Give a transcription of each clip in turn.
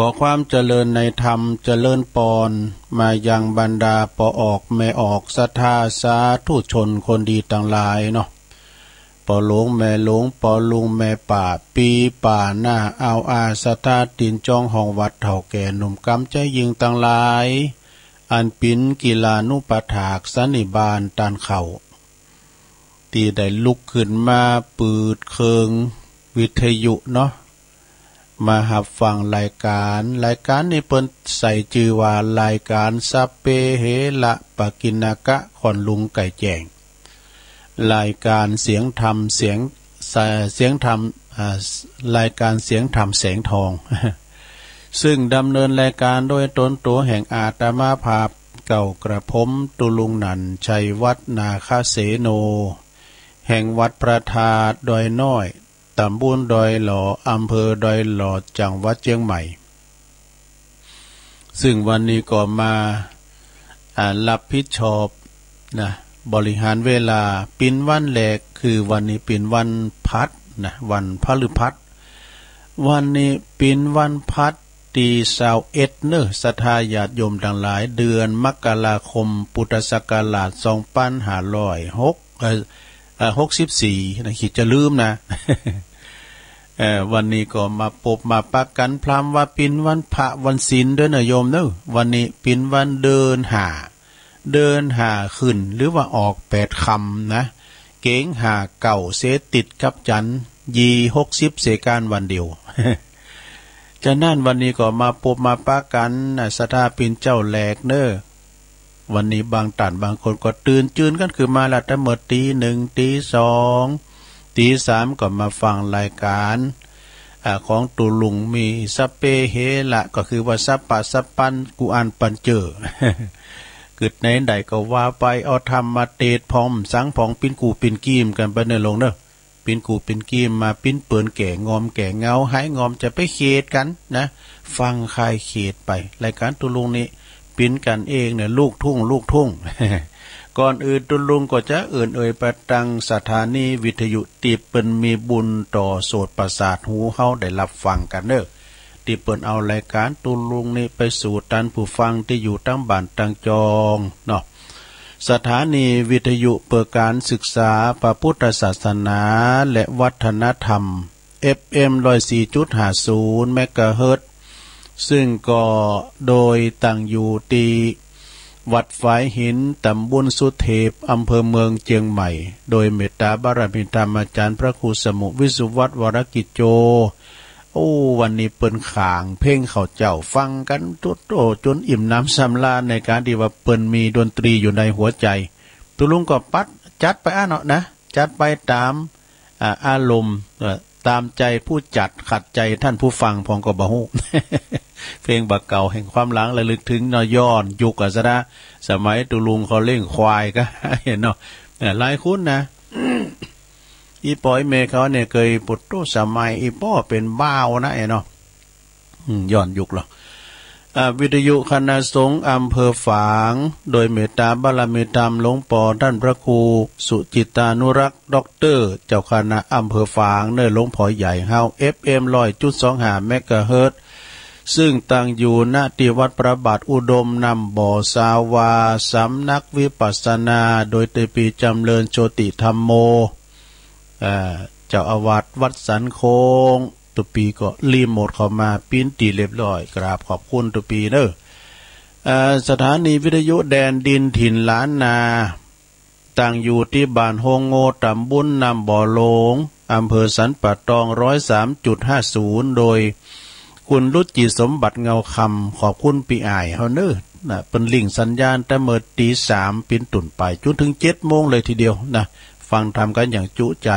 ขอความเจริญในธรรมเจริญปอนมายังบรรดาปอออกแม่ออกศรัทธาสาธุชนคนดีต่างหลายเนาะปอหลวงแม่หลวงปอลุงแม่ป่าปีป่าหน้าเอาอาศรัทธาตินจองห้องวัดเถ่าแก่หนุ่มกำใจยิงต่างหลายอันปินกีฬานุปถากสันนิบาลตานเข่าตีได้ลุกขึ้นมาปืดเคืองวิทยุเนาะมาหับฟังรายการนี้เปิ้นใส่ชื่อว่ารายการสัพเพเหระปะกิณกะขอนลุงไก่แจ้งรายการเสียงธรรมเสียงธรรมรายการเสียงธรรมแสงทอง ซึ่งดำเนินรายการโดยตนตัวแห่งอาตมาภาพเก่ากระผมตุลุงนันชัยวัฒนาคเสโนแห่งวัดประทาดอยน้อยตำบลดอยหล่ออำเภอดอยหล่อจังหวัดเชียงใหม่ซึ่งวันนี้ก็มารับผิดชอบนะบริหารเวลาปินวันแรกคือวันนี้ปินวันพัดนะวันพฤหัสวันนี้ปินวันพัดตี21เนอะศรัทธาญาติโยมทั้งหลายเดือนมกราคมพุทธศักราช2564นะคิดจะลืมนะ วันนี้ก็มาพบมาปักกันพรำว่าปินวันพระวันศีลด้วยนะโยมเนอะวันนี้ปินวันเดินหาขึ้นหรือว่าออก8คำนะเก๋งหาเก่าเสติดกับจันยี60เสการวันเดียว จะนั่นวันนี้ก็มาพบมาปักกันสถาปินเจ้าแหลกเนอะวันนี้บางตันบางคนก็ตื่นจืนกันคือมาละตั้งหมดตีหนึ่งตีสองตีสามก็มาฟังรายการของตุลุงมีสัพเพเหระก็คือว่าสัพปะสัพปันกูอ่านปันเจอ กึดในใดก็ว่าไปเอาธรรมมาเตดพร้อมสังผองปิ้นกูปิ้นกีมกันไปในลงเนอะปิ้นกูปิ้นกีมมาปิ้นเปิ่นแก่งอมแก่เงาหายงอมจะไปเขตกันนะฟังคายเขตไปรายการตุลุงนี้ปิ้นกันเองเนี่ยลูกทุ่ง ก่อนอื่นตุลุงก็จะประตังสถานีวิทยุตีเปิ้นมีบุญต่อโสตประสาทหูเฮาได้รับฟังกันเด้อที่เปิ้นเอารายการตุลุงนี้ไปสู่ท่านผู้ฟังที่อยู่ตั้งบ้านตั้งจองเนาะสถานีวิทยุเปิดการศึกษาพระพุทธศาสนาและวัฒนธรรม FM 104.50 เมกะเฮิรตซ์ซึ่งก็โดยตั้งอยู่ที่วัดฝายหินตำบลสุเทพอำเภอเมืองเชียงใหม่โดยเมตตาบารมีธรรมอาจารย์พระครูสมุวิสุวัตวรกิจโจวันนี้เปิ้นข่างเพ่งเขาเจ้าฟังกันโตจนอิ่มน้ำสำราญในการที่ว่าเปิ้นมีดนตรีอยู่ในหัวใจตุลุงก็จัดไปเนาะนะจัดไปตามอารมณ์ตามใจผู้จัดขัดใจท่านผู้ฟังพองก็บ่ฮู้ เพลงบักเก่าแห่งความหลังระลึกถึงนย้อนยุคซะนะสมัยตุลุงเขาเล่งควายก็เห็นเนาะหลายคุ้นนะ อีปอยเมเขาเนี่ยเคยปุตโตสมัยอีป้อเป็นบ้าวนะเนาะย้อนยุคหรอกวิทยุคณะสงฆ์อำเภอฝางโดยเมตตาบารมีธรรมหลวงปู่ท่านพระครูสุจิตานุรักษ์ด็อกเตอร์เจ้าคณะอำเภอฝางเนื้อหลวงพ่อใหญ่เฮา FM 100.25 เมกะเฮิรตซ์ซึ่งตั้งอยู่ณที่วัดพระบาทอุดมนำบ่อสาวาสำนักวิปัสสนาโดยเตปีจำเริญโชติธรรมโมเจ้าอาวาสวัดสันโค้งตุปีก็รีโมทเข้ามาปิ้นตีเรียบร้อยกราบขอบคุณตุปีเนอะสถานีวิทยุแดนดินถิ่นล้านนาตั้งอยู่ที่บ้านโฮงโงตำบลนำบ่อโลงอำเภอสันป่าตอง 103.50 โดยคุณรุจิสมบัติเงาคำขอบคุณปีอ้ายเฮาเนอะเป็นลิงสัญญาณแต่เมื่อตี 3ปิ้นตุ่นไปจนถึง 7 โมงเลยทีเดียวนะฟังธรรมกันอย่างจุใจ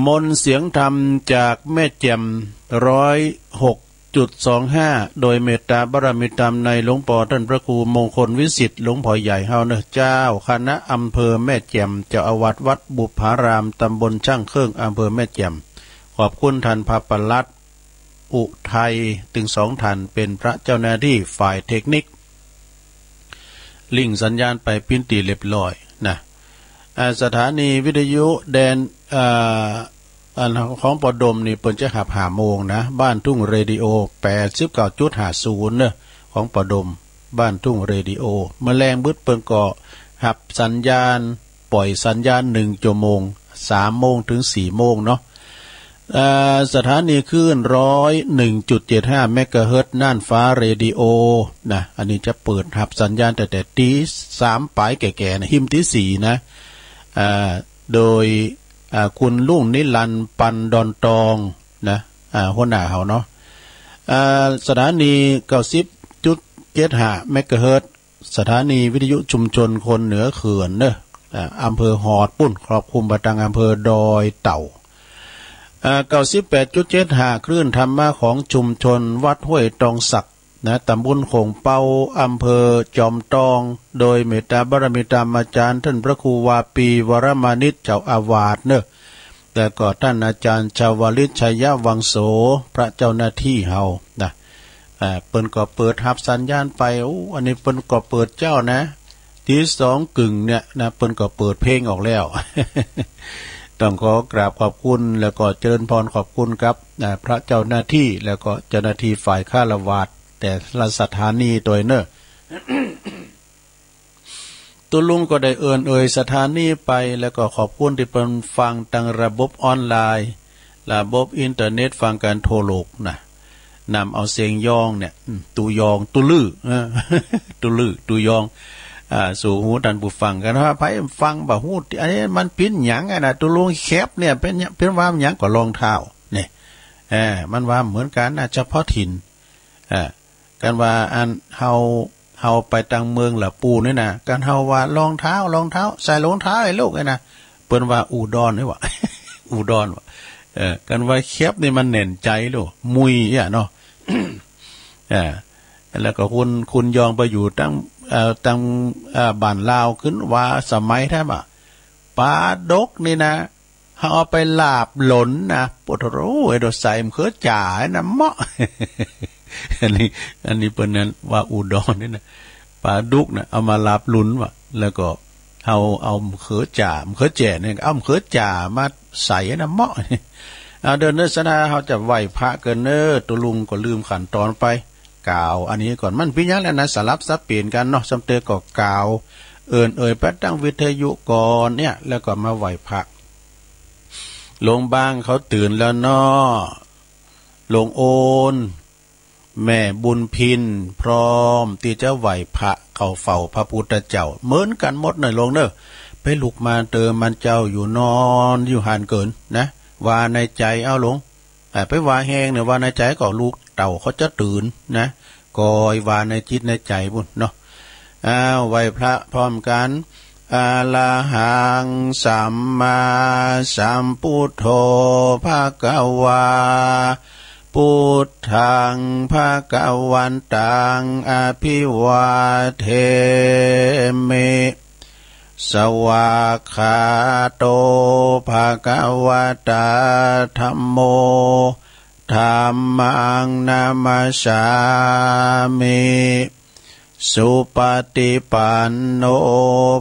มนต์เสียงธรรมจากแม่แจ่ม 106.25 โดยเมตตาบารมีธรรมในหลวงพ่อท่านพระครูมงคลวิสิทธิ์หลวงพ่อใหญ่เฮาเนอะเจ้าคณะอำเภอแม่แจ่มเจ้าอาวาสวัดบุพารามตำบลช่างเครื่องอำเภอแม่แจ่มขอบคุณท่านพระปลัดอุทัยถึง2 ท่านเป็นพระเจ้าหน้าที่ฝ่ายเทคนิคลิงสัญญาณไปปิ้นตีเรียบร้อยนะสถานีวิทยุแดน อันของปอดมนี่เปิ้นจะหับ5 โมงนะบ้านทุ่งเรดิโอ 89.50 เนอะของปอดมบ้านทุ่งเรดิโอแมลงบึดเปิ้นก็หับสัญญาณปล่อยสัญญาณ1 ชั่วโมง3 โมงถึง4 โมงเนาะสถานีคลื่น 101.75 เมกะเฮิรตซ์น่านฟ้าเรดิโอนะอันนี้จะเปิดหับสัญญาณแต่ตี3ปลายแก่ๆนะหิมที่4นะโดยคุณลุงนิรันดร์ปันดอนตองนะหัวหน้าเฮาเนาะสถานี 90.75 เมกะเฮิรตซ์สถานีวิทยุชุมชนคนเหนือเขื่อนเนอะอำเภอหอดปุ้นครอบคลุมไปทางอำเภอดอยเต่า98.75 คลื่นธรรมะของชุมชนวัดห้วยตองสักนะตำบลโขงเปาอำเภอจอมตองโดยเมตตาบารมีธรรมอาจารย์ท่านพระครูวาปีวรมานิชเจ้าอาวาสเนอะแต่ก็ท่านอาจารย์ชาวลิตชัยวังโสพระเจ้าหน้าที่เฮานะเปิ้นก็เปิดรับสัญญาณไปอันนี้เปิ้นก็เปิดเจ้านะที่2กึ่งเนี่ยนะเปิ้นก็เปิดเพลงออกแล้ว ต้องขอกราบขอบคุณแล้วก็เจริญพรขอบคุณครับพระเจ้าหน้าที่แล้วก็เจ้าหน้าที่ฝ่ายฆราวาสแต่ละสถานีโดยเนอะ ตุลุงก็ได้เอ่ยสถานีไปแล้วก็ขอบคุณที่เป็นฟังทางระบบออนไลน์ระบบอินเทอร์เน็ตฟังการโทรโลกนะนำเอาเสียงยองเนี่ยตูยองตุลือตุลือตูยองสู่หูท่านผู้ฟังกันว่าไผฟังบ่ฮู้อันนี้มันเป็นหยังนะตุลุงแคบเนี่ยเป็นว่าหยังก็รองเท้านี่มันว่าเหมือนกันเฉพาะถิ่นกันว่าอันเฮาไปตังเมืองละปูนี่นะกันเฮาว่ารองเท้าใส่รองเท้าไอ้ลูกไอ้นะเปิ้นว่าอุดรนี่วะ อุดรวะกันว่าแคบนี่มันแน่นใจโลมุยเนาะ แล้วก็คุณยองไปอยู่ตั้งบ้านลาวขึ้นว่าสมัยแท้บ่ปลาดกนี่นะเอาไปลาบหล่นนะปวดรู้ไอ้ดอกใส่มเขือจ่านะเหมาะ อันนี้เปิ้นนั้นว่าอุดรนี่นะปลาดุกนะเอามาลาบหลุนว่ะแล้วก็เอามเขือจ่ามเขือแจ่เนี่ยเอามเขือจ่ามาใส่นะเหมาะ เอาเดินเนสนาเฮาจะไหว้พระเกินเนอตุลุงก็ลืมขั้นตอนไปกล่าวอันนี้ก่อนมันพิญญาแล้วนะสลับซับเปลี่ยนกันเนาะสำเตก็กล่าวเอ่ยไปตั้งวิทยุก่อนเนี่ยแล้วก็มาไหว้พระลงบางเขาตื่นแล้วเนาะลงโอนแม่บุญพินพร้อมที่จะไหว้พระเข้าเฝ้าพระพุทธเจ้าเหมือนกันหมดหน่อยลงเนอะไปลุกมาเติมมันเจ้าอยู่นอนอยู่หันเกินนะว่าในใจเอาลงไปว่าแห้งเนี่ยว่าในใจก็ลูกเต่าเขาจะตื่นนะกอยว่าในจิตในใจบุญเนาะไหว้พระพร้อมกันอะระหังสัมมาสัมพุทโธภะคะวาพุทธังภะคะวันตังอภิวาเทมิสวากขาโตภะคะวะตาธัมโมธัมมังนามัสสามิสุปฏิปันโน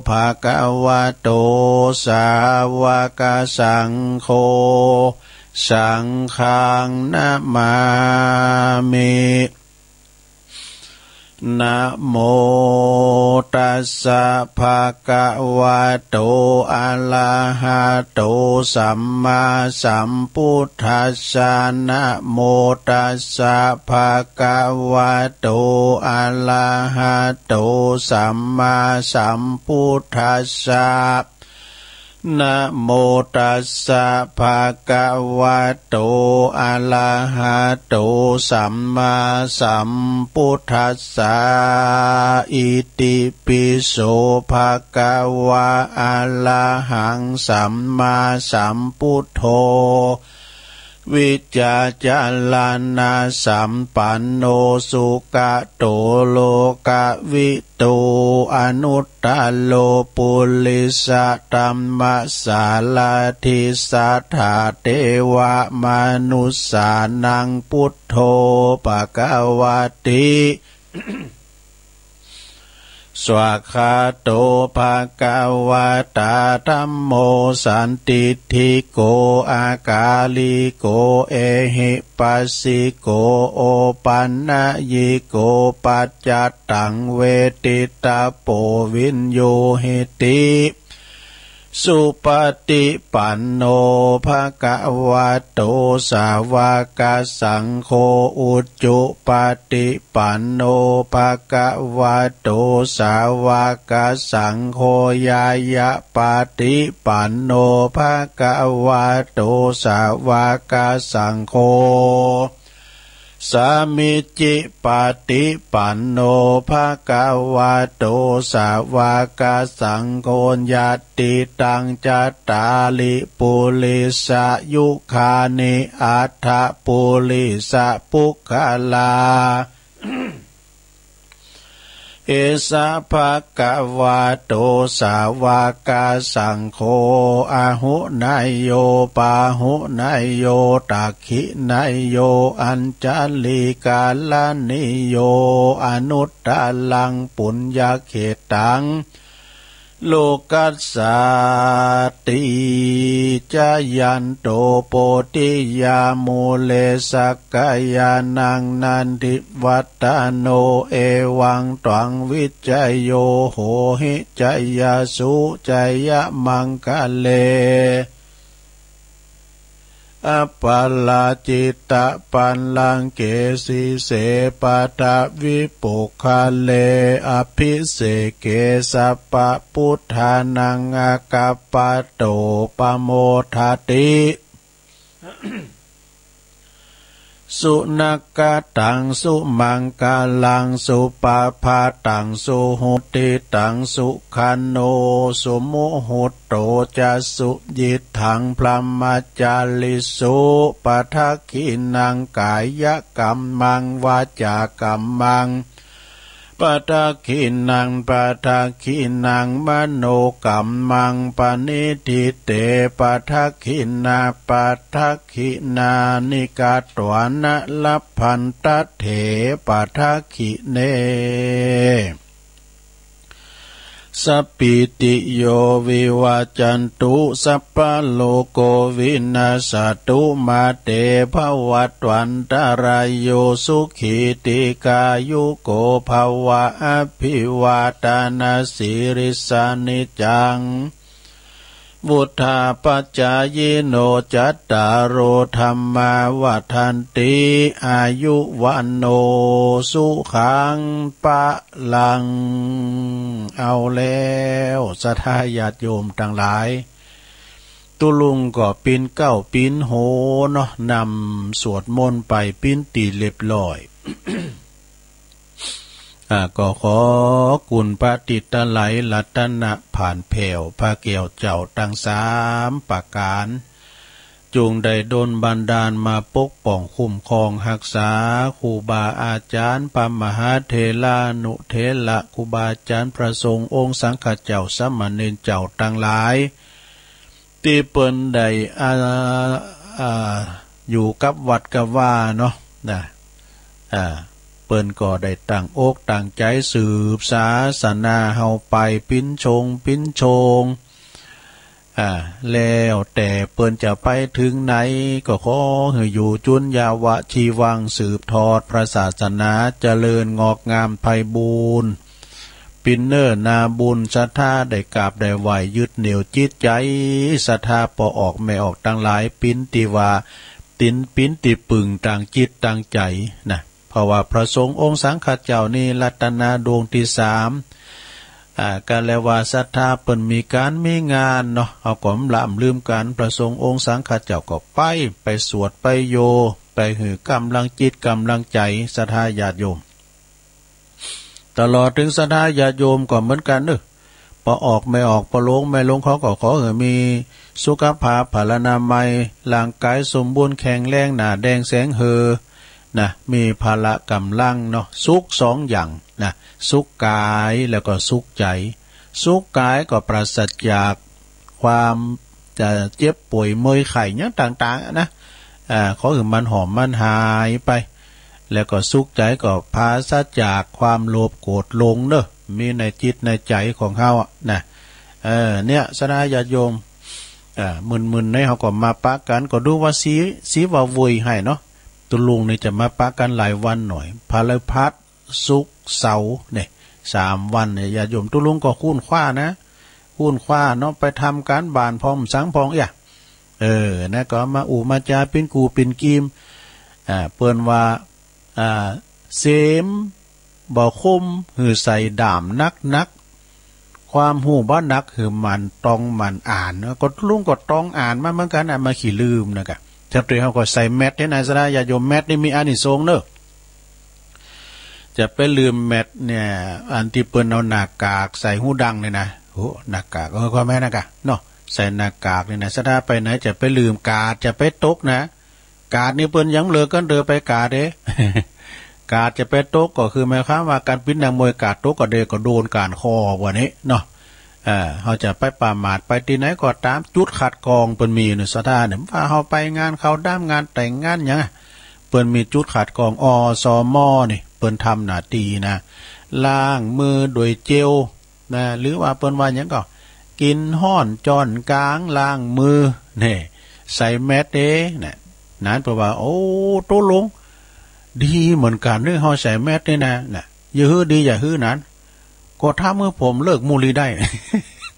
ภะคะวะโตสาวกสังโฆสังฆังนะมามินะโมตัสสะภะคะวะโตอะระหะโตสัมมาสัมพุทธัสสะนะโมตัสสะภะคะวะโตอะระหะโตสัมมาสัมพุทธัสสะนะโมตัสสะภะคะวะโตอะระหะโตสัมมาสัมพุทธัสสะอิติปิโสภะคะวะอะระหังสัมมาสัมพุทโธวิจจาจารณะสัมปันโนสุขโตโลกวิตูอนุตตโลปุลิสตัมมะสาลาทิสัทธาเทวมนุสสานังพุทโธภะคะวะติ ส สวากขาโตภะคะวะตาธัมโมสันติทิโกอากาลิโกเอหิปัสสิโกโอปันนะยิโกปัจจัตตังเวทิตาโปวินโยหิติสุปฏิปันโนภะคะวะโตสาวกสังโฆอุจจุปฏิปันโนภะคะวะโตสาวกสังโฆยายะปฏิปันโนภะคะวะโตสาวกสังโฆสามิจิปฏิปันโนภะคะวะโตสาวกสังโฆญาติตังจัตตาลิปุริสยุคานิอัฏฐปุริสปุคคลา เอสะภะคะวะโตสาวกสังโฆอาหุนายโยปาหุนายโยตักขินายโยอัญจลิกาลนิโยอนุตตลังปุญญเขตังโลกัสสาติจายันโตโปติยามูเลสักกายานังนันทิวัตโนเอวังตวังวิจัยโยโหหิจยาสุจยมังคะเลอปัลลาจิตตะปันลังเกสีเสปะทะวิปุคาเลอภิเสเกสัปปะพุทธานังอากาปะโตปะโมทติ สุนักกตังสุมังกาลังสุปาพาตังสุหุติตังสุขันโนสุโมหุตโตจะสุยิทังพรหมจาริสุปะทักขินังกายกัมมังวาจากัมมังปะทักขินังปะทักขินังมโนกัมมังปณิทิเตปะทักขินาปะทักขินานิกาตวนะลัพพันตเถปะทักขิเนสัพพิติโยวิวัจจันตุสัพพะโลโกวินาศตุมาเตภวัตวันตรายโยสุขีติกายุโกภวะอภิวาทนาสิริสานิจังวุธาปัจจายโนจัตตารโอธัมมาวัฏันติอายุวันโนสุขังปะลังเอาแล้วสัทธาญาติโยมทั้งหลายตุลุงก็ปีนเก้าปีนโหเนาะนำสวดมนต์ไปปีนตีเรียบร้อย ก็ขอกุณพระติตไหลรัตนะผ่านแผ่วพระเกี่ยวเจ้าตั้งสามประการจงได้ดลบันดาลมาปกป้องคุ้มครองรักษาครูบาอาจารย์ปมหาเถรานุเถระครูบาอาจารย์พระสงฆ์องค์สังฆเจ้าสามเณรเจ้าทั้งหลายที่เปิ้นได้อยู่กับวัดกับว่าเนาะนะเปิ้นก็ได้ตั้งอกตั้งใจสืบศาสนาเฮาไปปิ้นชงแล้วแต่เปิ้นจะไปถึงไหนก็ขอให้อยู่จุนยาวะชีวังสืบทอดพระศาสนาเจริญงอกงามไพบูรณ์ปินเนอร์นาบุญศรัทธาได้กราบได้ไหวยึดเหนี่ยวจิตใจศรัทธาปอออกไม่ออกตั้งหลายปิ้นติว่าปิ้นติปึงต่างจิตต่างใจนะเพราะว่าพระสงฆ์องค์สังฆเจ้านี่รัตนาดวงที่สามการแล้วว่าศรัทธาเปิ้นมีการมีงานเนาะเอาก็ละลืมกันพระสงฆ์องค์สังฆเจ้าก็ไปสวดไปโยไปหือกำลังจิตกำลังใจศรัทธาญาติโยมตลอดถึงศรัทธาญาติโยมก็เหมือนกันเด้อพอออกไม่ออกพอลงไม่ลงเขาก็ขอให้มีสุขภาพพลานามัยร่างกายสมบูรณ์แข็งแรงหน้าแดงแสงเฮอนะมีพละกำลังเนาะสุขสองอย่างนะสุขกายแล้วก็สุขใจสุขกายก็ปราศจากความจะเจ็บป่วยเมื่อยไข้เนี่ยต่างๆนะขอให้มันหอมมันหายไปแล้วก็สุขใจก็ปราศจากความโลภโกรธหลงเนอะ มีในจิตในใจของเฮาอ่ะนะเนี่ยสดาญาติโยมมึนๆในเฮาก็มาปะกันก็ดูว่าสีว่าวุยให้เนาะตุลุงนี่จะมาปะกันหลายวันหน่อยพฤหัสศุกร์เสาร์เนี่ย3 วันเนี่ยญาติโยมตุลุงก็คุ้นคว้านะคุ้นคว้าเนาะไปทำการบ้านพร้อมสังพร้อมนะก็มามาจาเป็นกูเป็นกีมเปิ้นว่าเสมบ่คมหือใส่ด่ามนักความหู้บ่นักคือมันต้องมันอ่านก็ลุงก็ต้องอ่านมาเหมือนกันมาขี้ลืมนะกะจับตัวเฮาก็ใส่แมทเนี่ยนะซะญาติโยมแมทนี่มีอานิสงส์เด้อจะไปลืมแมทเนี่ยอันที่เปิ้นเอาหน้ากากใส่หูดังเนี่ยนะโหหน้ากากก็แม่นะกะเนาะใส่หน้ากากนี่นะซะไปไหนจะไปลืมกาดจะไปตกนะกาดนี่เปิ้นยังเลิกกันเด้อไปกาดเด้ กาดจะไปตกก็คือหมายความว่าการปิ้นนักมวยกาดตกก็เดก็โดนการคอวันนี้เนาะเขาจะไปประมาทไปที่ไหนก็ตามจุดขัดกองเปิ้นมีเนี่ยสถานเนี่ยว่าเขาไปงานเขาด้ามงานแต่งงานหยังเปิ้นมีจุดขัดกองสมนี่เปิ้นทำหน้าที่นะล้างมือโดยเจลนะหรือว่าเปิ้นว่าหยังก็กินห้อนจอนกลางล้างมือนี่ใส่แมสเด้เนี่ยนั้นแปลว่าโอ้โตลงดีเหมือนกันเรื่องเฮาใส่แมสนี่นะน่ะอย่าฮื้อดีอย่าฮื้อนั้นก็ถ้าเมื่อผมเลิกมูลีได้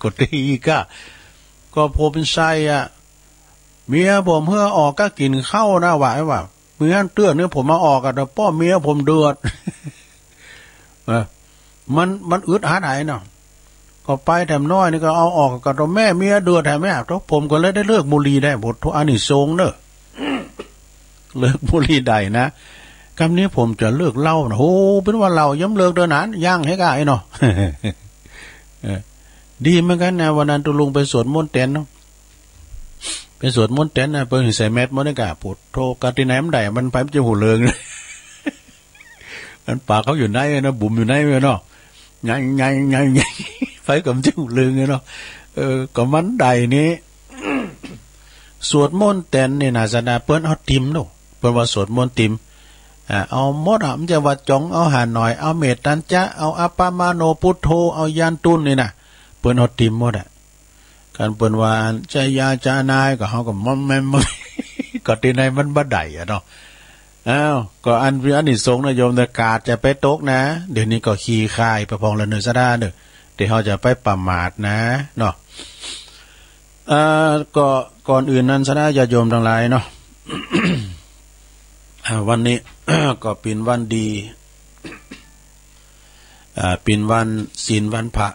ก็ดีก็ผมใส่เมียผมเพื่อออกก็กินข้าวนะว่าเมียเตือนเนี่ยผมมาออกแต่ป้อเมียผมเดือด มันอึดอัดไหนเนาะก็ไปแถมน้อยนี่ก็เอาออกกับตัวแม่เมียเดือดแถมแม่ตัวผมก็เลยได้เลิกบุหรี่ได้บททุกอันนี้ทรงเนอะ เลิกบุหรี่ได้นะคำนี้ผมจะเลิกเหล้านะโอ้เป็นว่าเราย้ำเลิกเดินนั้นย่างให้กายเนาะ ดีเหมือนกันนะวันนั้นตุลุงไปสวดมนต์เต็นเนาะไปสวดมนต์เต็นนะเปิดใส่แมสมนต์กะปุดโทกาติไหนมันได้มันไปจะหูเลิงเลย มันปากเขาอยู่ไหนนะบุ่มอยู่ไหนเนาะไงไฟกับจะหูเลิงเนาะก็มันได้นี้สวดมนต์เต็นนี่นะสนาเปิ้นเอาติมเนาะเปิ้นว่าสวดมนต์ติมเอาหมดมันจะว่าจงเอาหาหน่อยเอาเมตตัญจะเอาอัปปมาโนพุทโธเอายานตุนนี่นะเปิ้นเอาติมหมดการเปิ้นว่าใจยาจานายก็เฮาก็มอมแมมก็ที่ไหนมันบ่ได้เนาะก็อันนี้สงฆ์นะโยมแต่กาดจะไปตกนะเดี๋ยวนี้ก็ขี้คายไปพองละเนอซะด้าเด้อเดี๋ยวเฮาจะไปประมาทนะเนาะก็ก่อนอื่นนั้นซะด้าญาติโยมทั้งหลายเนาะ วันนี้ ก็เป็นวันดีเป็นวันศีลวันพระ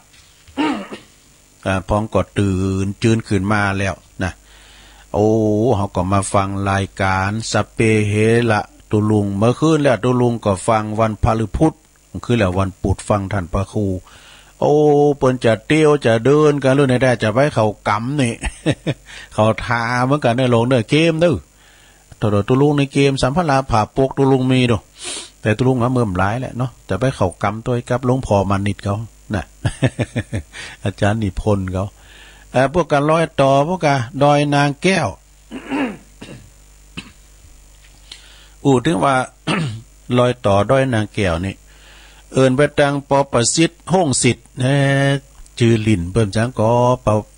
พร้อมก็ตื่นจืนขึ้นมาแล้วนะโอ้เขาก็มาฟังรายการสเปเฮละตุลุงเมื่อคืนแล้วตุลุงก็ฟังวันพฤพุธคือแล้ววันปุดฟังท่านพระครูโอ้เปิ้นจะเตี้ยวจะเดินกันเรื่องไหนได้จะไว้เขากำนี่ เขาทาเหมือนกันในโรงเด้อเกมเด้อตัวตุลุงในเกมสัมภาระผ่าปกตุลุงมีดูแต่ตุลุงเมื่อมหลายแหละเนาะจะไปเขากำตัวกับหลวงพ่อมานิดเขาน่ะ อาจารย์นิพนธ์เขาพวกกันร้อยต่อพวกกันดอยนางแก้ว ถึงว่า ลอยต่อดอยนางแก้วนี่เอิ้นไปตังปอประสิทธิ์ห้องสิทธิ์ชื่อลิ่นเปิ้นจังก็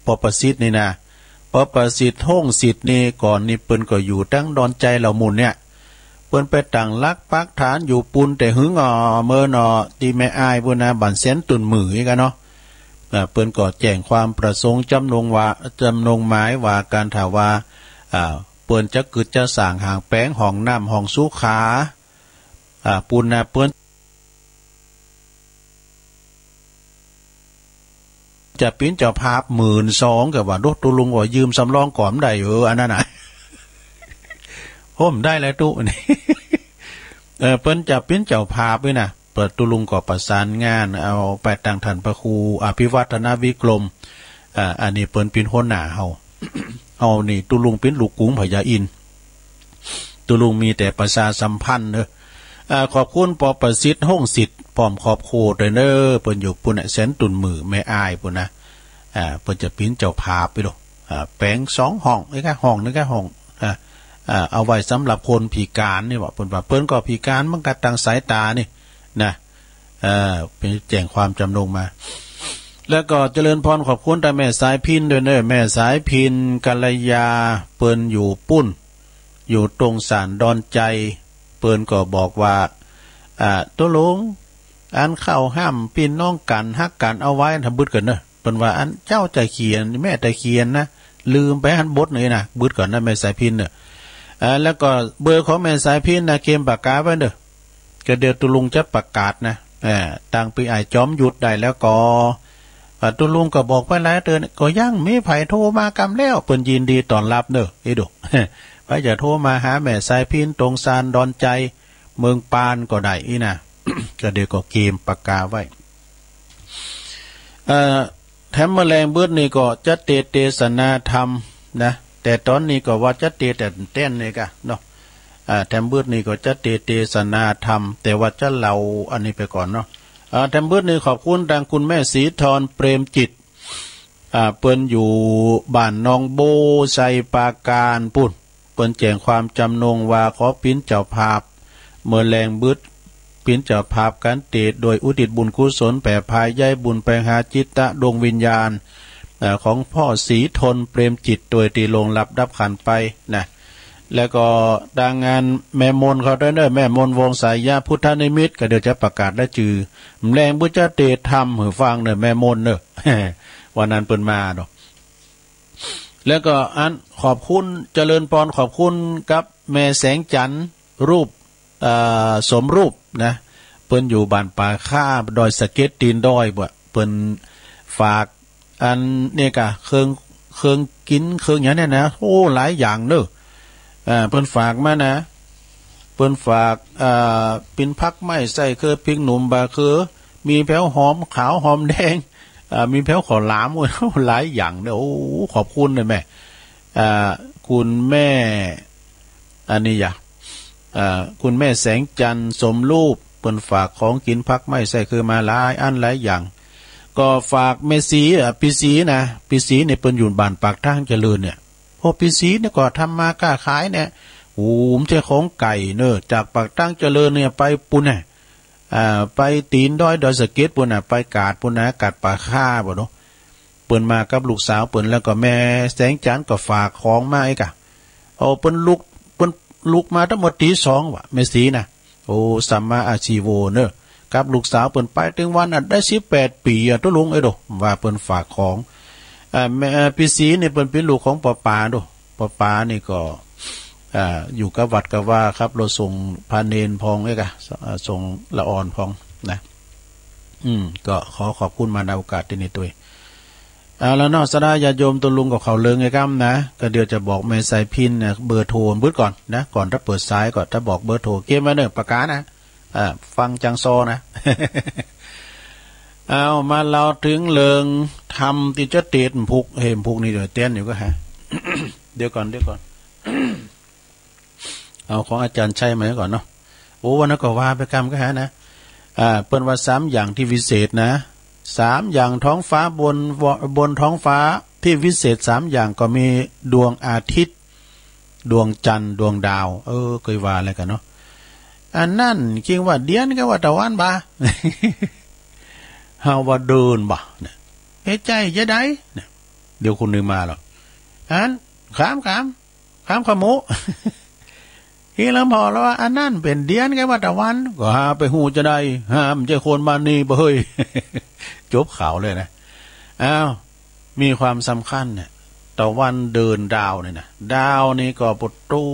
ปอประสิทธิ์นี่นะปอประสิทธิ์ห้องสิทธิ์นี่ก่อนนี่เปิ้นก็อยู่ตั้งดอนใจเหล่ามุนเนี่ยเปิ้นไปตั้งลักปักฐานอยู่ปุนแต่หึงเมื่อนอที่แม่อายพุ่นน่ะบันเส้นตุนมือกันเนาะเปิ้นก็แจ้งความประสงค์จำนงหมายว่าการถาว่าเปิ้นจะกึดจะสร้างหางแป้งห้องน้ำห้องสุขาปุนน่ะเปิ้นจะปิ้นเจ้าภาพ 12,000 กับว่าตุลุงก็ยืมสำรองก่อนได้อันนั้นน่ะ ผมได้แล้วตุนี่ เปิ้นจะปิ้นเจ้าภาพด้วยนะเปิดตุลุงก็ประสานงานเอาไปตั้งท่านพระครูอภิวัฒนวิกรมอันนี้เปิ้นเป็นหัวหน้าเฮา เอานี่ตุลุงเป็นลูกกุ้งพญาอินตุลุงมีแต่ประชาสัมพันธ์เด้อขอบคุณปอประสิทธิ์ห้องสิทธิ์พร้อมขอบโคดเด้อเปิ้นอยู่ปุ่นแสนตุนมือแม่อายปุ่นนะเปิ้นจะปิ้นเจ้าภาพไปดอกแปลง2ห้องไอ้แค่ห้องนึงแค่ห้องเอาไว้สำหรับคนพิการนี่ว่าเปิ้นก็พิการมันก็ทางสายตานี่นะ เป็นแจ้งความจำนงมาแล้วก็เจริญพรขอบคุณแต่แม่สายพินด้วยเนอะแม่สายพินกัลยาเปิ้นอยู่ปุ้นอยู่ตรงศาลดอนใจเปิ้นก็บอกว่าตัวลุงอันเข้าห้ามปีนน้องกันฮักกันเอาไว้ทำบึดกันเนอะเปิ้นว่าอันเจ้าใจเขียนแม่ใจเขียนนะลืมไปหันบทเลยนะบึดก่อนนะแม่สายพินเนอะแล้วก็เบอร์ของแม่สายพินนะเกมปากกาไว้เนอะก็เดี๋ยวตัวลุงจะประกาศนะตั้งปีไอจอมหยุดได้แล้วก็ตัวลุงก็บอกไปหลายเดือนก็ยังมีไผโทรมากำแล้วเปิ้นยินดีต้อนรับเนอะไอ้ดุ ไปจะโทรมาหาแม่สายพินตรงซานดอนใจเมืองปานก็ได้อีนะ ก็เดี๋ยวก็เกมปากกาไว้แถมแมลงบืดนี่ก็จะเทศนาธรรมนะแต่ตอนนี้ก็ว่าจะแต่เต้นนี่กะเนาะแถมบืดนี่ก็จะเทศนาธรรมแต่ว่าจะเล่าอันนี้ไปก่อนเนาะแถมบืดนี่ขอบคุณทางคุณแม่ศรีธรเปรมจิตเปิ้นอยู่บ้านนองโบไซปาการปุ่นเปิ้นแจ้งความจำนงว่าขอปิ้นเจ้าภาพเมื่อแรงบืดปิ้นเจ้าภาพการเตดโดยอุทิศบุญกุศลแผ่ภายย้ายบุญไปหาจิตตะดวงวิญญาณของพ่อศรีทนเปรมจิตโดยตีลงรับดับขันไปนะแล้วก็ดังงานแม่มนเขาได้เนอะแม่มนวงสายยาพุทธนิมิตก็เดี๋ยวจะประกาศได้จือแรงบุญจะเตดทำหือฟังเนอะแม่มนเนอะ วันนั้นเปิ้นมาดอกแล้วก็อันขอบคุณเจริญพรขอบคุณกับแม่แสงจันทร์รูปสมรูปนะเปิ้นอยู่บ้านป่าค่าดอยสะเก็ดตีนดอยบ่เปิ้นฝากอันเนี่ยกะเครื่องกินเครื่องอย่างนี้นะโอ้หลายอย่างเนอะเปิ้นฝากมานะเปิ้นฝากเป็นพักไม้ใส่คือพริกหนุ่มบาคือมีแผ้วหอมขาวหอมแดงมีแผ้วขอหลามหลายอย่างเนอะโอ้ขอบคุณเลยแม่คุณแม่อันนี้อย่าคุณแม่แสงจันทร์สมรูปเปิ้นฝากของกินพักไม่ใส่คือมาหลายอันหลายอย่างก็ฝากเมสีปีสีนะปีสีเนี่ยเปิ้นอยู่บ้านปากทางเจริญเนี่ยพอปีสีเนี่ยก็ทำมาค้าขายเนี่ยโอ้มเจ้าของไก่เนอะจากปากทางเจริญเนี่ยไปปุ่นเนี่ยไปตีนดอยสะเก็ดปุ่นน่ะไปกาดปุ่นนะกาดป่าค่าบ่เนาะเปิ้นมากับลูกสาวเปิ้นแล้วก็แม่แสงจันทร์ก็ฝากของมาอีกอะเอาเปิ้นลุกมาทั้งหมดตีสองว่ะแม่สีนะโอ้สัมมาอาชีโวเนอะกับลูกสาวเปิ้นไปถึงวันได้18 ปีตัวลุงไอ้ดอกว่าเปิ้นฝากของแม่พี่สีนี่เปิ้นเป็นลูกของป้าดอกป้านี่ก็อยู่กับวัดกับว่าครับเราส่งพาเนนพองไอ้กะส่งละอ่อนพองนะก็ขอบคุณมาในโอกาสที่นี้ด้วยแล้วนอกสดาญาโยมตัวลุงกับเขาเลิงไงกัมนะก็เดี๋ยวจะบอกเมสายพินเนี่ยเบอร์โทรบึ้ดก่อนนะก่อนถ้าเปิดสายก่อนถ้าบอกเบอร์โทรเกมมาเนี่ยประกาศนะฟังจังโซนะ เอามาเราถึงเลิงทำที่จะเตดพุกเห็มพุกนี่เดี๋ยวเต้นอยู่ก็ฮะ เดี๋ยวก่อน เอาของอาจารย์ชัยมาก่อนเนาะโอ้วันนั้นก็ว่าไปกรรมก็ฮะนะเปิ้นว่า3อย่างที่วิเศษนะ3อย่างท้องฟ้าบนท้องฟ้าที่วิเศษ3อย่างก็มีดวงอาทิตย์ดวงจันทร์ดวงดาวเคยว่าอะไรกันเนาะอันนั่นจริงว่าเดียนก็ว่าตะวันบ่า เฮาว่าเดินบ่เนี่ยเฮ็ดใจจะได้เนี่ยเดี๋ยวคุณนึงมาหรอกอันขามขโม ที่เราบอกแล้วว่าอันนั่นเป็นเดียนก็ว่าตะวันก็หาไปหูจะได้ห้ามใจคนมานี่บ่เฮ้ย จบข่าวเลยนะอ้าวมีความสำคัญเนี่ยตะวันเดินดาวเนี่ยนะดาวนี่ก็ปุตตู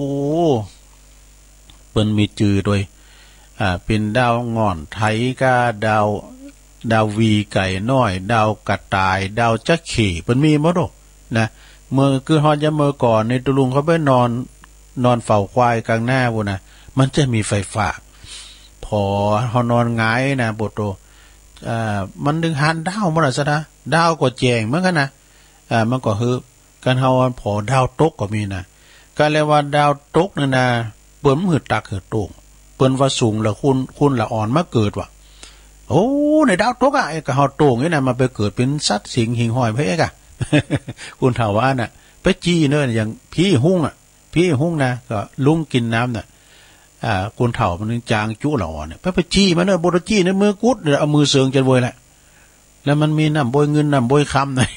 เปิ้นมีจื่อโดยเป็นดาวงอนไทกาดาววีไก่น้อยดาวกระต่ายดาวจักขี่เปิ้นมีหมดนะเมื่อคือฮอดยามมื้อก่อนในตุลุงเขาไปนอนเฝ้าควายกลางหน้าพุ่นน่ะมันจะมีไฟฟ้าพอเฮานอนหงายนะบ่โตมันดึงหันดาวมันน่ะซะนะดาวก็แจ้งเหมือนกันนะมันก็คือการเฮาพอดาวตกก็มีนะก็เรียกว่าดาวตกนั่นน่ะเปิ้นหืดตักหืดโต่งเปิ้นว่าสูงแล้วคุณละอ่อนมาเกิดว่ะโอ้ในดาวตกไอ้ก็เฮาโต่งนี่น่ะมาไปเกิดเป็นสัตว์สิงหิ่งห้อยไผเอกคุณเฒ่าว่าน่ะไปจี้เด้ออย่างพี่หุ้งนะก็ลุงกินน้ำน่ะ คนเฒ่ามันนึงจางจุหล่อเนี่ยไปจี้มันเนอะโบราจี้ในมือกุดเอามือเสืองจะโวยแหละแล้วมันมีน้ำโบยเงินน้ำโบยคำหน่อย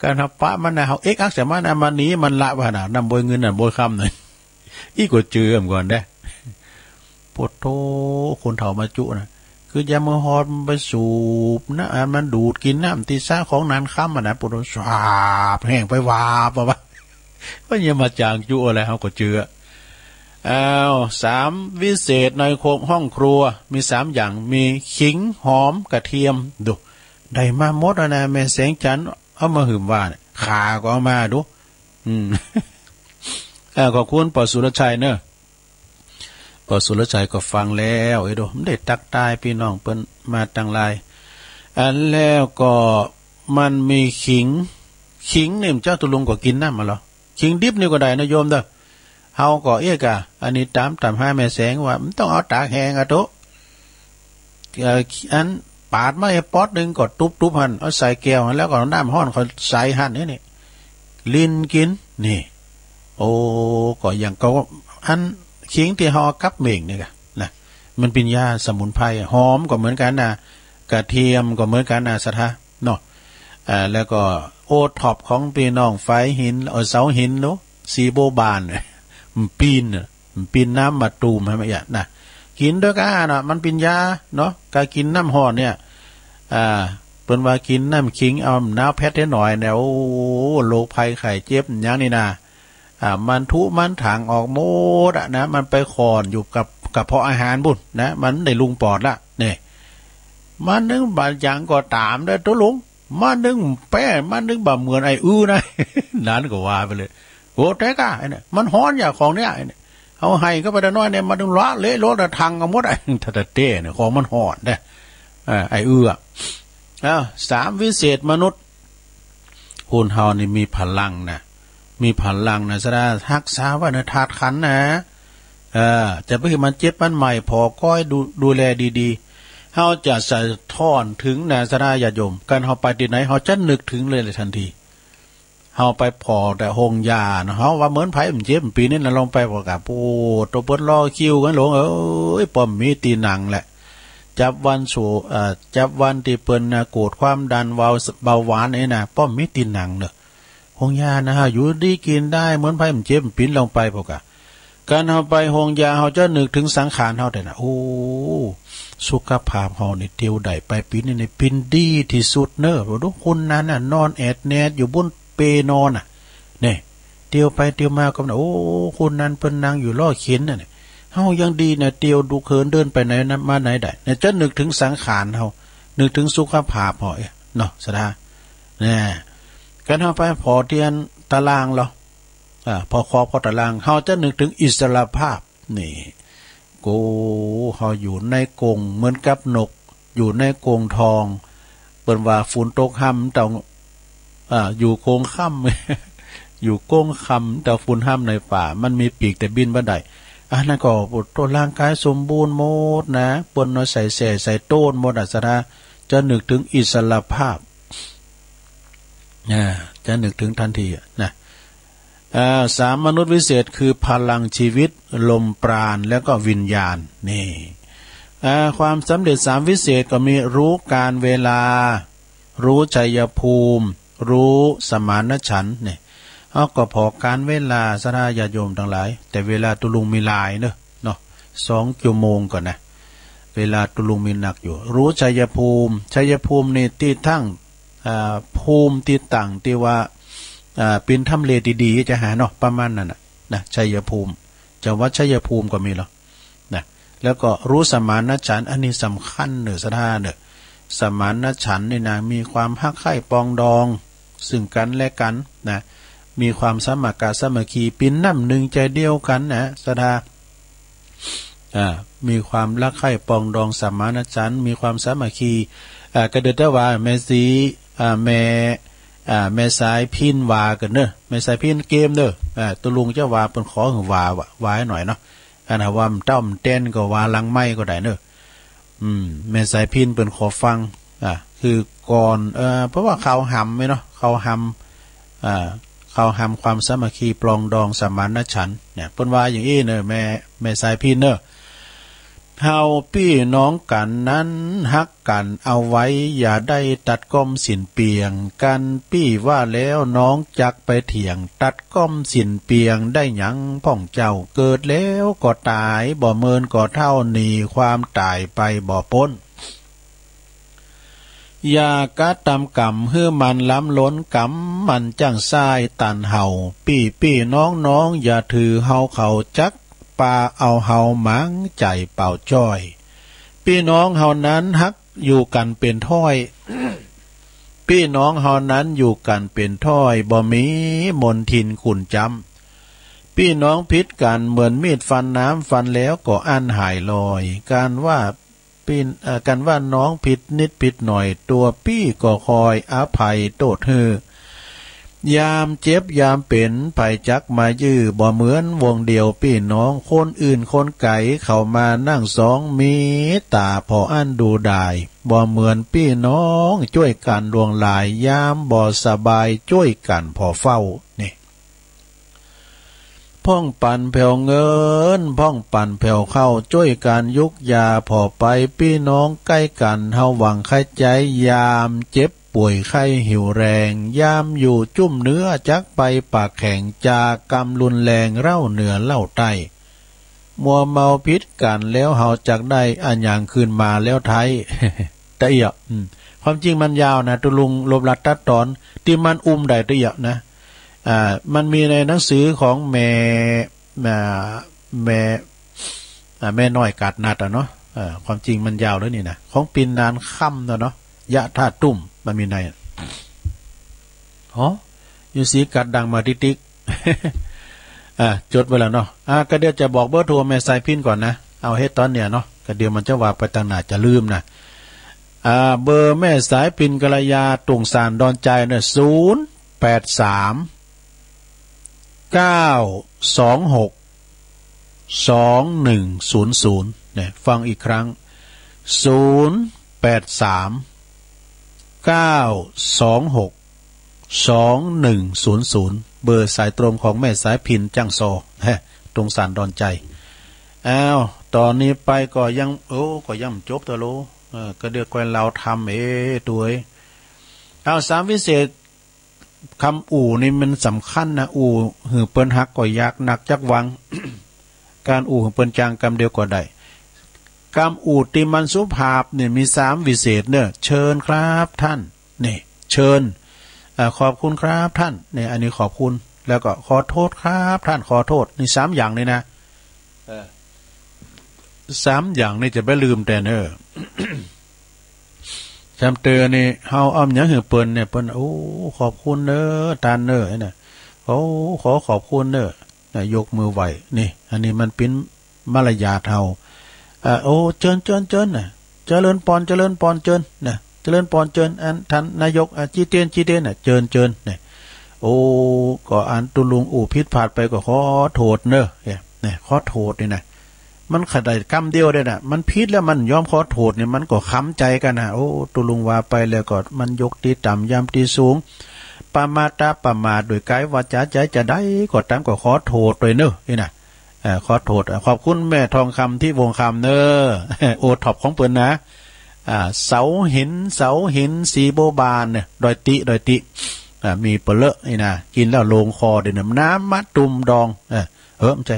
การทับปะมันนะเขาอักแต่มันมันนี้มันละว่าน่ะน้ำโบยเงินน้ำโบยคำหน่อยอีกกว่าเจือมก่อนได้ปวดโตคนเฒ่ามาจุนะคือยามือฮอดไปสูบนะมันดูดกินน้ำตีซ่าของนั้นค้ำมันนะปวดสาบแห้งไปวาบวะก็ยังมาจางจุอะไรเขาก็เจือ3วิเศษในห้องครัวมี3อย่างมีขิงหอมกระเทียมดูได้มาหมดนะแม่แสงจันทร์เอามาหืมว่าเนี่ยขาก็เอามาดูขอบคุณปอสุรชัยเนอะปอสุรชัยก็ฟังแล้วไอ้ดูมันได้ตักตายพี่น้องเปิ้นมาตั้งหลายแล้วก็มันมีขิงเนี่ยเจ้าตุลุงก็กินน้ำมาหรอขิงดิบนี่ก็ได้นะโยมเด้อเฮาก็อันนี้ตามให้แม่แสงว่ามันต้องเอาตากแห้งอะโตอันปาดมาไอ้ป๊อตนึงก็ทุบหั่นเอาใส่แก้วแล้วก็น้ำร้อนเขาใส่หั่นนี่ลิ้นกินนี่โอ้ก็อย่างก็อันขิงที่เฮากับเม่งนี่กะนะมันเป็นยาสมุนไพรหอมก็เหมือนกันนะกระเทียมก็เหมือนกันนะสะทะเนาะแล้วก็โอท็อปของพี่น้องไฟหินเสาหินเนาะซีโบบานมันปีนน้ำมาตูมให้มันนะกินด้วยกันนะมันเป็นยาเนาะการกินน้ำห่อเนี่ยเป็นว่ากินน้ำขิงเอาน้ำแพทย์หน่อยเนี่ยโอ้โรคภัยไข้เจ็บอย่างนี้นะมันมันถางออกโมดนะมันไปคอนอยู่กับเพาะอาหารบุญนะมันได้ลุงปอดละเนี่ยมันนึงบางอย่างก็ตามได้ตัวลุงมันนึงแป้มันนึงแบบเหมือนไอ้นะนั้นก็ว่าไปเลยโอ้แต่ก็ไอ้เนี่ยมันฮ้อนอย่างของเนี้ยไอ้เนี่ยเอาให้ก็ไปได้น้อยเนี่ยมันดึงล้อเละล้อแต่ทางกับมดไอ้ทัดเต้เนี่ยของมันฮ้อนได้ไอ้3วิเศษมนุษย์คนเฮานี่มีพลังนะสะรักษาว่าเนื้อธาตุขันนะจะไปให้มันเจ็บมันใหม่พอก้อยดูแลดีๆเฮาจะสะท้อนถึงนะสะญาติโยมกันเฮาไปที่ไหนเฮาจะนึกถึงเลยทันทีเฮาไปพอแต่หงยาเนาะเฮาว่าเหมือนไผมันเจ็บปีนี้น่ะลองไปบอกกับโอ้ตัวเปิ้นรอคิวกันหลงป้อมมีตีหนังแหละจับวันที่เปิ้นน่ะโกรธความดันเบาหวานนี่น่ะป้อมมีตีหนังเด้อหงยานะฮะอยู่ดีกินได้เหมือนไผมันเจ็บปีนลงไปบอกกับการเฮาไปหงยาเฮาจะนึกถึงสังขารเฮาได้น่ะโอ้สุขภาพเฮานี่เตียวได้ไปปีนี้นี่ปินดีที่สุดเน้อบ่ดูคนนั้นน่ะนอนแอดแนดอยู่บนเปนอนน่ะเนี่ยเตียวไปเตียวมาก็โอ้คนนั้นเพิ่นนั่งอยู่ล้อเข็นน่ะเฮายังดีนะเตียวดูเขินเดินไปไหนนะมาไหนได้เนี่ยจะนึกถึงสังขารเฮานึกถึงสุขภาพเฮาเนาะสะดาเนี่ยกันเฮาไปพอเตียนตารางเหรอพอตารางเฮาจะนึกถึงอิสรภาพนี่โกเฮาอยู่ในกรงเหมือนกับนกอยู่ในกรงทองเปิ้นว่าฝนตกห่ำต้องอยู่โกงค่ำอยู่โกงค่ำแต่ฝุ่นห้ำในป่ามันมีปีกแต่บินบ่ได้นั่นก็ตัวร่างกายสมบูรณ์หมดนะปนน้อยใส่โต้นหมดสะดาจะนึกถึงอิสรภาพจะนึกถึงทันทีนะ3มนุษย์วิเศษคือพลังชีวิตลมปราณแล้วก็วิญญาณนี่ความสำเร็จ3วิเศษก็มีรู้การเวลารู้ชัยภูมิรู้สมานฉันท์เนี่ยเอาก็พอการเวลาสระญาติโยมทั้งหลายแต่เวลาตุลุงมีลายเนาะ2 ชั่วโมงก่อนนะเวลาตุลุงมีหนักอยู่รู้ชัยภูมินี่ที่ทั้งภูมิที่ต่างที่ว่าเป็นทำเลดีๆจะหาเนาะประมาณนั้นนะชัยภูมิจังหวัดชัยภูมิก็มีหรอนะแล้วก็รู้สมานฉันท์อันนี้สำคัญเนอะสถานเนอะสมานฉันท์นี่นะมีความฮักใคร่ปองดองซึ่งกันและกันนะมีความสามัคคีเป็นน้ำหนึ่งใจเดียวกันนะสถามีความรักใคร่ปองดองสมานฉันท์มีความสามัคคีกระเดิดว่าแม่สีแม่สายพินวากันเนอะแม่สายพินเกมเนอะตัวลุงจะว่าเป็นขอหึงวาหน่อยเนาะว่าต้อมเต้นก็วาลังไม้ก็ได้เนอะแม่สายพินเป็นขอฟังคือก่อนเพราะว่าเขาหำไหมเนาะเขาห เขาหำความสามัคคีปลองดองสมานฉันท์เนี่ยเปิ้นว่าอย่างอี้เนอะแม่สายพี่เนอะเฮาพี่น้องกันนั้นฮักกันเอาไว้อย่าได้ตัดก้อมสินเปียงกันพี่ว่าแล้วน้องจักไปเถียงตัดก้อมสินเปียงได้หยังพ่องเจ้าเกิดแล้วก็ตายบ่เมินก็เท่าหนีความตายไปบ่พ้นอย่ากะตำกำเฮือมันล้ำล้นกำมันจังซ้ายตันเห่าปี้น้องอย่าถือเฮาเขาจักปาเอาเฮาหมังใจเป่าจ้อยพี่น้องเฮานั้นฮักอยู่กันเป็นถ้อย พี่น้องเฮานั้นอยู่กันเป็นถ้อยบ่มีมนทินขุ่นจำพี่น้องพิษกันเหมือนมีดฟันน้ำฟันแล้วก็อันหายลอยกันว่าน้องผิดนิดผิดหน่อยตัวพี่ก็คอยอภัยโทษฮือยามเจ็บยามเป็นไผจักมายื้อบ่เหมือนวงเดียวพี่น้องคนอื่นคนไก่เข้ามานั่งสองมีตาพออันดูได้บ่เหมือนพี่น้องช่วยกันดวงลายยามบ่สบายช่วยกันพอเฝ้านี่พ่องปั่นแผ่วเงินพ่องปั่นแผ่วเข้าช่วยกันยุกยาพอไปพี่น้องใกล้กันเฮาหวังไข้ใจยามเจ็บป่วยไข้หิวแรงยามอยู่จุ่มเนื้อจักไปปากแข็งจากกำรุนแรงเล่าเหนือเล่าใต้มัวเมาพิษกันแล้วเฮาจักได้อันอย่างคืนมาแล้วไทย ตะเอียความจริงมันยาวนะตุลุงลบลัดตัดตอนที่มันได้ตะเอียนะมันมีในหนังสือของแม่น้อยกาดนัดเนาะความจริงมันยาวแล้วนี่นะของปินนานค่ำเนาะยะท่าตุ่มมันมีในอยู่สีกัดดังมาติ๊กจดไว้แล้วเนาะก็เดี๋ยวจะบอกเบอร์โทรแม่สายพินก่อนนะเอาเฮ็ดตอนเนี่ยเนาะก็เดี๋ยวมันจะว่าไปต่างหน้าจะลืมนะเบอร์แม่สายพินกัลยาตุงสารดอนใจเนี่ย083-926-2100เนี่ยฟังอีกครั้ง083-926-2100เบอร์สายตรงของแม่สายพินจังโซตรงสารดอนใจตอนนี้ไปก็ยังก็ยังจบตัวโลก็เดือกวนเราทำตัว3วิเศษคำอู่นี่มันสำคัญนะอู่หือเปิ้นฮักก็ยากหนักจักวัง การอู่หือเปิ้นจางกำเดียวก็ได้กำอู่ที่มันสุภาพเนี่ยมี3วิเศษเนี่ยเชิญครับท่านนี่เชิญขอบคุณครับท่านเนี่ยอันนี้ขอบคุณแล้วก็ขอโทษครับท่านขอโทษนี่3อย่างเลยนะ3อย่างนี่จะไม่ลืมแต่เนอะ จำเตือนี่เฮาอ้อมยังหือเปิ้นเนี่ยเปิ้นขอบคุณเด้อตาเด้อเนี่ยขอขอบคุณเด้อยกมือไหวนี่อันนี้มันเป็นมารยาทเฮาเจิญน่ะเจริญพรเจิญน่ะเจริญพรเจิญอันท่านนายกจีเตียนน่ะเจิญเนี่ยก็อันตุลุงผิดพลาดไปก็ขอโทษเด้อเนี่ยขอโทษนี่นะมันขัดได้กรรมเดียวได้น่ะมันผิดแล้วมันยอมขอโทษเนี่ยมันก็ค้ำใจกันนะตุลุงว่าไปแล้วก็มันยกตีต่ำยามตีสูงปามาตาประมาทโดยกายวาจาใจจะได้ก็ตามก็ขอโทษเลยเนอะนี่นะขอโทษขอบคุณแม่ทองคำที่วงคำเนอะโอท็อปของเปิ้นนะเสาหินสีโบบานเนี่ยดอยติมีเปลือกนี่นะกินแล้วลงคอเดี๋ยวน้ำมะตุมดองไม่ใช่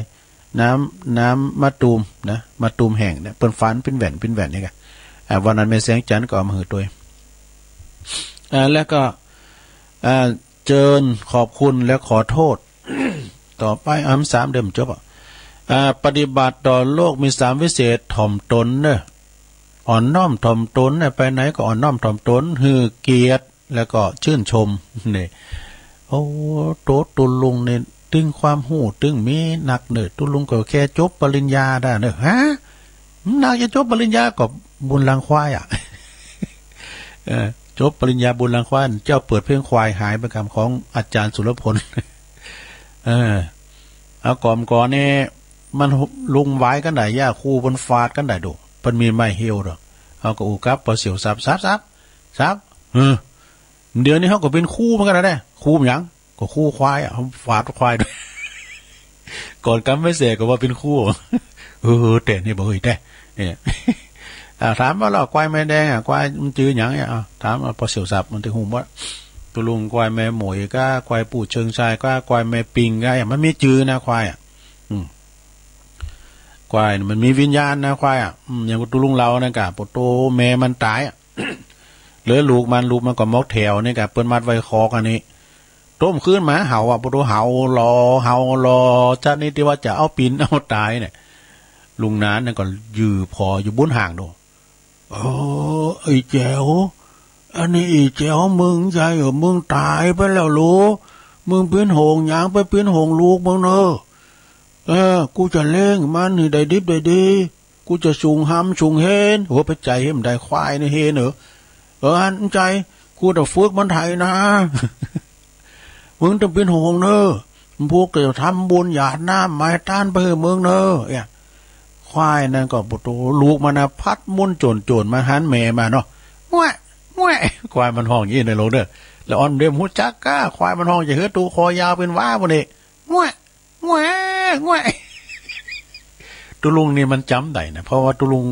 น้ำมะตูมนะมะตูมแห้งเนี่ยเปิ้นฟันเป็นแหวนนี่ไงวันนั้นแม่แสงจันทร์ก็เอามาหือตัวแล้วก็เจิญขอบคุณและขอโทษ ต่อไป3เดิมจบปฏิบัติต่อโลกมี3วิเศษถ่อมตนเนอะอ่อนน้อมถ่อมตนเนี่ยไปไหนก็อ่อนน้อมถ่อมตนฮือเกียรติแล้วก็ชื่นชมนี่โตตุลุงเนี่ยตึงความหูตึงมีหนักเนอะตุลุงก็แค่จบปริญญาได้เนอะนักจะจบปริญญาก็บุญลังควายจบปริญญาบุญลังควายเจ้าเปิดเพลงควายหายเป็นคำของอาจารย์สุรพลเอาก่อนเนี่ยมันลุงไว้กันได้ย่าคู่บนฟาดกันได้ดูมันมีไม้เหี่ยวหรอเอาก็อูกับปลาเสียวซับเดี๋ยวนี้เขาก็เป็นคู่เหมือนกันนะคู่อย่าง ก็คู่ควายอ่ะฝาดควายด้วยก่อนกำไม่เสกก็ว่าเป็นคู่แต่นี่บ่เฮ้ยแต่เนี่ยถามว่าเราควายแม่แดงอ่ะควายมันจื้อหยังเนี่ยถามพอเสียวสับมันถึงหูว่าตุลุงควายแม่หมวยก็ควายปู่เชิงชายก็ควายแม่ปิงก็อย่างมันไม่จื้อนะควายอ่ะควายมันมีวิญญาณนะควายอ่ะอย่างตุลุงเราเนี่ยกะปโตแม่มันตายอ่ะเหลือลูกมันก็มอกแถวนี่กะเปิ้นมัดไว้คอกันนี้ต้มขึ้นมาเห่าอ่ะปโตเห่ารอจ้านี่ที่ว่าจะเอาปีนเอาตายเนี่ยลุงนั้นเนี่ยก็ยื้อพออยู่บนห่างดูไอ้แจ๋วอันนี้ไอ้แจ๋วมึงใช่เหรอมึงตายไปแล้วลูกมึงเป็นหงยางไปเป็นหงลูกมึงเนอะกูจะเล่งมันนี่ได้ดิบได้ดีกูจะสูงห้ำสูงเฮนหัวไปใจให้มันได้ควายในเฮนเหรออันใจกูจะฝึกมันไทยนะมึงต้องเป็นหงเนอะพวกจะทำบุญหยาดน้ำไม้ต้านไปให้มึงเนอะควายนั่นก็ปตูลูกมันนะพัดมุ่นโจรมาหันแม่มาเนาะแง่ควายมันห้องยี่ในโลกเด้อแล้วอ่อนเดียมหูจักก้าควายมันห้องจะเฮือตูคอยาวเป็นว้าบนนี้แง่ตุลุงนี่มันจำได้นะเพราะว่าตุลุง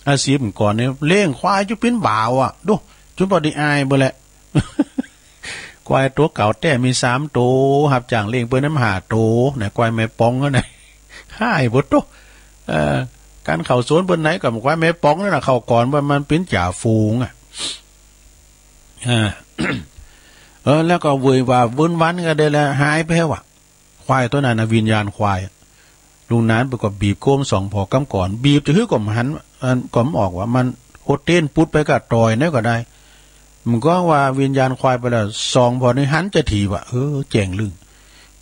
อาชีพก่อนเนี่ยเลี้ยงควายจุเป็นบ่าวอ่ะดูจุบอดีอายบ่แหละควายตัวเก่าแต่มี3ตัวหับจ่างเลี้ยงเปิ้นน้ำหาตัวเนี่ยควายแม่ปองก็ไหนให้บ่ตุการเข้าสวนเปิ้นไหนกับควายแม่ปองนั่นน่ะเข้าก่อนว่ามันเป็นจ่าฝูงอ่ะแล้วก็เวยว่าวุ่นวันก็ได้แล้วหายไปแล้วอ่ะควายตัวนั้นน่ะวิญญาณควายลุงนั้นไปก็บีบโคม2พอกำก่อนบีบจะฮื้อก่อมหันก่อมออกว่ามันโคเต้นปุดไปก็ตอยนั่นก็ได้มันก็ว่าวิญญาณควายไปแล้ว2พอนี่หันจะถีบว่าแจ้งลึง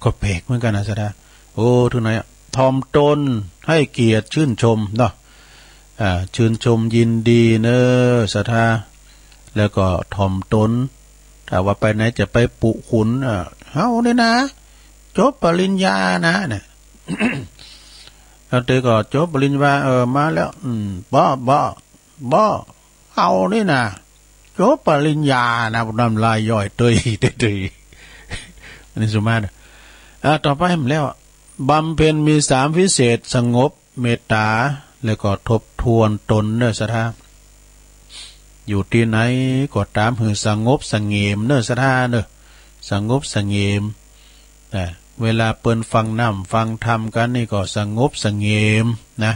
ก็แปลกเหมือนกันนะซะดาทุกไหนทอมตนให้เกียรติชื่นชมเนาะชื่นชมยินดีเนอศรัทธาแล้วก็ทอมตนถ้าว่าไปไหนจะไปปุขุนเฮาเนี่ยนะจบปริญญานะเนี่ยแล้วเตก็จบปริญญามาแล้วบ่เอานี่นะจบปริญญานะน้ำลายย่อยเตยอันนี้สุมาณต่อไปมันแล้วบำเพ็ญมี3วิเศษสงบเมตตาแล้วก็ทบทวนตนเนอศรัทธาอยู่ที่ไหนก็ตามหือสงบสงเงมเนอศรัทธาเนอสงบสงเงมเวลาเปิ้นฟังน้ำฟังธรรมกันนี่ก็สงบสงเงมนะ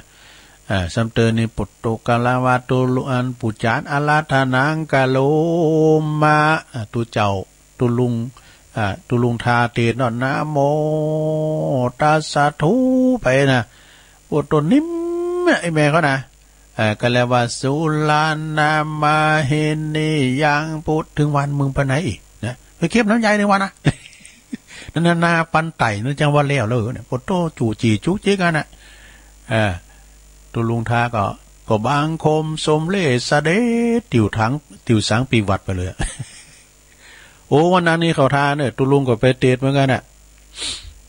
สัมเตอนี่ปุตโตกาลาวาตุลุอันปุจานอาลาธานังกาโลมาตุเจ้าตุลุงทาเตนอนนะโมตัสสะทุไปนะปุตโตนิ่มไอแม่เขานะก็แล้วว่าสุลานามาเฮนียังปุตถึงวันมึงไปไหนอีกนะไปเก็บน้ำใหญ่ในวันนะนั่นนาปันไต่นั่นจังว่าแล้วเลยเนี่ยปุตโตจู่จีจุกจิกันนะตุลุงทาก็บางคมสมเลสเดติวสังปีวัดไปเลยวันนั้นนี่เขาทาเนี่ยตุลุงก็ไปเตดเหมือนกันน่ะ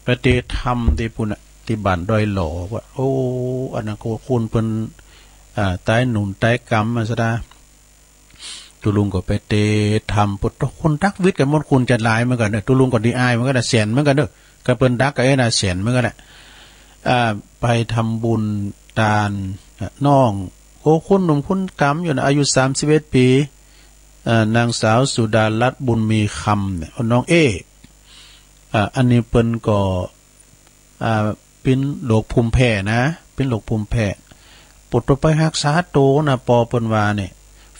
ไปเตดทำที่ปุ่นที่บ้านดอยหล่อว่าอันนั้นก็คุณเป็นใต้หนุนใต้กรรมมาซะดาตุลุงก็ไปเตดทำปุตตคนดักวิทย์กับมดคุณจัดลายเหมือนกันเนี่ยตุลุงก็ดีอายเหมือนกันน่ะเสียนเหมือนกันเด้อก็เป็นดักกับไอ้น่ะเสียนเหมือนกันน่ะไปทำบุญตาลน้องคุณหนุ่มคุณกำอยู่นะอายุ31 ปีนางสาวสุดารัตน์บุญมีคำเนี่ยน้องอันนี้เปิ้นก็เป็นโรคภูมิแพ้นะเป็นโรคภูมิแพ้ปวดไปรักษาโตนะปอเปิ้นว่าเนี่ย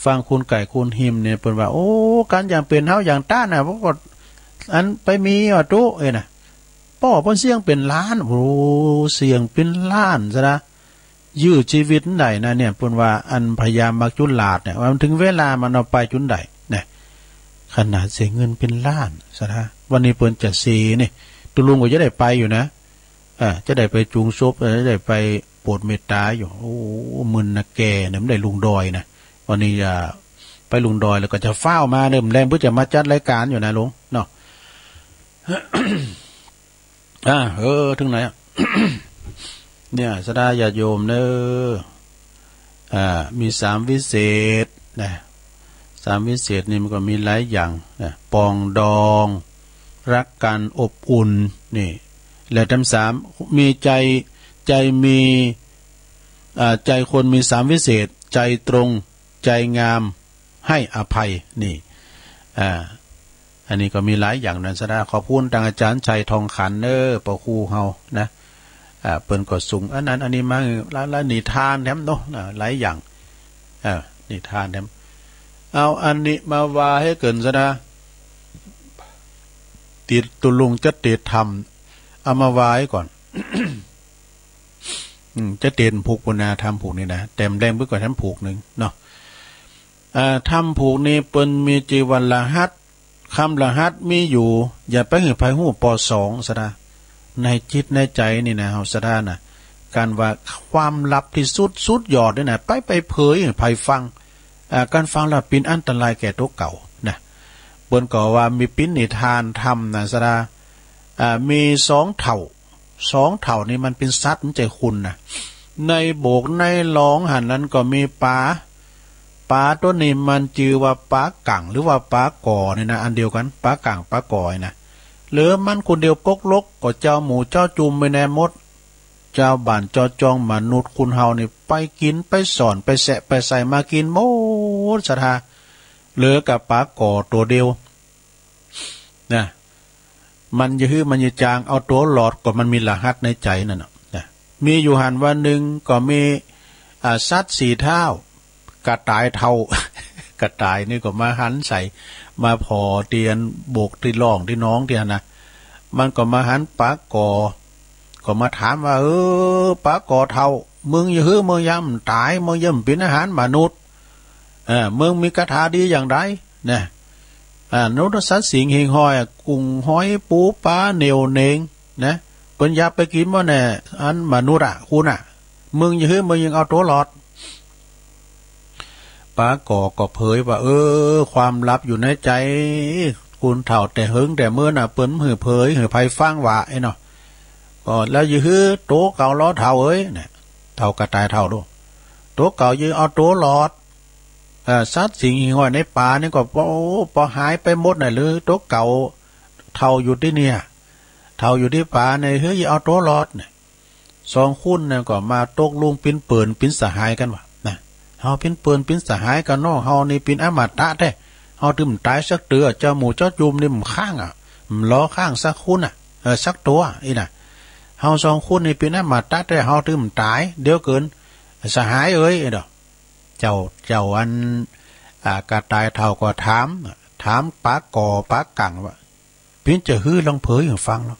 ฟังคุณไก่คุณหิมเนี่ยเปิ้นว่าการอย่างเป็นเฮาอย่างต้านน่ะเพราะว่าอันไปมีว่าโตน่ะป้อเพิ่นเสี่ยงเป็นล้านเสี่ยงเป็นล้านซะนะยื้อชีวิตได้นะเนี่ยเพิ่นว่าอันพยายามมักจุลลาดเนี่ยว่าถึงเวลามันเอาไปจุนได้เนี่ยขนาดเสียเงินเป็นล้านซะนะวันนี้เพิ่นจะซีนี่ตุลุงก็จะได้ไปอยู่นะจะได้ไปจูงศพจะได้ไปโปรดเมตตาอยู่มึนนะแกเนี่ยมันได้ลุงดอยนะวันนี้จะไปลุงดอยแล้วก็จะเฝ้ามาเริ่มแรงเพื่อจะมาจัดรายการอยู่นะลุงเนาะ ถึงไหนเนี่ยสดาญาติโยมเนมี3วิเศษนะ3วิเศษนี่มันก็มีหลายอย่างนะปองดอง รักกันอบอุ่นนี่และทั้งสามมีใจมีใจคนมีสามวิเศษใจตรงใจงามให้อภัยนี่อันนี้ก็มีหลายอย่างนั้นซะนะขอพูดทางอาจารย์ชัยทองขันปอครูเฮานะเปิ้นก็สูงอันนั้นอันนี้มาแล้วนิทานแถมเนาะหลายอย่างนิทานแถมเอาอันนี้มาว่าให้เกินซะนะติดตุลุงจะเตดทำเอามาว่าให้ก่อน จะเตนผูกปุณาทำผูกนี่นะเต็มแดงเพื่อก่อนทำผูกหนึ่งเนาะทำผูกนี้เปิ้นมีจีวันละหัดคำละหัดมีอยู่อย่าไปเหือภัยหูป.2 ซะนะในจิตในใจนี่นะเฮาซะนะน่ะการว่าความลับที่สุดยอดนี่นะไปเผยให้ภัยฟังการฟังแล้วเป็นอันตรายแก่ตัวเก่านะเปิ้นก็ว่ามีปิ้นนิทานทำนะซะนะมี2 เถ่านี่มันเป็นสัตว์มันใจคุณนะในโบกในหลองหันนั้นก็มีปลาตัวนี้มันชื่อว่าปลากั่งหรือว่าปลาก่อนี่นะอันเดียวกันปลากั่งปลาก่อยนะหรือมันคนเดียวกกลกก็เจ้าหมูเจ้าจุ่มไปแนมดเจ้าบ้านเจ้าจองมนุษย์คุณเฮานี่ไปกินไปสอนไปแสะไปใส่มากินหมดศรัทธาเหลือกับปลาก่อตัวเดียวนะมันจะฮื้อมันจะจางเอาตัวหลอดก็มันมีรหัสในใจนั่นน่ะมีอยู่หันวันหนึ่งก็มีสัตว์4 เท้ากระต่ายเท่ากระต่ายนี่ก็มาหันใส่มาพอเตียนโบกที่ล่องที่น้องเตียนนะมันก็มาหันปลาก่อก็มาถามว่าปลาก่อเท่ามึงอย่าฮื้อมึงย่ำตายมึงย่ำเป็นอาหารมนุษย์มึงมีคาถาดีอย่างไรเนี่ยนุษย์สัตว์สิงหิงหอยกุ้งหอยปูปลาเหนียวเนงนะเป็นยาไปกินว่าเนี่ยอันมนุษย์คุณมึงอย่าฮื้อมึงยังเอาตัวหลอดปลาก่อก็เผยว่าความลับอยู่ในใจคุณเถ่าแต่หึงแต่เมื่อน่ะเปิ้นหือเผยหือภัยฟังว่าไอ้เนาะก็แล้วยื้อโตเก่าล้อเถ่าเนี่ยเถ่ากระต่ายเถ่าดูโตเก่ายื้อเอาโตหลอดสัตว์สิงหิงห้อยในป่านี่ก็พอหายไปหมดน่ะหรือโตเก่าเถ่าอยู่ที่เนี่ยเถ่าอยู่ที่ป่าในเฮ้ยเอาโตหลอดเนี่ย2 คู่เนี่ยก็มาตกลุงปิ้นเปิ่นปิ้นสหายกันว่ะเฮาเป็นเปิ้นเป็นสหายกันเนาะเฮานี่เป็นอมตะแท้เฮาถึงตายสักเตือเจ้าหมูเจ้าจุ่มนี่มันข้างมันล้อข้างสักคุณสักตัวอีน่ะเฮา2 คนนี่เป็นอมตะแท้เฮาถึงตายเดี๋ยวเกินสหายไอ้ดอกเจ้าอันกระต่ายเท่าก็ถามปลาก่อปลากั่งว่าเพิ่นจะฮื้อลองเผยให้ฟังเนาะ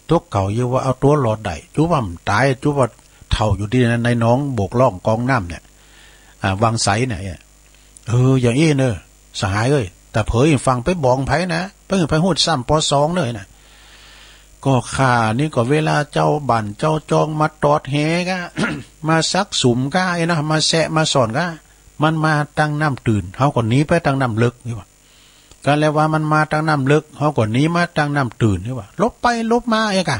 ตัวเก่าอยู่ว่าเอาตัวหลอดได้จุว่ามันตายจุว่าเท่าอยู่ที่ในน้องโบกล่องกองน้ำเนี่ยวังไสเนี่ยอย่างนี้เนอะสหายแต่เผยฟังไปบองไผนะไปหูดซ้ำป.2เลยนะก็ข้านี่ก็เวลาเจ้าบั่นเจ้าจองมาตอดแหกะ มาซักสุมก้านะมาแสะมาสอนก้ามันมาตั้งน้ำตื่นเขาก็หนีไปตั้งน้ำลึกนี่ว่ากันแล้วว่ามันมาตั้งน้ำลึกเขาก็หนีมาตั้งน้ำตื่นนี่ว่าลบไปลบมากะ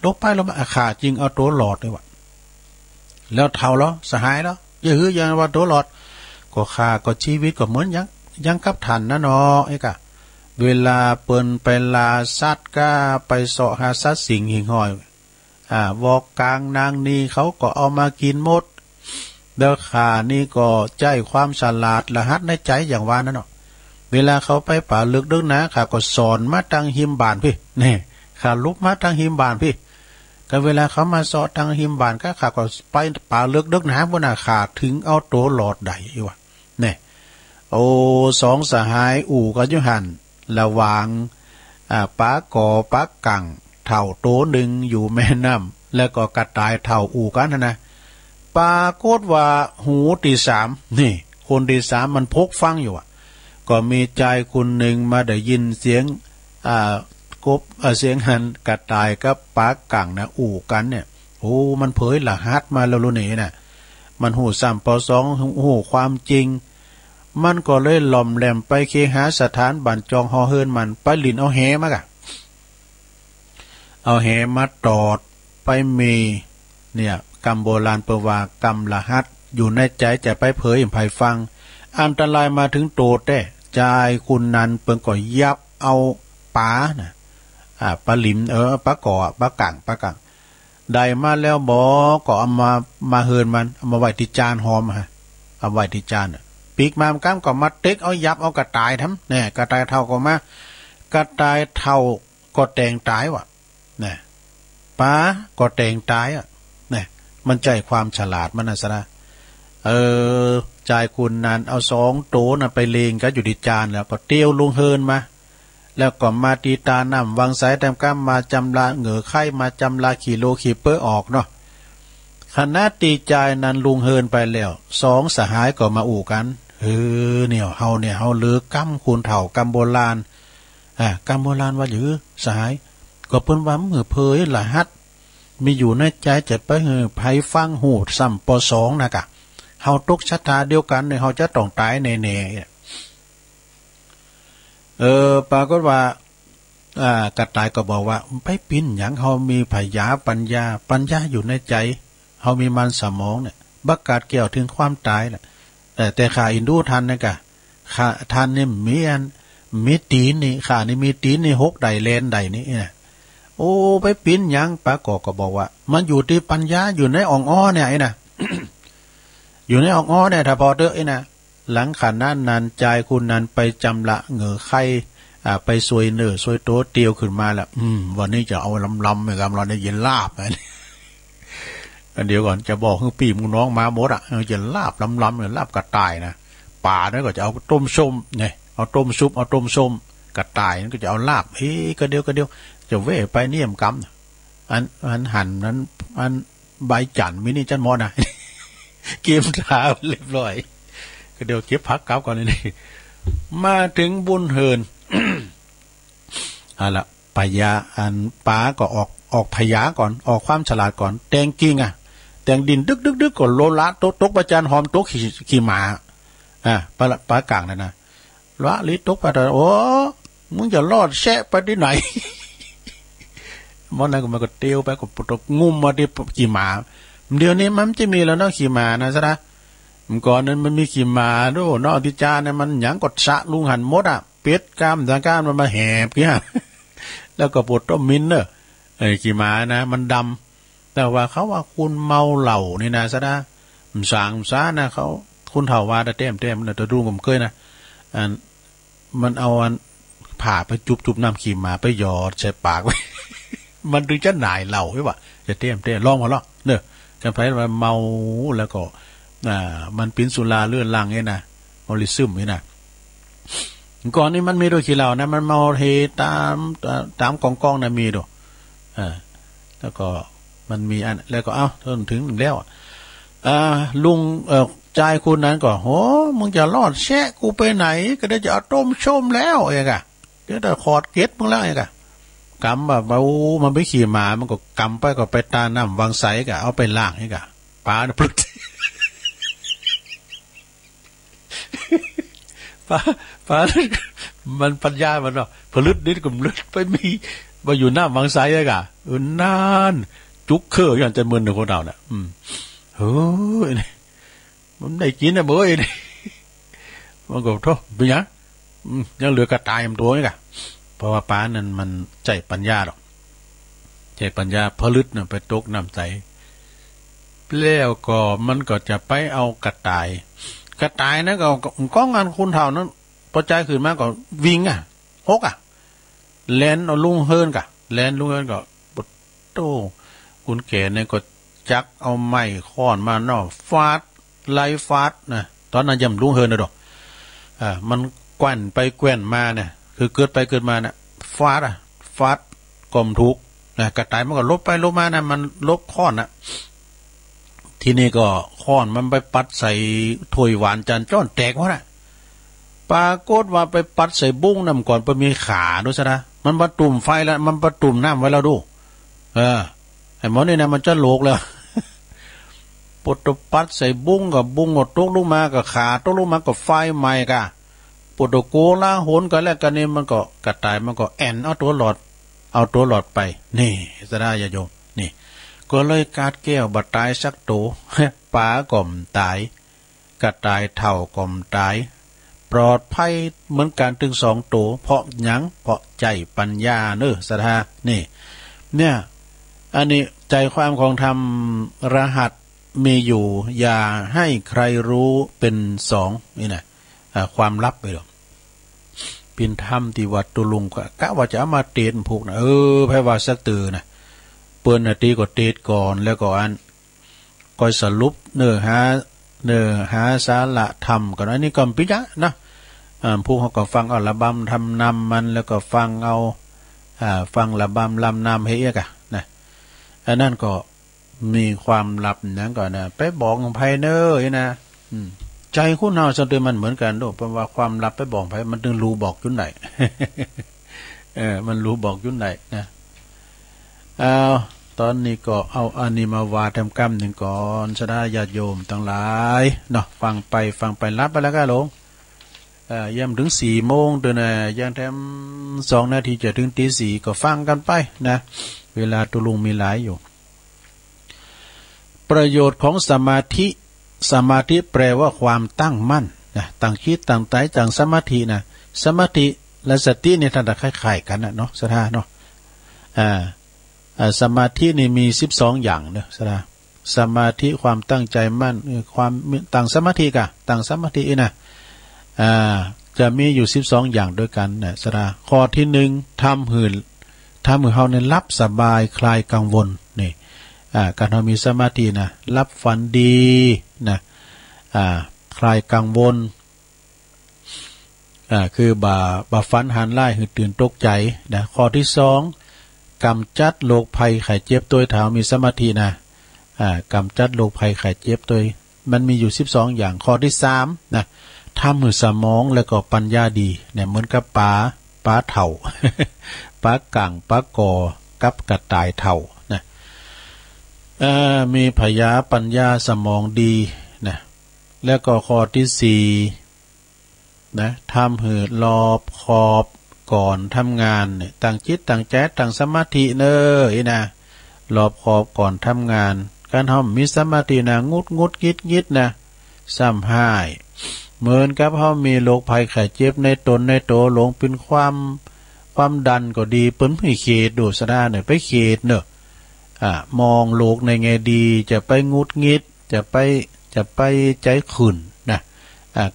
ลบไปลบมาขาจริงเอาตัวหลอดนี่ว่าแล้วเท่าแล้วสหายแล้วอย่าฮื้อยังว่าตัวหลอดก็ข้าก็ชีวิตก็เหมือนยังกับทันนะเนาะกะเวลาเปิ้นไปลาสัตว์ก้าไปเสาะหาสัตว์สิงหิงหอยวอกกลางนางนี่เขาก็เอามากินหมดเด้อข้านี่ก็ใจความฉลาดรหัสในใจอย่างว่านั่นเนาะเวลาเขาไปป่าลึกดึกนะข้าก็สอนมาตั้งหิมบานพี่นี่ข้าลุกมาตั้งหิมบานพี่ก็เวลาเขามาสอดทางหิมบานก็ข้าก็ไปป่าเลือกดึกน้ำบนขาถึงเอาตัวหลอดใดวะเนี่ย2 สหายก็ยุหันระหว่างปลาก่อปลากั่งเท่าโตหนึ่งอยู่แม่น้ำแล้วก็กระต่ายเท่ากันนะปลาโคตรว่าหูที่3นี่คนที่3มันพกฟังอยู่ก็มีใจคนหนึ่งมาได้ยินเสียงกบเสียงหันกระต่ายกับปลากั่งนะกันเนี่ยมันเผยรหัสมาแล้วนี่น่ะมันหู3 ป.2หูความจริงมันก็เลยหล่อมแหลมไปเคหาสถานบั่นจองหอเฮินมันไปลินเอาแหมากะเอาแหมาตอดไปมีเนี่ยกรรมโบราณเปว่ากรรมรหัสอยู่ในใจจะไปเผยให้ไผฟังอันตรายมาถึงโตแต่ใจคุณนั้นเปิงก็ยับเอา ปลานะปลาหลิมปลาก่อปลากังได้มาแล้วบ่ก็เอามาเฮินมันเอามาไว้ที่จานหอมฮะเอาไว้ที่จานปีกมามก้ามก็มาเต็กเอายับเอากระต่ายทำเนี่ยกระต่ายเท่าก็มากระต่ายเท่าก็แตงตายวะเนี่ยปลาก็แตงตายอ่ะเนี่ยมันใจความฉลาดมันนะสนะใจคุณนานเอา2 โตน่ะไปเลงก็อยู่ที่จานแล้วก็เตี้ยวลงเฮินมาแล้วก็มาตีตาน้ำวางสายแต้มก้ามมาจำลาเหงือไข่มาจำลาขี่โลขี่เปื้อออกเนาะคณะตีใจนั้นลุงเฮินไปแล้ว2 สหายก็มาอู่กันเนี่ยเฮาเลือกำคูณเถ่ากำโบราณกำโบราณว่าหรือสหายก็เปิ้นว่ามือเพยละฮัดมีอยู่ในใจจะไปไผฟังหูซ้ำป.2นะกะเฮาตกชะตาเดียวกันเนี่ยเฮาจะต้องตายแน่ๆปรากฏว่ากระต่ายก็บอกว่าไปปิ้นหยังเฮามีปัญญาอยู่ในใจเฮามีมันสมองเนี่ยบักกาดเกี่ยวถึงความตายแหละแต่ข้าอินดูทันนะกะข้าทันนี่มีตีนนี่ข้านี่มีตีนนี่6 ใดเลนใดนี่เนี่ยโอ้ไปปิ้นหยังปากก็บอกว่ามันอยู่ที่ปัญญาอยู่ในอ่องอ้อเนี่ยไอ้น่ะ อยู่ในอ่องอ้อเนี่ยถ้าพอเด้อไอ้น่ะหลังขันนั้นใจคุณนั้นไปจำละเหงือไข่ไปซวยซวยโตเตียวขึ้นมาแล้ววันนี้จะเอาลำเลยครับเราได้ยินลาบอันเดียวก่อนจะบอกให้ปีมึงน้องมาหมดจะลาบลำเลยลาบกระต่ายนะป่านั้นก็จะเอาต้มส้มเนี่ยเอาต้มซุปเอาต้มส้มกระต่ายนั้นก็จะเอาลาบก็เดียวจะเว่ไปเนียมกำอันหั่นนั้นอันใบจันมินี่จันมอนะเก็บทาเรียบร้อยก็เดี๋ยวเก็บพักกลับก่อนนี่มาถึงบุญเฮินละปายาอันป้าก็ออกพยาก่อนออกความฉลาดก่อนแตงกิ้งแตงดินดึกก่อนโลละตกประจานหอมตกขี่หมาป้ากลางนั่นนะละลิตกไปแต่โอ้มึงจะรอดแชะไปที่ไหนมันนั่นก็มันก็เตียวไปก็ปตกงุ่มมาที่ขี่หมาเดี๋ยวนี้มันจะมีแล้วเนาะขี่หมานะซะนะก่อนนั้นมันมีขี่หมาด้วยเนาะที่จานเนี่ยมันหยังกดสะลุงหันมดเป็ดกามทางก้านมันมาแหบเนี่ยแล้วก็ปวดต้มมินเนอะขี่หมานะมันดำแต่ว่าเขาว่าคุณเมาเหล่านี่นะซะนะมันสางซะนะเขาคุณเถ่าว่าเต็มนะแต่ดูผมเคยนะมันเอาผ่าไปจุบน้ำขี่หมาไปหยอดใส่ปากไว้ มันถึงจะหน่ายเหล่าใช่ปะจะเต็มลองมาล่ะเนอะกันไปมาเมาแล้วก็มันปิ้นสุราเลื่อนลังเนี่ยนะมอลิซึมเนี่ยนะก่อนนี้มันมีด้วยขี้เหล้านะมันเมาเฮตามกองนะมีด้วยแล้วก็มันมีอันแล้วก็ถึงแล้วลุงใจคุณนั้นก็โหมึงจะรอดแชะกูไปไหนก็ได้จะเอาต้มชมแล้วเองอะเดี๋ยวแต่ขอดเก็ตมึงแล้วเองอะกำแบบมันไปขี่หมามันก็กำไปก็ไปตาน้ำวางใสกะเอาไปล่างให้กะปลาพลึกปลามันปัญญามันเนาะผลึกนิดกับลึกไปมีมาอยู่หน้าวางใสเลยกะนานจุกเคออย่างจะมึนหนึ่งคนเราเนี่ยเฮ้ยมันได้กินนะเบ้ยมันก็โทษเป็นยังเหลือกระต่ายตัวนี่กะเพราะว่าป้านั้นมันใจปัญญาหรอกใจปัญญาผลึกน่ะไปตกน้ำใจแล้วก็มันก็จะไปเอากระต่ายนะก็ก้องงานคุณเท่านั้นพอใจขึ้นมาก็วิ่งฮกแลนเอาลุงเฮิร์นแลนลุงเฮิร์นก็ปุตโตคุณแก่เนี่ยก็จักเอาไม้ค้อนมาเนาะฟาดไล่ฟาดนะตอนนั้นยังลุงเฮิร์นนะดอกมันแกว่นไปแกว่นมาเนี่ยคือเกิดไปเกิดมาเนี่ยฟาดกลมทุกนะกระต่ายมันก็ลบไปลบมานะมันลบค้อนนะที่นี่ก็ค้อนมันไปปัดใส่ถ้วยหวานจานจ้อนแตกวะนะปรากฏว่าไปปัดใส่บุ้งน้ำก่อนไปมีขาด้วยซะนะมันประตุ่มไฟแล้วมันประตุ่มน้ำไว้แล้วดูไอ้หมอนี่นะมันจะโลกแล้วปดปัดใส่บุ้งกับบุ้งหมดตกลงมากับขาตกลงมากับไฟใหม่กะปดโกล่าโหนกันแล้วกันนี่มันก็กระต่ายมันก็แอนเอาตัวหลอดไปนี่ซะได้ยาโยมนี่ก็เลยกาดแก้วบัดตายสักโตป๋าก่อมตายกระต่ายเท่าก่อมตาย ปลอดภัยเหมือนกันถึงสองตัวเพราะหยังเพราะใจปัญญาเนอศรัทธานี่เนี่ยอันนี้ใจความของธรรมรหัสมีอยู่อย่าให้ใครรู้เป็นสองนี่นะความลับไปหรอกปินธรรมที่วัดตุลุงก็กะว่าจะเอามาเตนผูกนะไพ่ว่าสักตือนะเปิ้นนาทีก็เตดก่อนแล้วก็อันก็สรุปเนื้อหาสาระธรรมก่อนอันนี้ก็ปิยะนะผู้เขาก็ฟังเอาระบำทำนำมันแล้วก็ฟังเอาฟังระบำลำนำให้เอกนะอันนั้นก็มีความลับนั้นก่อนนะไปบอกของไพเนอร์นะใจคุณเอาสันติมันเหมือนกันด้วยเพราะว่าความลับไปบอกไพมันถึงรู้บอกยุ่นไหน มันรู้บอกยุ่นไหนนะตอนนี้ก็เอาอันนี้มาวาทำกรรมหนึ่งก่อนชนะญาติโยมทั้งหลายเนาะฟังไปรับไปแล้วก็ลงย่ำถึง4 โมงเดือนยังแถม2 นาทีจะถึงตี 4ก็ฟังกันไปนะเวลาตุลุงมีหลายอยู่ประโยชน์ของสมาธิแปลว่าความตั้งมั่นนะตั้งคิดตั้งใจตั้งสมาธินะสมาธิและสติเนี่ยท่านจะคล้ายๆกันนะเนาะสถาเนาะสมาธินี่มี12อย่างเนาะสถาสมาธิความตั้งใจมั่นความตั้งสมาธิกะตั้งสมาธินะจะมีอยู่12อย่างด้วยกันนะสถาข้อที่1ทำหื่นเฮาเนี่ยรับสบายคลายกังวลนี่การเรามีสมาธินะรับฝันดีนะคลายกังวลคือบ่ฝันหันไล่หืดตื่นตกใจนะข้อที่2กำจัดโรคภัยไข้เจ็บตัวเท้ามีสมาธินะกำจัดโรคภัยไข้เจ็บตัวมันมีอยู่12อย่างข้อที่3นะทำมือสมองแล้วก็ปัญญาดีเนี่ยเหมือนกับปลาเถ่า ปลากั่งปลากอกับกระต่ายเถ่านะมีพยาปัญญาสมองดีนะแล้วก็ข้อที่4นะทำหืดรอบขอบก่อนทำงานเนี่ยตั้งจิตตั้งใจตั้งสมาธิเนอนะรอบขอบก่อนทำงานการทำมีสมาธินะงุดยิดนะซ้ำให้เหมือนกับเขามีโรคภัยไข้เจ็บในตนในตัวหลงเป็นความดันก็ดีเปิ้นไม่เขตดูสะดาเนี่ยไปเขตเนอะมองโลกในแง่ดีจะไปงุดงิดจะไปใจขืนนะ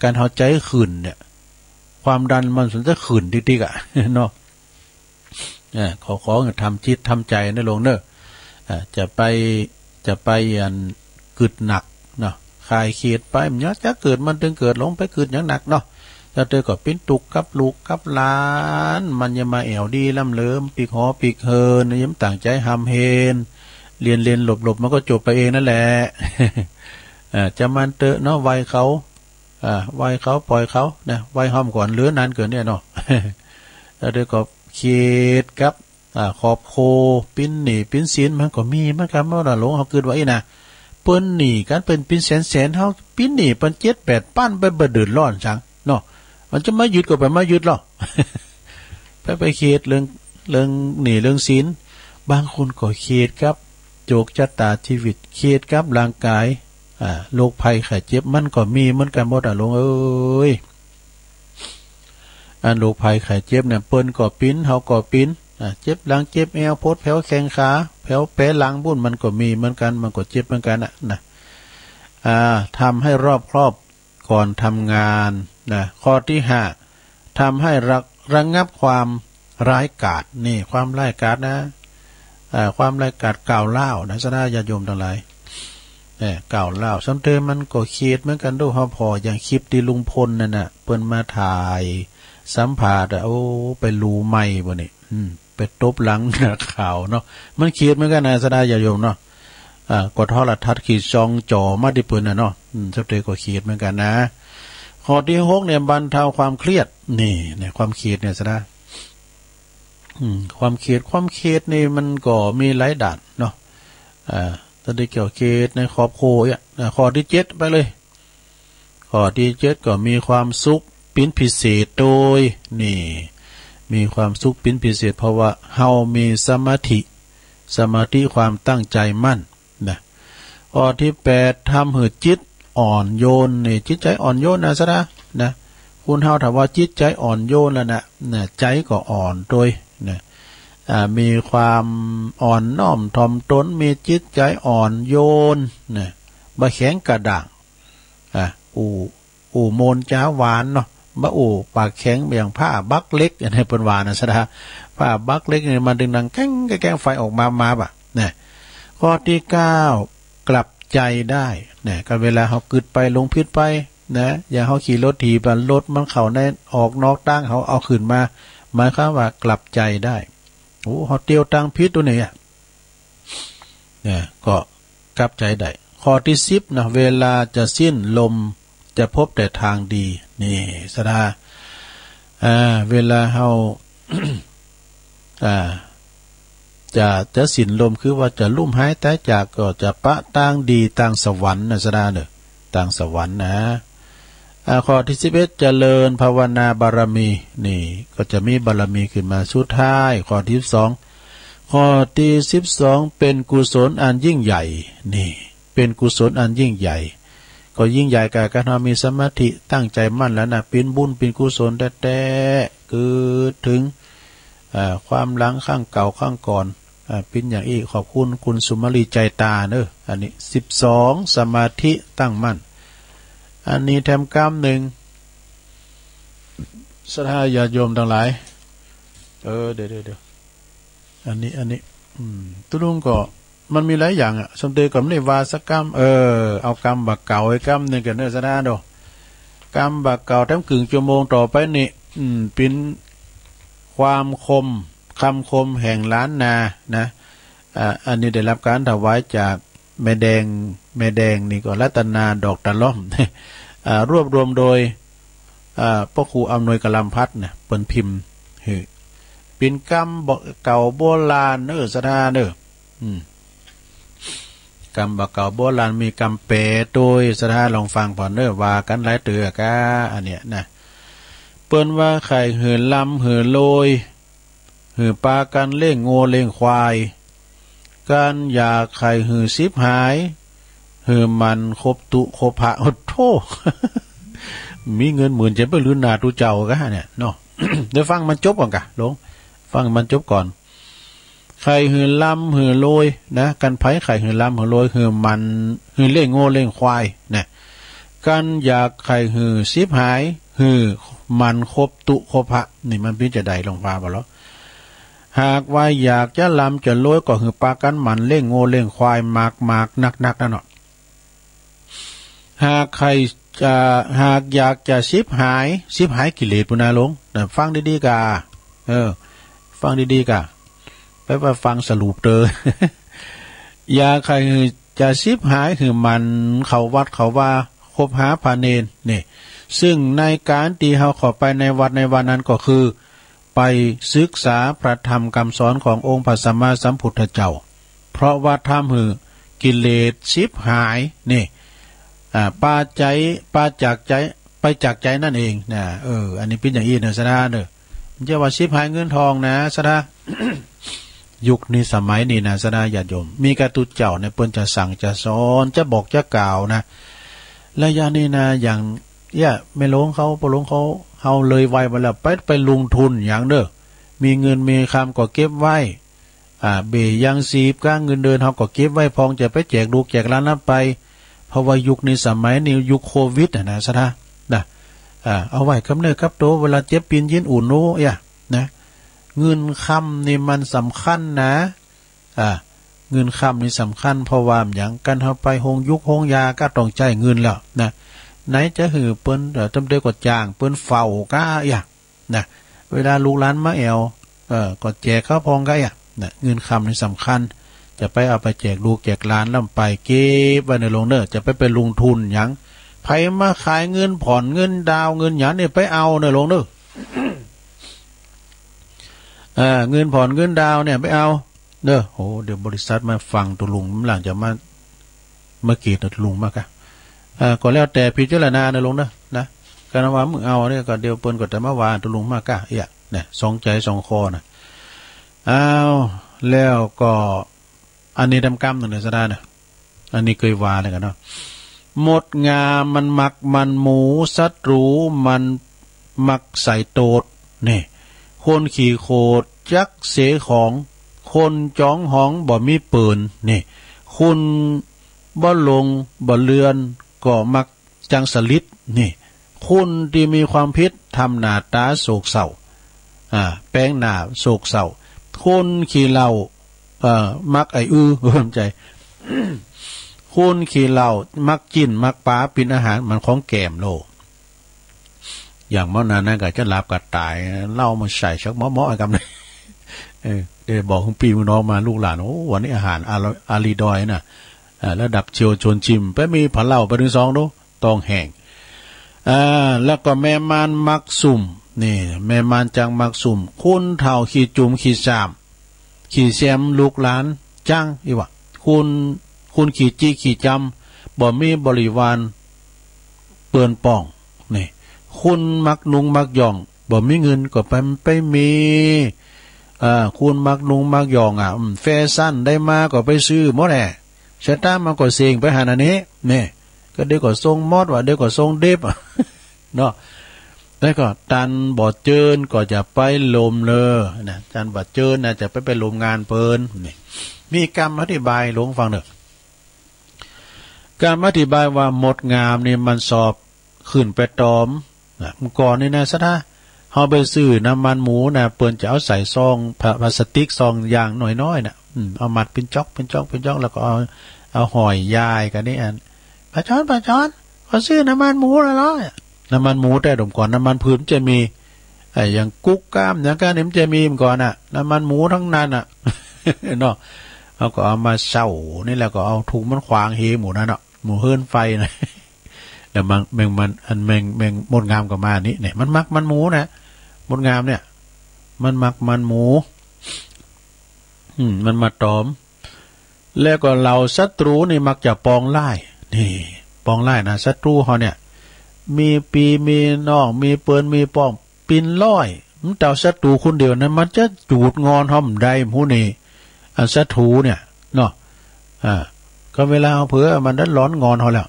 การเอาใจขืนเนี่ยความดันมันสุดจะขืนติ๊กๆเนาะขอทำจิตทำใจในลงเนอะจะไปอันกึดหนักเนาะคลายเขตไปมันจะเกิดมันถึงเกิดลงไปกึดอย่างหนักเนาะถ้าเธอก็ปิ้นตุกกับลูกกับหลานมันยังมาแอวดีล่ำเลิมปีกหอปีกเฮินยิ้มต่างใจหำเฮนเรียนหลบมันก็จบไปเองนั่นแหละ จะมันเตอะเนาะวัยเขาปล่อยเขานะวัยห้อมก่อนเหลือนานเกินเนี่ยเนาะ แล้วเธอก็เขตกับขอบโคปิ้นหนีปิ้นศีลมันก็มีเหมือนกันเมื่อหลงเขาเกิดไว้นะเปิ้นหนีกันเป็นปิ้นแสนเขาปิ้นหนีเป็น7-8ปั้นไปเดือดร้อนจังเนาะมันจะไม่หยุดก็ไปไม่หยุดหรอก ไปเขตเรื่องหนีเรื่องศีลบางคนก็เขตครับโจกชะตาชีวิตเขตครับร่างกายโรคภัยไข้เจ็บมันก็มีเหมือนกันหมดลงเอ้ยโรคภัยไข้เจ็บเนี่ยเปิ้นก็ปิ้นเฮาก็ปิ้นเจ็บหลังเจ็บเอวโพดแผลวแข้งขาแผลวแผลหลังบุ่นมันก็มีเหมือนกันมันก็เจ็บเหมือนกันนะทำให้รอบครอบก่อนทำงานนะข้อที่5ทำให้ระงับความร้ายกาจนี่ความร้ายกาจนะความร้ายกาจกล่าวเล่านะสนาญาติโยมทั้งหลายกล่าวเล่าซ้ำเติมมันก็เคียดเหมือนกันด้วยพออย่างคลิปที่ลุงพลนั่นน่ะเปิ้นมาถ่ายสัมภาษณ์โอ้ไปรูใหม่บ่นี่ไปตบหลังนักข่าวเนาะมันเคียดเหมือนกันนะสนาญาติโยมเนาะกดโทรทัศน์ขีดซองจ่อมาที่ปืนนะเนาะซ้ำเติมก็เคียดเหมือนกันนะข้อที่6เนี่ยบรรเทาความเครียดนี่เนี่ยความเครียดเนี่ยซะนะความเครียดนี่มันก็มีหลายด่านเนาะตอนที่เกี่ยวเคสในขอบโคข้อที่7ไปเลยข้อที่7ก็มีความสุขเป็นพิเศษโดยนี่มีความสุขเป็นพิเศษเพราะว่าเฮามีสมาธิความตั้งใจมั่นนะข้อที่8ทำให้จิตอ่อนโยนนี่จิตใจอ่อนโยนนะซะนะ คุณเฮาถามว่าจิตใจอ่อนโยนแล้วนะใจก็อ่อนโดยนะมีความอ่อนน้อมถ่อมตนมีจิตใจอ่อนโยนนะบ่แข็งกระด้างอู่โมนจ้าหวานเนาะบ่อู่ปากแข็งอย่างผ้าบักเล็กอย่างนี้เป็นหวานนะซะนะผ้าบักเล็กเนี่ยมันดึงดังแก้งไฟออกมาบ่ะเนี่ยข้อที่9กลับใจได้เนี่ยก็เวลาเฮากึดไปลงพิษไปนะอย่าเฮาขี่รถถีบรถมันเข้าในออกนอกตั้งเฮาเอาขึ้นมาหมายความว่ากลับใจได้โอ้เฮาเตียวตังพิษตัวนี้เนี่ยก็กลับใจได้ข้อที่10นะเวลาจะสิ้นลมจะพบแต่ทางดีนี่สดาเวลาเฮา จะสิ้นลมคือว่าจะลุ่มหายแต่จากก็จะปะต่างดีต่างสวรรค์นะสดาเด้อต่างสวรรค์นะข้อที่11เจริญภาวนาบารมีนี่ก็จะมีบารมีขึ้นมาสุดท้ายข้อที่12ข้อที่12เป็นกุศลอันยิ่งใหญ่นี่เป็นกุศลอันยิ่งใหญ่ก็ยิ่งใหญ่กับการมีสมาธิตั้งใจมั่นแล้วนะเป็นบุญเป็นกุศลแท้ๆคือถึงความหลังข้างเก่าข้างก่อนเป็นอย่างอีกขอบคุณคุณสุมาลีใจตาเนอะอันนี้12สมาธิตั้งมั่นอันนี้แถมกรรมหนึ่งศรัทธาญาติโยมทั้งหลายเดี๋ยวอันนี้ตุลุงก็มันมีหลายอย่างสมเด็จกับในวาสกรรมเอากรรมบักเก่าไอ้กรรมหนึ่งกันเนอะศรัทธาดอกกรรมบักเก่าแถมกึ่งชั่วโมงต่อไปนี่เป็นความคมคำคมแห่งล้านนานะอันนี้ได้รับการถวายจากแม่แดงนี่ก็รัตนาดอกตะล่อมรวบรวมโดยพ่อครูอำนวยกลัมพัฒน์เนี่ยเปิ่นพิมพ์เป็นกรรมเก่าโบราณศรัทธากรรมเก่าโบราณมีกรรมเปรโดยศรัทธาลองฟังผ่อนว่ากันหลายเตือกะอันเนี้ยนะเปิ้นว่าไข่เหือลำเหือโลยหือปลากันเล่งโง่เล่งควายการอยากไข่หือซิบหายหือมันคบตุคบพระอดโท มีเงินหมื่นจะไปลืนนาตูเจ้ากะเนี่ยเนาะ เดี๋ยวฟังมันจบก่อนกะลงฟังมันจบก่อนไข่หือลำหือโลยนะกันไผไข่หือลำหือโลยหือมันหือเล่งโง่เล่งควายเนี่ยการอยากไข่หือซิบหายหือมันคบตุคบพระนี่มันพิจารณาลงฟ้าบ่แล้วหากว่าอยากจะลำจะโลยก็คือปากันมันเล่งโง่เล่งควายมากนักนั่นเนาะหากอยากจะชิบหายกิเลสปุณาลงฟังดีๆกะฟังดีๆกะไปว่าฟังสรุปเตอ อยากใครจะชิบหายคือมันเขาวัดเขาว่าคบหาพาเนนนี่ซึ่งในการที่เขาขอไปในวัดในวันนั้นก็คือไปศึกษาพระธรรมคำสอนขององค์พระสัมมาสัมพุทธเจ้าเพราะว่าทำหือกิเลสชิบหายนี่ปาจากใจนั่นเองนะอันนี้เป็นอย่างนี้นะสดาเนอะมันจะว่าชิบหายเงินทองนะสดา ยุคนี้สมัยนี้นะสดาญาติโยมมีกระตุเจ้าในเปิ้นจะสั่งจะสอนจะบอกจะกล่าวนะระยะนี้นะอย่างไม่ลงเขาปลงเขาเฮาเลยไวมาแล้วไปลงทุนอย่างเด้อมีเงินมีคำก็เก็บไว้เบยังสีบก้างเงินเดือนเฮาก็เก็บไว้พองจะไปแจกลูกแจกหลานนั้นไปเพราะว่ายุคนี้สมัยนี้ยุคโควิดนะสดานะเอาไว้คำเนื้อครับโตเวลาเจ็บปีนยินอุ่นโนนะเงินคำนี่มันสำคัญนะเงินคำนี่สำคัญเพราะว่าอย่างกันเฮาไปโฮงยุคโฮงยาก็ต้องใจเงินแล้วนะไหนจะหือเปิ้นจำได้กดจ้างเปิ้นเฝ้าก็นะเวลาลูกหลานมาแอวก็แจกข้าวพองก็นะเงินคำนี่สำคัญจะไปเอาไปแจกลูกแจกหลานแล้วไปเก็บไว้ในโรงเด้อจะไปลงทุนหยังไผมาขายเงินผ่อนเงินดาวเงินหยังนี่ไปเอาในโรงเด้อ เงินผ่อนเงินดาวเนี่ยไปเอาเด้อโหเดี๋ยวบริษัทมาฟังตัวลุงหลังจะมาเกตตัวลุงมากะก็แล้วแต่พิจารณาในลงนะการว่ามึงเอาเนี่ยก็เดี๋ยวเปิ้นก็จะมาวานตัวลุงมากะเนี่ยสองใจสองคอนะแล้วก็อันนี้ดำกรรมหนึ่งในสดาเนี่ยอันนี้เคยวาเลยกันเนาะหมดงามันมักมันหมูศัตรูมัน มักใส่โตดนี่คนขี่โคดจักเสของคนจ้องห้องบ่มีปืนนี่คุณบ่ลงบ่เลือนก็มักจังสลิดนี่คุณที่มีความพิษทำหน้าตาโศกเศร้าแป้งหน้าโศกเศร้าคนขี่เหล้ามักเข้าใจ คนขี่เหล้ามักกินมักปลาเป็นอาหารมันของแก้มโลอย่างมื้อนั้นก็จะหลับก็ตายเหล้ามาใส่ชักหม้อๆกันเลยเดี๋ยวบอกคุณพี่น้องมาลูกหลานโอ้วันนี้อาหารอาลีดอยน่ะระดับเชียวชนชิมไปมีผันเหล้าไปถึง2ดูต้องแห้งแล้วก็แม่มานมักสุ่มนี่แม่มานจังมักสุ่มคุณเฒ่าขี้จุ่มขี้สามขี้แซมลูกหลานจังอีวะคุณขี้จี้ขี้จำบ่มีบริวารเปื้อนป่องนี่คุณมักนุงมักย่องบ่มีเงินก็ไปมีคุณมักนุงมักย่องแฟชั่นได้มาก็ไปซื้อหมดแหละชะตามันก็เสียงไปหาอันนี้นี่ก็เดี๋ยวก็ส่งมอดว่าเดี๋ยวก็ส่งเดฟเนาะแล้วก็ตันบ่เจิญก็จะไปลมเลยนะตันบ่เจิญนะจะไปลมงานเปิ้นนี่มีคำอธิบายหลวงฟังเด้อการอธิบายว่าหมดงามนี่มันสอบขึ้นไปตอมก่อนนี่นะซะท่าเฮาไปซื้อน้ำมันหมูนะเปิ้นจะเอาใส่ซองพลาสติกซองอย่างน้อยๆน่ะเอามัดเป็นจ๊อกแล้วก็เอาห่อยยายกันนี่อันป้าจอนเขาซื้อน้ำมันหมูละร้อยน้ำมันหมูแต่ดมก่อนน้ำมันพืชจะมีอย่างกุ๊กกล้ามอย่างการนี้มันจะมีมันก่อนน่ะน้ำมันหมูทั้งนั้นเนาะเอาก็เอามาเช่านี่แล้วก็เอาถุงมันขวางเฮหมูนั่นเนาะหมูเฮิร์นไฟนะแล้วแมงมดงามก็มานี่เนี่ยมันมักมันหมูนะมดงามเนี่ยมันมักมันหมูมันมาตอมแล้วก็เราศัตรูนี่มักจะปองไล่นี่ปองไล่นะศัตรูเขาเนี่ยมีปีมีน้องมีเปิ้นมีป้องปินร้อยมันเต่าศัตรูคนเดียวนั้นมันจะจูดงอนห่อมได้ผู้นี้ศัตรูเนี่ยเนาะก็เวลาเอาเผื่อมันได้ร้อนงอนเขาแล้ว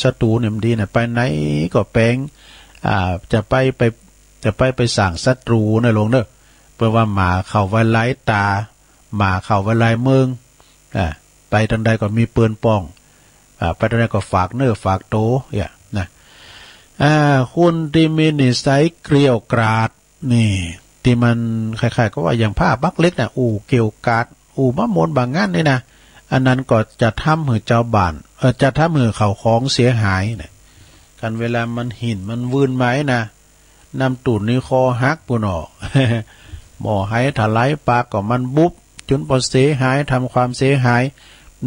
ศัตรูเนี่ยมันดีนะไปไหนก็แปลงจะไปสั่งศัตรูนะลงเด้อเพื่อว่าหมาเข้าไว้ไล่ตาหมาเข้าไว้ไล่เมืองไปทางใดก็มีปืนป้องไปทางใดก็ฝากเนื้อฝากโตเนี่ยนะคุณที่มีนิสัยเกลียวกราดนี่ที่มันคล้ายๆก็ว่าอย่างผ้าบักเล็กนะเกลียวกราดมะมนบางงานนี่นะอันนั้นก็จะทำให้เจ้าบ้านจะทำให้เขาของเสียหายนะกันเวลามันหินมันวืนไหมนะน้ำตุ่นนี่คอหักปุ่นออกหมอให้ถลายปากก็มันบุบจนพอเสียหายทำความเสียหาย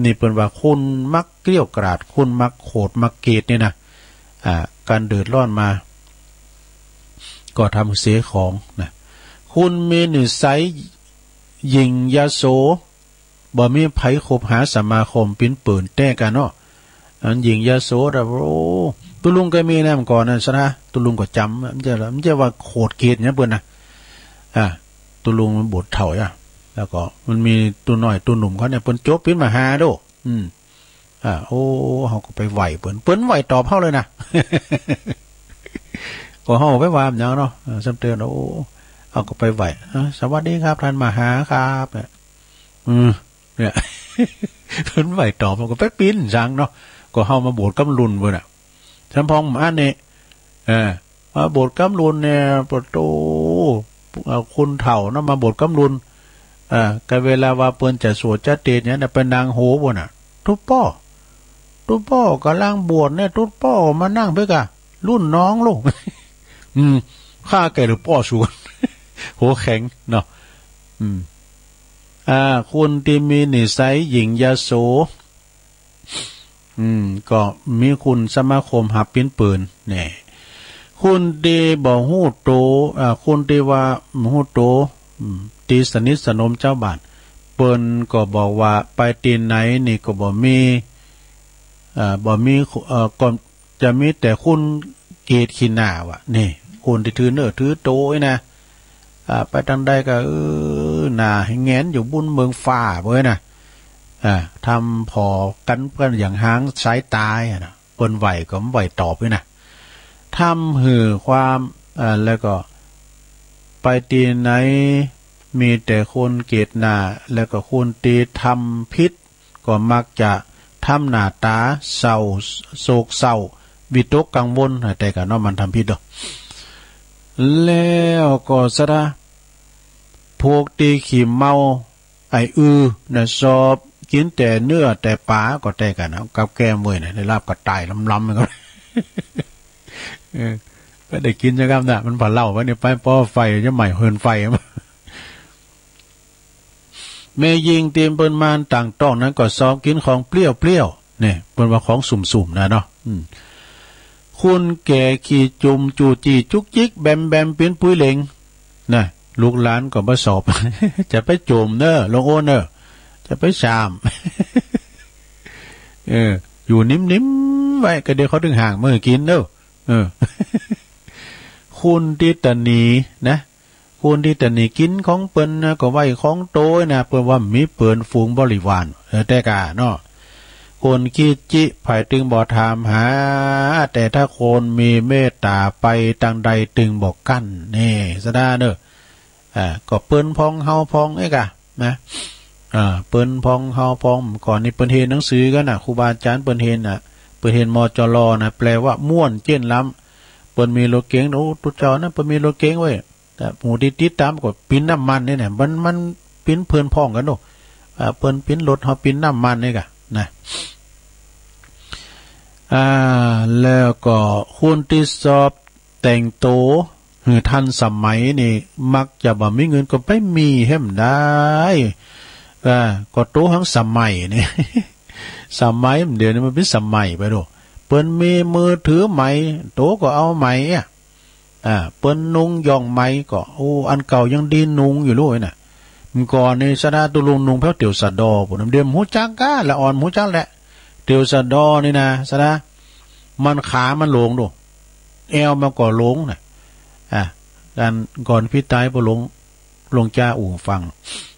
นี่เป็นว่าคุณมักเกลี้ยวกราดคุณมักโขดมักเกตนี่นะการเดือดร้อนมาก็ทำเสียของนะคุณมีนิสัยยิงยาโสบ่มีไผคบหาสมาคมปิ้นปืนแต้กันเนาะอันยิงยาโสแต่ตุลุงก็มีแนมก่อนนะซะนะตุลุงก็จำมันจะว่าโขดเกตเนี่ยเปิ้นนะตุลุงมันบทเถ่าแล้วก็มันมีตัวน้อยตัวหนุ่มเขาเนี่ยเปิ้นจบปิ้นมาหาโดเฮาก็ไปไหวเปิ้นไหวตอบเฮาเลยนะ ก็เฮาไปว่าอย่างเนาะสำเตือนเฮาก็ไปไหวสวัสดีครับท่านมหาครับเนี่ย เพิ่นไหวตอบมันก็ไปปิ้นจังเนาะก็เฮามาโบสถ์กำลุนเพิ่นฉันพองอันนี้มาโบสถ์กำลุนเนี่ยประตูคนเฒ่านะมาโบสถ์กำลุนก็เวลาว่าเปิ้นจะสวดจะเตศเนี่ยเป็นนางโหบ่น่ะทุบป้อกำลังบวชเนี่ยทุบป้อมานั่งเพื่อกะรุ่นน้องลูก ข้าแก่หรือป้อสวนโหแข็งเนาะคุณที่มีนิสัยหญิงยโสก็มีคุณสมาคมหับปิ้นปืนเนี่ยคุณที่บ่ฮู้โตคุณที่ว่าฮู้โตตีสนิทสนมเจ้าบ้านเปิ้นก็บอกว่าไปตีนไหนนี่ก็บ่มีก่อนจะมีแต่คุณเกตขี้หน้าวะนี่คุณที่ถือเนื้อถือโตนะไปทางใดก็หน้าให้แงนอยู่บุญเมืองฟ้าเว้ยนะทำพอกันอย่างหางสายตายนะเปิ้นไหวก็ไหวตอบด้วยนะ ทำหือความแล้วก็ไปตีไหนมีแต่คนเกลียดหน้าแล้วก็คนตีทำพิษก็มักจะทำหน้าตาเศร้าโศกเศร้าวิตกกังวลแต่ก็เนาะมันทำพิษดอกแล้วก็ซะนะพวกตีขี้เมาไอ้น่ะสอบกินแต่เนื้อแต่ปลาก็แต่กันเอากับแก้มวยน่ะได้ลาบก็ตายล้ำๆมันก็ก็ได้กินนะครับน่ะมันผ่าเล่าไว้เนี่ยไปป้อไฟจะใหม่เฮินไฟแม่ยิงเตรียมเปิ้นมานต่างต้องนั้นก็ซ้อมกินของเปรี้ยวๆเนี่ยเปิ้นว่าของสุ่มๆนะเนาะคุณแก่ขี่จุ่มจูจีจุกจิกแบมเป็นปุ้ยเหลงนะลูกหลานก็มาสอบ จะไปโจมเนอลงโอเนอจะไปชาม อยู่นิ่มๆไว้ก็เดี๋ยวเขาถึงห่างมือกินเนอะคุณที่ตนีนะคุณที่ตนีกินของเปิ้นนะก็ไว้ของโตนะเปิ้นว่ามีเปิ้นฝูงบริวารแต่กะเนาะคนขี้จิไผตึงบ่ถามหาแต่ถ้าคนมีเมตตาไปตังใดตึงบอกกั้นนี่ซะดาเนอะก็เปิ้นพองเฮาพองกะนะเปิ้นพองเฮาพองก่อนนี้เปิ้นเห็นหนังสือกันน่ะครูบาอาจารย์เปิ้นเห็นน่ะเปิ้นเห็นมจรนะแปลว่าม่วนเจี้ยนล้ำเปิ้นมีรถเก๋งโอ้ตุเจ้านะเปิ้นมีรถเก๋งไว้แต่หมู่ติดตามก็ปิ้นน้ำมันนี่แหละมันปิ้นเพิ่นพ้องกันโนเปิ้นปิ้นรถเฮาปิ้นน้ำมันนี่กะนะแล้วก็คนที่สอบแต่งโตหรือทันสมัยนี่มักจะบ่มีเงินก็ไปมีเห็มได้ก็โตทั้งสมัยนี่ สมัยเดี๋ยวนี้มันเป็นสมัยไปดูเปิ้นมีมือถือไหมโตก็เอาไหมเปิ้นนุ่งย่องไหมก็โอ้อันเก่ายังดีนุ่งอยู่ลูกน่ะมันก่อนนี่สะดาตุลุงนุ่งแพ้วเตียวสะดอปุ่นเดียมหูจักก้าละอ่อนหูจักแหละเตียวสะดอนี่นะสะดามันขามันหลงดูแอวมันก็หลงน่ะการก่อนพี่ตายบ่ลงจ้าอู่ฟัง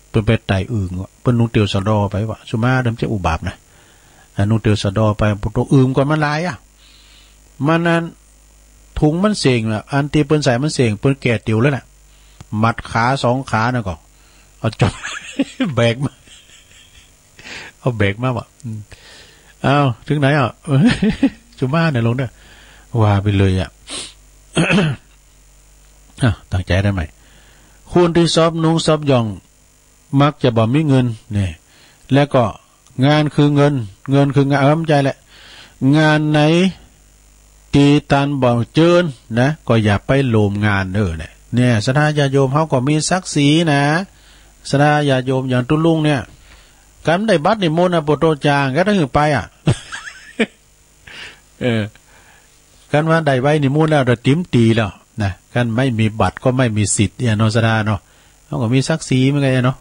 เปิ้นไปไต่อึ่งเปิ้นนุ่งเตียวสะดอไปว่าสุมาเดิมจะอุบาปนะนุ่งเตียวสะดอไปปุตอึ่งก่อนมันลายมันนั้นถุงมันเสียงอันตีเปิ้นใส่มันเสียงเปิ้นแก่เตียวแล้วน่ะมัดขา2ขาน่ะก็เอาจบ แบกมาเอาแบกมาว่ะอ้าวถึงไหนจุมาเนี่ยลงเด้อว่าไปเลยตั้งใจได้ไหมคุณที่ซอบนุ่งซอบย่องมักจะบ่มีเงินเนี่ยแล้วก็งานคือเงินคืองานใจแหละงานไหนตีตันบ่เจินนะก็อย่าไปโลมงานเนี่ยสถาญาโยมเขาก็มีศักดิ์ศรีนะสถาญาโยมอย่างตุลุงเนี่ยการได้บัตรนิมนต์โปรโตจางก็ต้องไปกันว่าได้ใบนิมนต์แล้วติ้มตีแล้วนะกันไม่มีบัตรก็ไม่มีสิทธิ์เนี่ยนสดาเนาะเขาก็มีศักดิ์ศรีเหมือนกันเนาะ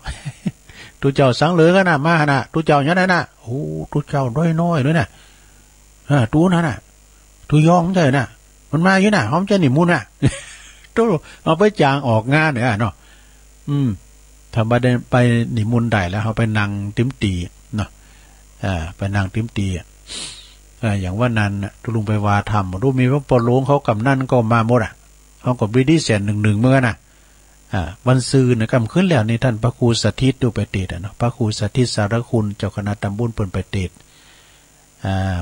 ตุเจ้าสังเหลือกันนะมาหนะตุเจ้าอย่างนั้นนะโอ้ตุเจ้าน้อยด้วยนะตุนั่นน่ะตุยองใช่น่ะมันมาอยู่น่ะหอมจะนิมนต์น่ะตุเอาไปจางออกงานเนี่ยเนาะทำไปนิมนต์ได้แล้วเขาไปนั่งติ้มตีเนาะไปนั่งติ้มตีอย่างว่านั้นตุลุงไปวาทำรู้มีพระปอหลวงเขากำนั่นก็มาหมดเขาก็บริดีแสนหนึ่งเมื่อน่ะวันซืนนะกำขึ้นแล้วนี่ท่านพระครูสถิตดูไปเตดเนาะพระครูสถิตสารคุณเจ้าคณะตำบลเปิ่นไปเตด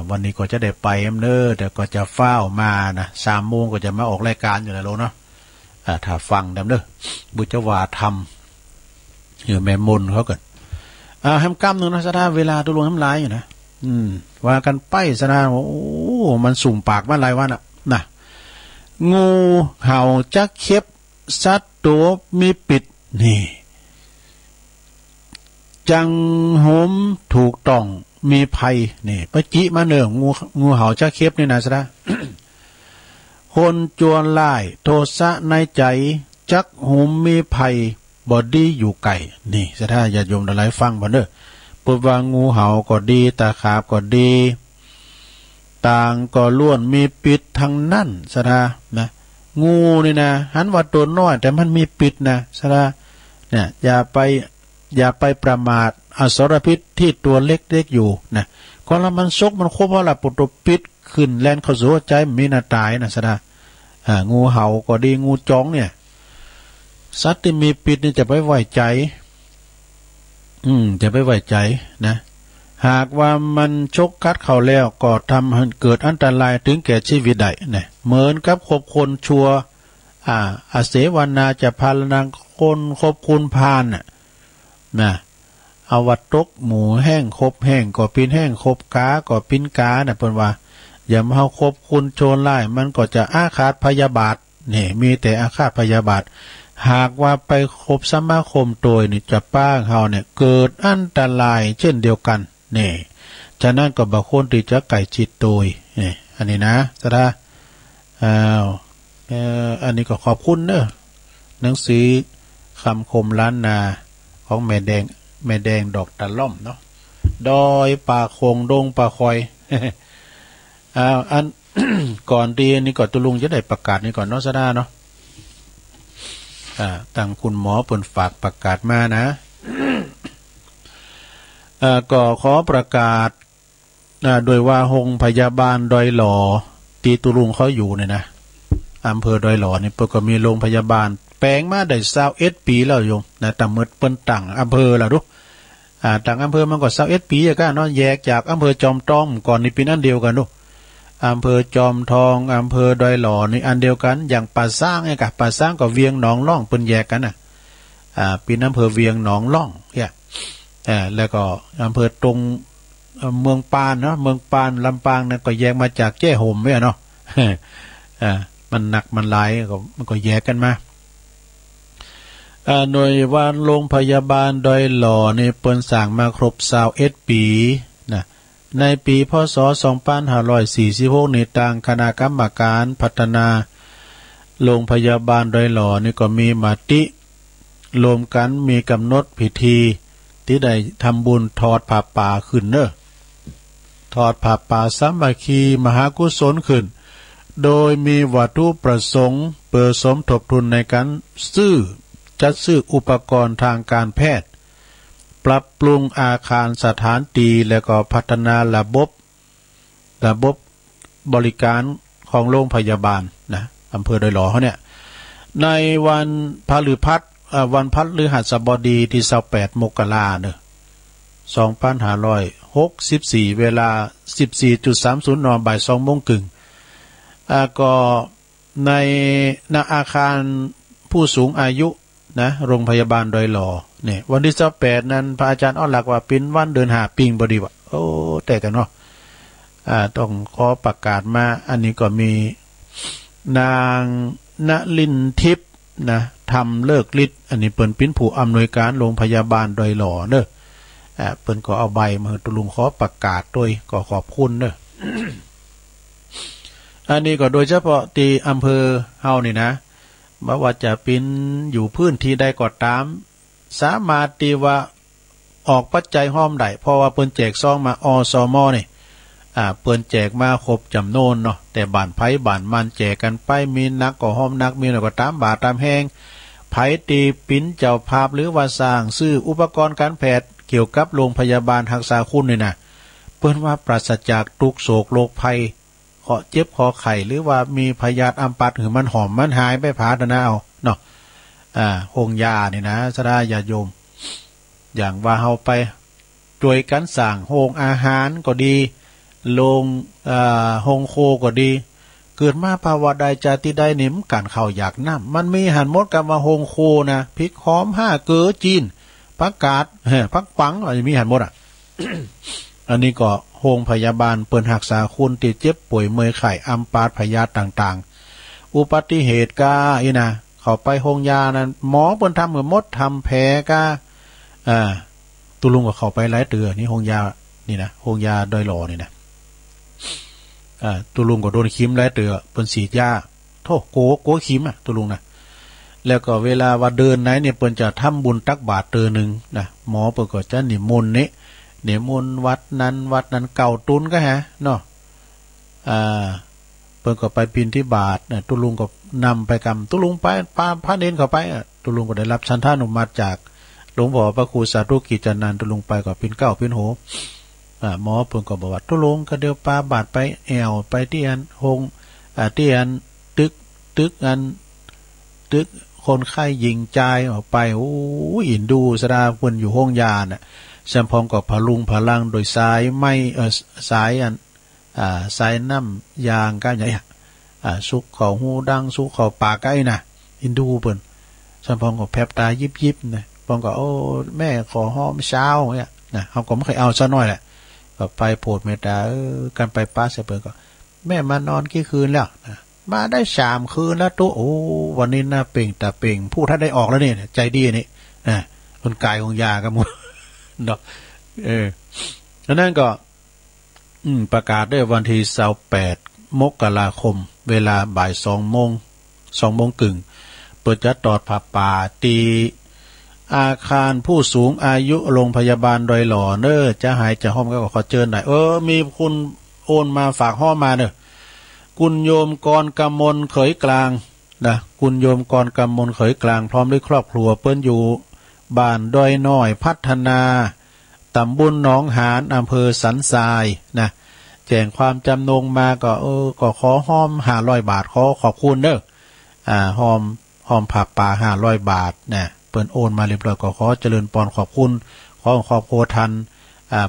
วันนี้ก็จะได้ไปแต่ก็จะเฝ้ามานะ3 โมงก็จะมาออกรายการอยู่แล้วเนาะถ้าฟังดำบุจวาธรรมแม่มนเขาเกิดแฮมกำหนึ่งนะสถานเวลาตุลุงทำลายอยู่นะว่ากันไปสถานโอ้มันสุ่มปากมันหลายวันนะงูเห่าจักเข็บสัตว์ตัวมีปิดนี่จังหมถูกต้องมีภัยนี่ปะจิมาเนืองูเห่าจักเข็บนี่นะสถาน คนจวนไล่โทสะในใจจักหุมมีภัยบอดี้อยู่ไก่นี่สถานญาติโยมหลายฟังบ่เด้อปุบว่างูเห่าก็ดีตาขาบก็ดีต่างก็ล้วนมีปิดทั้งนั้นสถานนะงูนี่นะหันว่าตัวน้อยแต่มันมีปิดนะสถานเนี่ยอย่าไปประมาทอสรพิษที่ตัวเล็กๆอยู่นะคนละมันซกมันโคบว่าละปุตปิดขึ้นแลนเข้าสู่ใจมีหน้าตายนะสถาน งูเห่าก็ดีงูจ้องเนี่ยสัตว์ที่มีพิษนี่จะไปไว้ใจจะไปไว้ใจนะหากว่ามันชกกัดเขาแล้วก็ทำให้เกิดอันตรายถึงแก่ชีวิตได้เนี่ยเหมือนกับคบคนชัวอาเสวนาจะพาลนางคนคบคุณพานนะเอาวัดตกหมูแห้งคบแห้งก็ปิ้นแห้งคบกาก็ปิ้นกาเพิ่นว่าอย่ามาคบคุณโจรไล่มันก็จะอาฆาตพยาบาทนี่มีแต่อาฆาตพยาบาทหากว่าไปคบสมาคมโดยนี่จะป้าเฮาเนี่ยเกิดอันตรายเช่นเดียวกันนี่ฉะนั้นก็บ่ควรที่จะไก่จิตโดยนี่อันนี้นะสะดาอันนี้ก็ขอบคุณเนอะหนังสือคำคมล้านนาของแม่แดงดอกตะล่อมเนาะดอยป่าโคงดงป่าคอยอัน ก่อนดีนี่ก่อนตุลุงจะได้ประกาศนี่ก่อนเนาะสะดาเนาะตั้งคุณหมอเปิ่นฝากประกาศมานะ ก็ขอประกาศโดยว่าโรงพยาบาลดอยหล่อตีตุลุงเขาอยู่เนี่ยนะอำเภอดอยหล่อนี่เพิ่นก็มีโรงพยาบาลแปลงมาได้21 ปีแล้วโยมนะตามเมิดเปิ้นตั้งอำเภอล่ะดูตั้งอำเภอมันก็21 ปีก็เนาะแยกจากอำเภอจอมทองก่อนนี่เป็นอันเดียวกันดูอำเภอจอมทองอำเภอดอยหล่อนี่อันเดียวกันอย่างป่าสร้างไงกะป่าสร้างกับเวียงหนองล่องเปิ้นแยกกันเป็นอำเภอเวียงหนองล่องเนี่ยแล้วก็อำเภอตรงเมืองปานเนาะเมืองปานลำปางนั่นก็แยกมาจากแจ้ห่มเนี่ยเนาะมันหนักมันหลายก็มันก็แยกกันมาหน่วยว่าโรงพยาบาลดอยหล่อนี่เปิ้นสร้างมาครบ21 ปีนะในปีพ.ศ. 2546นี่ทางคณะกรรมการพัฒนาโรงพยาบาลดอยหล่อนี่ก็มีมติรวมกันมีกำหนดพิธีที่ได้ทำบุญทอดผ้าป่าขึ้นเนอะทอดผ้าป่าสามัคคีมหากุศลขึ้นโดยมีวัตถุประสงค์เพื่อสมทบทุนในการจัดซื้ออุปกรณ์ทางการแพทย์ปรับปรุงอาคารสถานที่และก็พัฒนาระบบบริการของโรงพยาบาลนะอำเภอดอยหล่อเขาเนี่ยในวันพฤหัสบดีที่28 มกราคม2564เวลา 14.30 น.บ่าย 2 โมงครึ่งก็ในอาคารผู้สูงอายุนะโรงพยาบาลดอยหล่อเนี่ยวันที่28นั้นพระอาจารย์อ้อหลักว่าเป็นวันเดินหาปิงบดีวะโอ้แต่กันเนาะต้องขอประกาศมาอันนี้ก็มีนางณลินทิพย์นะทำเลิกฤทธิ์อันนี้เปิ้นเป็นผู้อำนวยการโรงพยาบาลดอยหล่อเด้อเปิ้นก็เอาใบมาให้ตุลุงขอประกาศด้วยก็ขอบคุณเด้อ อันนี้ก็โดยเฉพาะที่อำเภอเฮานี่นะบ่ว่าจะเป็นอยู่พื้นที่ใดก็ตามสามารถที่ว่าออกปัจจัยห้อมได้เพราะว่าเปิ้นแจกซองมาอสมนี่เปิ้นแจกมาครบจำนวนเนาะแต่บ้านไผบ้านมันแจกกันไปมีนักก็ห้อมนักมีน้อยก็ตามบาทตามแห้งไผตีปิ้นเจ้าภาพหรือว่าสร้างซื้ออุปกรณ์การแพทย์เกี่ยวกับโรงพยาบาลรักษาคุณนี่นะเปิ้นว่าปราศจากทุกโศกโรคภัยขอเจ็บคอไข้หรือว่ามีพยาธิอัมพาตหรือมันหอมมันหายไปผาดนะเอาเนาะโรงยานี่นะสดาญาโยมอย่างว่าเฮาไปช่วยกันสร้างโรงอาหารก็ดีโรงโคก็ดีเกิดมาภาวะใดจาติใดนี่มันกันเข้าอยากน้ำมันมีหันหมดกันว่าโรงโคนะพริกหอม5 เก๋อจีนผักกาดผักปังอะไรมีหันหมดอันนี้ก็โรงพยาบาลเปิ้นรักษาคุณที่เจ็บป่วยเมื่อยไข้อัมพาตพยาธิต่างๆอุบัติเหตุก็นะเข้าไปโรงยานั้นหมอเปิ้นทำเหมือนมดทำแผลก็ตุลุงก็เข้าไปหลายเตือนี่โรงยานี่นะโรงยาดอยหล่อนี่นะตุลุงก็โดนคิมหลายเตือเปิ้นฉีดยาโธ่โกคิมตุลุงนะแล้วก็เวลาว่าเดินไหนเนี่ยเปิ้นจะทำบุญตักบาตรเตือนึงนะหมอเปิ้นก็จะนิมนต์นี่มนต์วัดนั้นเก่าตุนก็ฮะเนาะเพิ่นก็ไปพินที่บาทตุลุงก็นำไปกำตุลุงไปพระเน้นเข้าไปตุลุงก็ได้รับชันทานุมัติจากหลวงพ่อพระครูสาธุกิจจันนันตุลุงไปก็พินเก้าพินโหหมอเพิ่นก็บอกว่าตุลุงก็เดี๋ยวปาบาทไปแอวไปที่อันหงที่อันตึก ตึกอันตึกคนไข้ยิงใจออกไปโอ้อินดูสดาเพิ่นอยู่ห้องยาน่ะแซมพร้อมกับพลุงพลังโดยสายไม่สายอันสายน้ำยางก้านใหญ่สุกเขาหูดังสุกเขาปากไอ้น่ะอินดูเพิ่นแซมพร้อมกับแผบตายิบๆนะพร้อมกับโอ้แม่ขอหอมเช้าเนี่ยนะเฮาก็ไม่เคยเอาซะหน่อยแหละก็ไปโปรดเมตตากันไปป้าเสเปินก็แม่มานอนกี่คืนแล้วนะมาได้3 คืนแล้วตัวโอ้วันนี้หน้าเป่งตาเป่งผู้ท่านได้ออกแล้วเนี่ยใจดีนี่คนกายของยากันหมดเนาะแล้วนั่นก็ประกาศด้วยวันที่28 มกราคมเวลาบ่าย2 โมงกึ่งเปิดจัดตอดผับป่าตีอาคารผู้สูงอายุโรงพยาบาลดอยหล่อจะหายจะห้อมก็ขอเชิญหน่อยมีคุณโอนมาฝากห้อมาเนอะคุณโยมกรกำมลเขยกลางนะคุณโยมกรกำมลเขยกลางพร้อมด้วยครอบครัวเปิ้นอยู่บ้านดอยน้อยพัฒนาตำบลหนองหานอำเภอสันทรายนะแจ้งความจำนงมาก็ก็ขอห้อม500 บาทขอบคุณเด้อห้อมผักป่า500 บาทนะเปิ้นโอนมาเรียบร้อยก็ขอเจริญปอนขอบคุณขอขอบโพทัน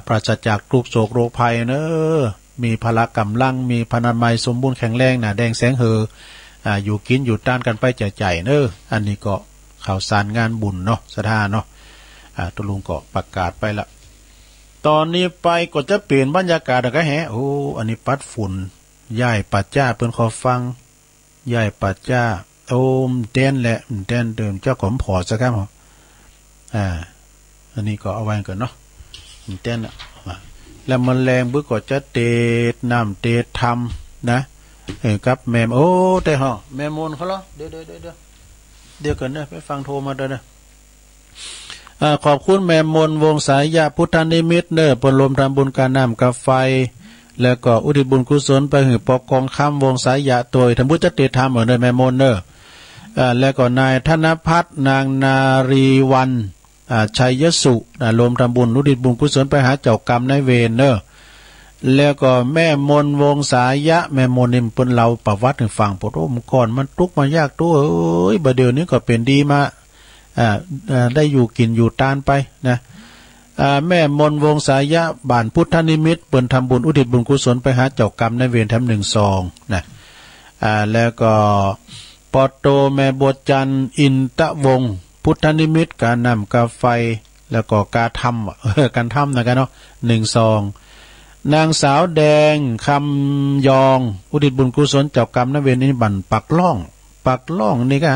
ปราศจากทุกโศกโรคภัยมีพละกำลังมีพนามัยสมบูรณ์แข็งแรงแดงแสงอยู่กินอยู่ต้านกันไปใจอันนี้ก็ข่าวสารงานบุญเนาะสถานเนาะตุลุงก็ประกาศไปละตอนนี้ไปก็จะเปลี่ยนบรรยากาศก็แฮะอันนี้ปัดฝุ่นย่ายปัดจ้าเปิ้นขอฟังย่ายปัดจ้าเต้นแหละเต้นเดิมเจ้าของผอซะครับอันนี้ก็เอาไว้ก่อนเนาะเต้นแล้วมันแรงบึกก็จะเตดน้ำเตดทำนะกับแม่แต่ฮะแม่มนเขาเหรอเดี๋ยวกันนะไปฟังโทรมาเด้อนะขอบคุณแม่มนวงสายยาพุทธนิมิตปนลมทำบุญการน้ำกับไฟแล้วก็อุทิศบุญกุศลไปหือปอกกองคำวงสายยาตัวทำบุญจะเตดทำเหมือนแม่มนแล้วก็นายธนพัฒน์นางนารีวันชัยสุรวมทำบุญอุทิศบุญกุศลไปหาเจ้ากรรมนายเวรแล้วก็แม่มนวงสายะแม่มนนี่เป็นเราประวัติถึงฝั่งปฐมก่อนมันทุกข์มายากตัวบัดเดี๋ยวนี้ก็เป็นดีมาได้อยู่กินอยู่ตานไปนะแม่มนวงสายะบ้านพุทธนิมิตเปิ่นทำบุญอุทิศบุญกุศลไปหาเจ้ากรรมนายเวรทำ1 ซองนะแล้วก็ปอโตแม่บวจันอินตะวงพุทธนิมิตการนำกาไฟแล้วก็การทำการทำนะกันเนาะ1 ซองนางสาวแดงคำยองอุทิศบุญกุศลเจ้ากรรมนายเวรนี่บั่นปักล่องนี่ก็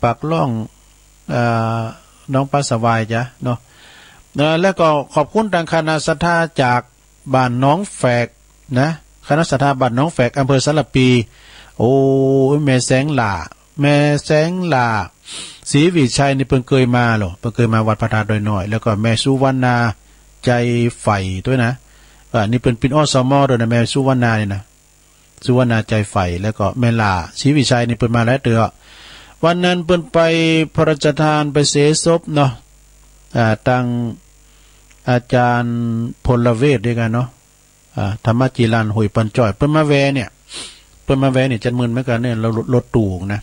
ปักล่องน้องปัสสาวายจ้ะเนาะแล้วก็ขอบคุณทางคณะศรัทธาจากบ้านน้องแฝกนะคณะศรัทธาบ้านน้องแฝกอำเภอสารปีแม่แสงหล่าศรีวิชัยนี่เพิ่งเคยมาหรอเพิ่งเคยมาวัดพระธาตุดอยน้อยแล้วก็แม่สุวรรณาใจใฝ่ด้วยนะนี่เป็นปิ่นอ้อสมอด้วยนะแม่สุวรรณาเนี่ยนะสุวรรณาใจใฝ่แล้วก็แม่ล่าศรีวิชัยนี่เพิ่นมาแล้วเด้อวันนั้นเพิ่นไปพระราชทานไปเสศพเนาะตั้งอาจารย์พลเวทด้วยกันเนาะธรรมจิรันหอยปันจ่อยเพิ่นมาแวเนี่ยจัดมื่นเหมือนกันเนี่ยเราลดตู่นะ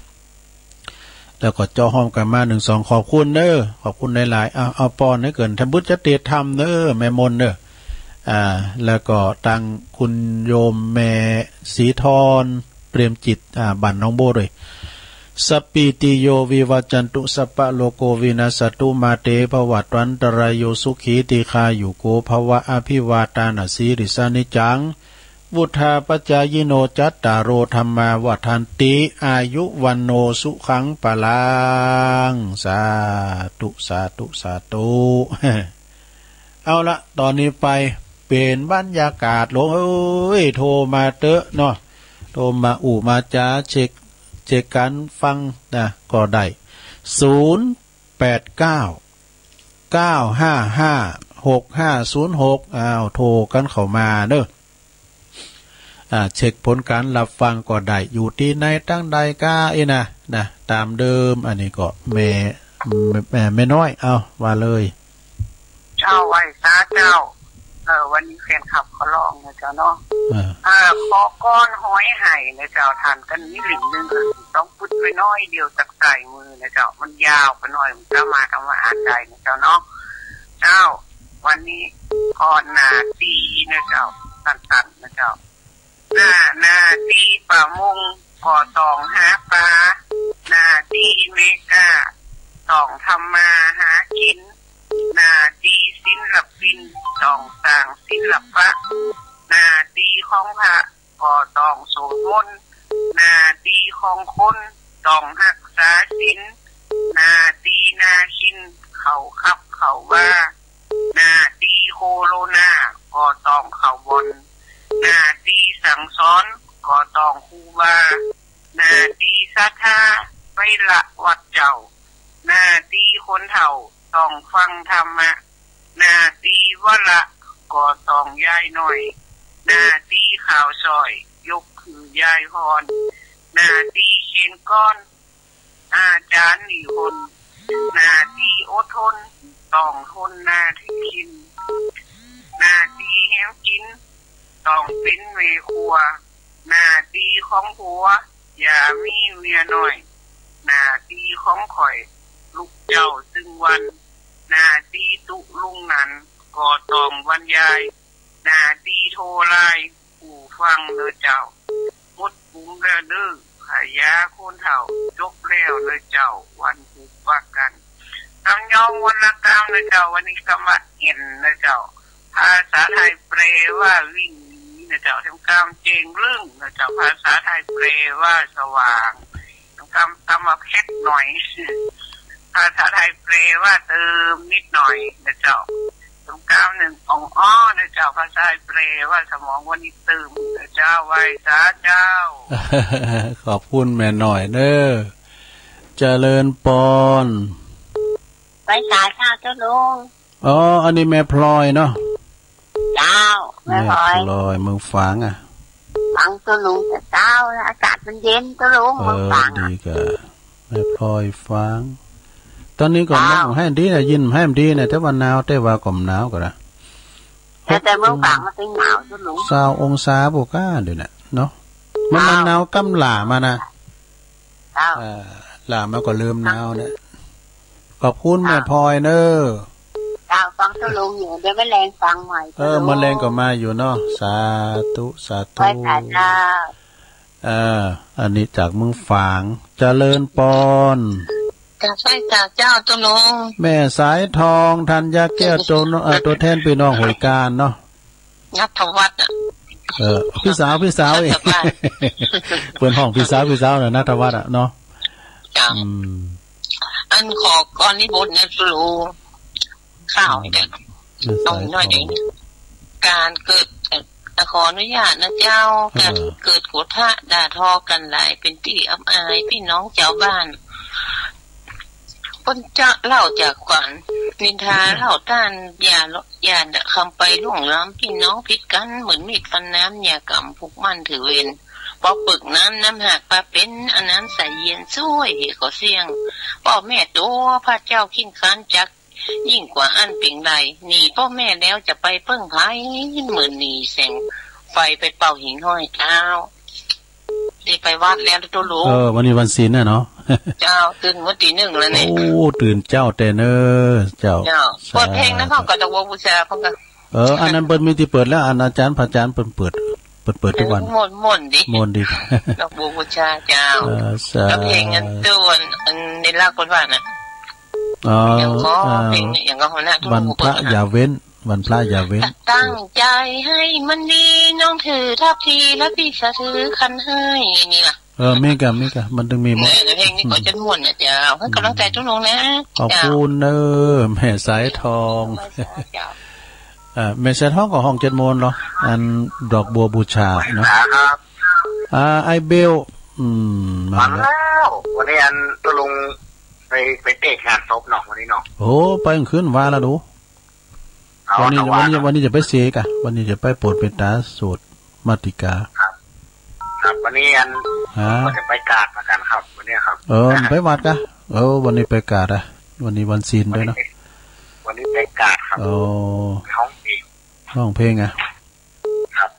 แล้วก็จ่อห้อมกันมา1 2ขอบคุณขอบคุณหลายๆเอาปอนให้เกินทำบุญจะเตธรรมแม่มนแล้วก็ตั้งคุณโยมแม่ศรีธรเปรมจิตบ้านน้องโบด้วยสปิติโยวิวัจจันตุสัพพะโลโกวินาศตุมาเตภวัตวันตรายโยสุขีติคาอยู่โกภวะอภิวาตานาสีริสานิจังวุธาปัจจายโนจัตตารโรธรรมาวัฏันติอายุวันโนสุขังปะลังสาธุเอาละตอนนี้ไปเป็นบรรยากาศลงโทรมาเตอะเนาะโทรมามาจ้าเช็คการฟังนะก็ได้089-955-6506โทรกันเข้ามาเช็คผลการรับฟังก็ได้อยู่ที่ในตั้งใดก้านะตามเดิมอันนี้ก็แม่น้อยว่าเลยเจ้าไว้ซาเจ้า วันนี้แฟนคลับเขาลองนะเจ้าเนาะขอก้อนห้อยไห่นะเจ้าทานกันนี่หลิงนึงต้องพุดไปน้อยเดียวจากไก่มือนะเจ้ามันยาวไปหน่อยมันจะมาอ่านใจนะเจ้าเนาะเจ้าวันนี้พรนาตีนะเจ้าตันนะเจ้านาตีป่ามงก่อตองหาปลานาตีเมกาตองทำมาหากินนาตีศิลปินตองสร้างศิลปะนาตีของพระก่อตองโสมนนาตีของคนตองหักษาศิลนาตีนาชินเขาขับเขาว่านาตีโคโรนาก่อตองเขาบนนาตีสั่งสอนก่อตองครูบานาตีศรัทธาไปละวัดเจ้านาตีคนเฒ่าต้องฟังธรรมะนาตีวะละก่อตองยายหน่อยนาตีข่าวซอยยกคือยายพรนาตีเชียนก้อนอาจารย์หนีคนนาตีอดทนต้องทนนาที่กินนาตีแห้วกินต้องเป็นเมครัวนาตีของผัวอย่ามีเมียหน่อยนาตีของข่อยลูกเจ้าซึ่งวันนาตีตุลุงนั้นก่อตองบรรยายนาตีโทรไลน์ผู้ฟังเด้อเจ้าพุดบุ้งระดื้อขายาคนเฒ่าจบแล้วเลยเจ้าวันผูกปากกันน้องยองวันละกามนะเจ้าวันนี้ก็มาเห็นนะเจ้าภาษาไทยแปลว่าวิ่งหนีนะเจ้าทำกามเจงเรื่องนะเจ้าภาษาไทยแปลว่าสว่างทำกามมาเพชรหน่อยภาษาไทยแปลว่าเติมนิดหน่อยนะเจ้าทำกามหนึ่งของอ้อนะเจ้าภาษาไทยแปลว่าสมองวันนี้เติมนะเจ้าไว้สาเจ้า ขอบคุณแม่หน่อยเด้อเจริญปอนไว้สาเจ้าเจ้าลุงอ๋ออันนี้แม่พลอยเนาะเจ้าแม่พลอยเมืองฝางอ่ะฟังตัวลุงแต่เจ้าอากาศมันเย็นตัวลุงเมืองฝางดีกะแม่พลอยฝางตอนนี้ก็มองให้ดีนะยินให้ดีนะแต่ว่าหนาวแต่ว่าก็หนาวก็ละแต่เมืองฝางมันเป็นหนาวตัวลุง20 องศาบุก้าเดี๋ยวน่ะเนาะมันหนาวกำหล่ามานะหล่ามาก็เริ่มหนาวเนี่ยขอบคุณแม่พลอยเนอะฟังตัวลุงอยู่เดี๋ยวแมลงฟังใหม่แมลงก็มาอยู่เนาะสาธุไว้สาเจ้าอันนี้จากเมืองฝางเจริญปอนจะใช่จากเจ้าตัวลุงแม่สายทองธัญแก้วตัวแทนพี่น้องหวยการเนาะนัทวัฒน์พี่สาวเองเปิดห้องพี่สาวน่ะนัทวัฒน์เนาะอันขอก่อนนี้บทเนี่ยตัวลุงข่าวเด็กต้องน้อยเองการเกิดขออนุญาตนะเจ้าการเกิดโกฏะด่าทอกันหลายเป็นที่อับอายพี่น้องเจ้าบ้านคนจะเล่าจากขวัญนินทาเล่าต้านอย่าคำไปล่วงล้ำพี่น้องพิษกันเหมือนมีดฟันน้ำอย่ากำผูกมั่นถือเวรพอปึกน้ำหักปลาเป็นอันนั้นใส่เย็นช่วยขอเสียงพ่อแม่ตัวพระเจ้าขิ้นค้านจักยิ่งกว่าอันเปียงใดหนีพ่อแม่แล้วจะไปเพิ่งไพ่เหมือนหนีแสงไฟไปเป่าหิ่งห้อยเจ้าได้ไปวัดแล้วตัวรู้วันนี้วันศีลน่ะเนาะเจ้าตื่นวันตี 1แล้วเนี่ยโอ้ตื่นเจ้าแต่เนอเจ้าเปิดเพลงนะเขาก็ตะวงบูชาเขาก็อันนั้นเปิดมีที่เปิดแล้วอาจารย์พระอาจารย์เปิดทุกวันมนดิดอกบัวบูชาเจ้าแล้วเพลงนั้นตัวอันในลากคนว่าน่ะอย่างก็เพลงอย่างก็หัวหน้าทุกวันพระอย่าเว้นวันพระอย่าเว้นตั้งใจให้มันดีน้องถือทับทีแล้วพี่จะถือคันให้นี่ล่ะไม่กะมันต้องมีมั้ยเพลงนี้ก็จะม่วนน่ะเจ้าให้กำลังใจทุกน้องนะขอบคุณเด้อแม่สายทองแม่สายทองก็ห้อง7 โมงเนาะอันดอกบัวบูชาเนาะไอเบลมาแล้ววันนี้อันตัวลุงไปเตะงานศพเนาะวันนี้เนาะโอ้ไปขึ้นว่าแล้วดูวันนี้จะไปเสกอ่ะวันนี้จะไปโปรดเป็นตาสวดมาติกาครับวันนี้อันก็จะไปกาดมากันครับวันนี้ครับไปวัดกะวันนี้ไปกาดอ่ะวันนี้วันศีลด้วยเนาะวันนี้ไปกาดครับห้องปี ร้องเพลงอ่ะครับ